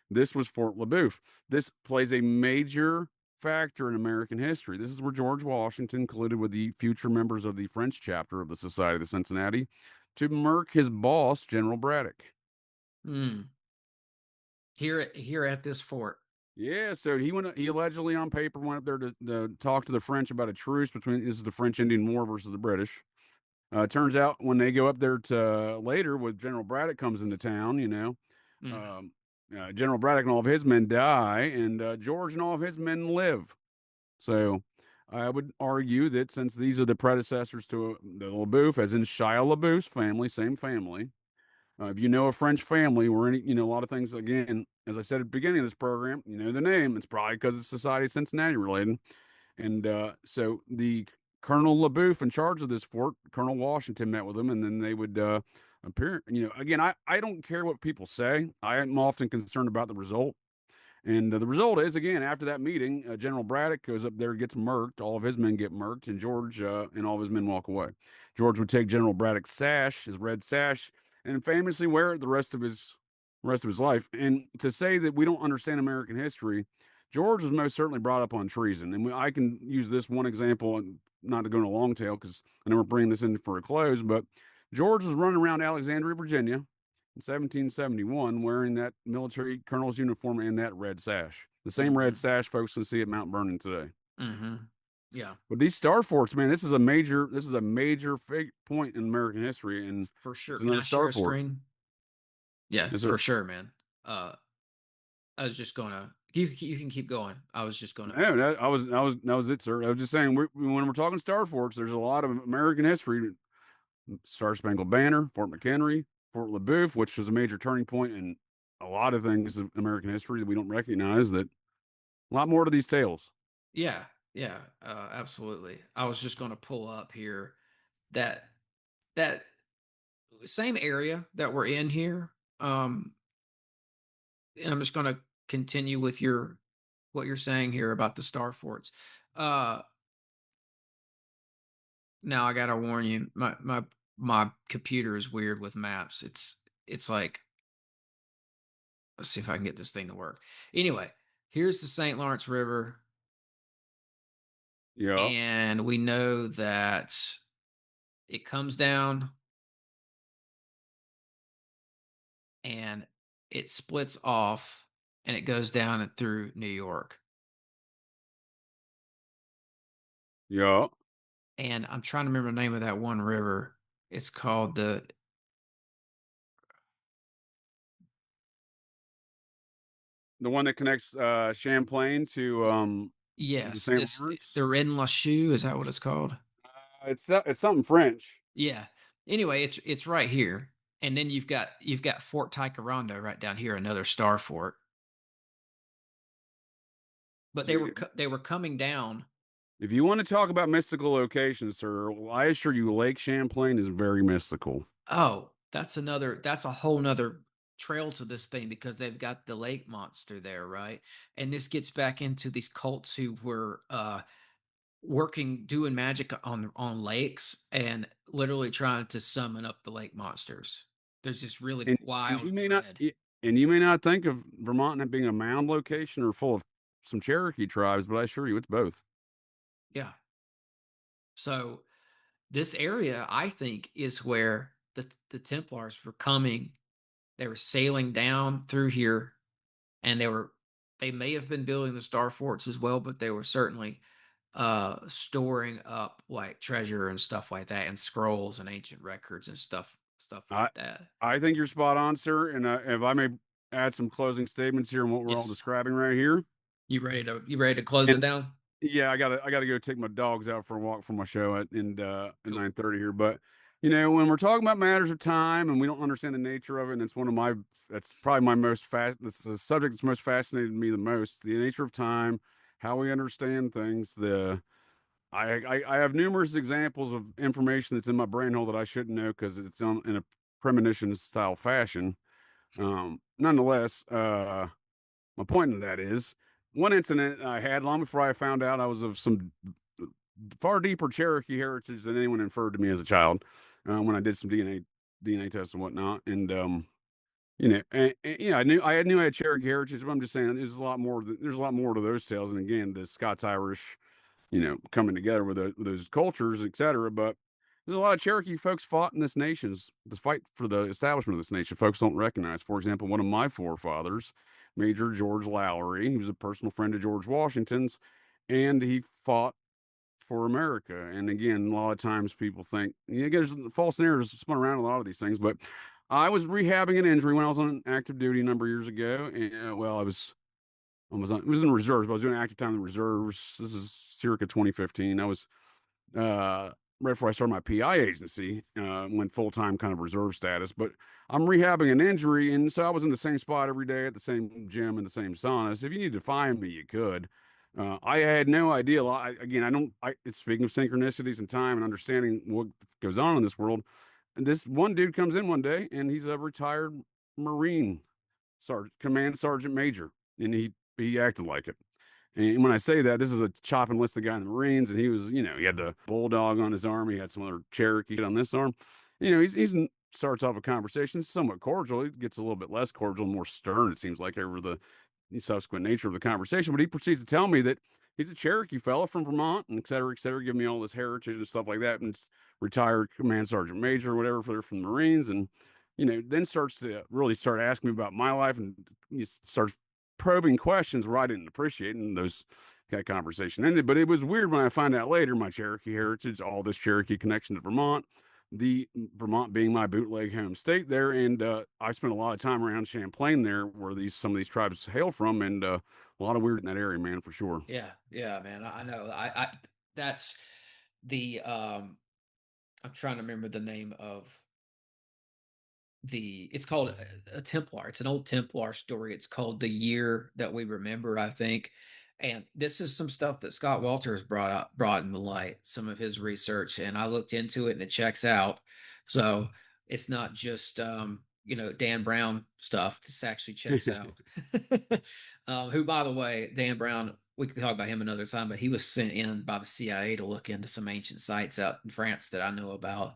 This was Fort LaBoeuf. This plays a major factor in American history. This is where George Washington colluded with the future members of the French chapter of the Society of Cincinnati to murk his boss, General Braddock. Here at this fort. Yeah, so he allegedly on paper went up there to talk to the French about a truce between this is the French Indian War versus the British. Turns out when they go up there to later with General Braddock comes into town, General Braddock and all of his men die, and George and all of his men live. So I would argue that since these are the predecessors to the LaBeouf, as in Shia LaBeouf's family, same family. If you know a French family or any, a lot of things, again, as I said at the beginning of this program, you know the name. It's probably because it's Society of Cincinnati related. And so the Colonel LaBeouf in charge of this fort, Colonel Washington met with them, and then they would appear. Again, I don't care what people say. I am often concerned about the result. And the result is, again, after that meeting, General Braddock goes up there, gets murked. All of his men get murked, and George and all of his men walk away. George would take General Braddock's sash, his red sash, and famously wear it the rest of his life. And to say that we don't understand American history, George was most certainly brought up on treason. And I can use this one example, and not to go into a long tail because I know we're bringing this in for a close, but George was running around Alexandria, Virginia in 1771 wearing that military colonel's uniform and that red sash. The same red sash folks can see at Mount Vernon today. Yeah. But these star forts, man, this is a major point in American history, and for sure. it's Can I another share star a fort. screen? Yeah, Yes, sir. for sure, man. I was just gonna. You can keep going. I was just gonna. No, that was it, sir. I was just saying when we're talking star forts, there's a lot of American history. Star Spangled Banner, Fort McHenry, Fort LeBoeuf, which was a major turning point in a lot of things in American history that we don't recognize. That a lot more to these tales. Yeah, yeah, absolutely. I was just gonna pull up here that that same area that we're in here. And I'm just gonna continue with what you're saying here about the star forts. Uh, Now I gotta warn you, my computer is weird with maps. It's like, let's see if I can get this thing to work. Anyway, here's the St. Lawrence River, Yeah, and we know that it comes down and it splits off and it goes down and through New York. yeah. And I'm trying to remember the name of that one river. It's called The one that connects Champlain to the yes, St. Lawrence. the Red Lachute. Is that what it's called? It's something French. Yeah. Anyway, it's right here, and then you've got Fort Ticonderoga right down here, another star fort. But they were coming down. If you want to talk about mystical locations, sir, well, I assure you, Lake Champlain is very mystical. Oh, that's a whole nother trail to this thing because they've got the lake monster there, right? And this gets back into these cults who were doing magic on lakes and literally trying to summon up the lake monsters. There's this really And wild you may thread. you may not think of Vermont being a mound location or full of some Cherokee tribes, but I assure you, it's both. Yeah. So this area, I think, is where the Templars were coming. They were sailing down through here, and they may have been building the star forts as well, but they were certainly storing up like treasure and stuff like that, and scrolls and ancient records and stuff like that. I think you're spot on, sir. And if I may add some closing statements here on what we're all describing right here. You ready to close it down? Yeah, I gotta go take my dogs out for a walk for my show at 9:30 here. But when we're talking about matters of time and we don't understand the nature of it, and it's that's probably my most that's the subject that's most fascinated me the most, the nature of time, how we understand things. I have numerous examples of information that's in my brain hole that I shouldn't know because it's in a premonition style fashion. Nonetheless, my point in that is one incident I had long before I found out I was of some far deeper Cherokee heritage than anyone inferred to me as a child. When I did some DNA tests and whatnot, and I knew I had Cherokee heritage, but I'm just saying there's a lot more. There's a lot more to those tales, and again, the Scots Irish, coming together with those cultures, etc. But there's a lot of Cherokee folks fought in this nation's the fight for the establishment of this nation. Folks don't recognize. For example, one of my forefathers, Major George Lowry, he was a personal friend of George Washington's, and he fought for America. And again, a lot of times people think there's false narratives spun around a lot of these things. But I was rehabbing an injury when I was on active duty a number of years ago, and I was in the reserves, but I was doing active time in the reserves. This is circa 2015. I was right before I started my PI agency, went full-time kind of reserve status, but I'm rehabbing an injury. And so I was in the same spot every day at the same gym in the same sauna. So if you need to find me, you could. I had no idea. It's speaking of synchronicities and time and understanding what goes on in this world. And this one dude comes in one day and he's a retired Marine command sergeant major. And he acted like it. And when I say that, this is a chopping list of guy in the Marines, and he was, he had the bulldog on his arm, he had some other Cherokee on this arm. He's starts off a conversation somewhat cordial. It gets a little bit less cordial, more stern. It seems like over the the subsequent nature of the conversation. But he proceeds to tell me that he's a Cherokee fella from Vermont, and et cetera, giving me all this heritage and stuff like that, and retired command sergeant major or whatever from the Marines, and then starts to really start asking me about my life, and he starts probing questions where I didn't appreciate, and that conversation ended. But it was weird when I find out later my Cherokee heritage, all this Cherokee connection to Vermont, the Vermont being my bootleg home state there, and I spent a lot of time around Champlain there, where some of these tribes hail from, and a lot of weird in that area, man, for sure. Yeah, man, I know. I that's the I'm trying to remember the name of it's called a Templar. It's an old Templar story. It's called The Year That We Remember, I think. And this is some stuff that Scott Walters brought in the light, some of his research, and I looked into it, and it checks out. So it's not just Dan Brown stuff. This actually checks out. Who, by the way, Dan Brown, we can talk about him another time, but he was sent in by the CIA to look into some ancient sites out in France that I know about.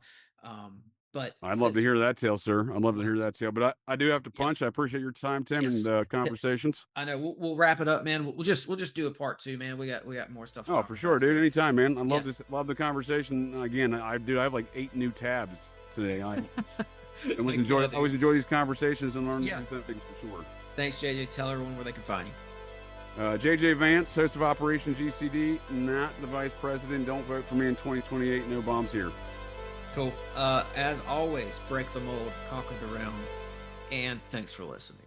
But I'd love to hear that tale, sir. I'd love to hear that tale. But I do have to punch. I appreciate your time, Tim, and conversations. I know. We'll wrap it up, man. We'll just do a part 2, man. We got more stuff. Oh, for sure, dude. Anytime, man. I love the conversation. Again, I have like 8 new tabs today. I always enjoy these conversations and learn new things for sure. Thanks, JJ. Tell everyone where they can find you. JJ Vance, host of Operation GCD, not the vice president. Don't vote for me in 2028. No bombs here. Cool. As always, break the mold, conquer the realm, and thanks for listening.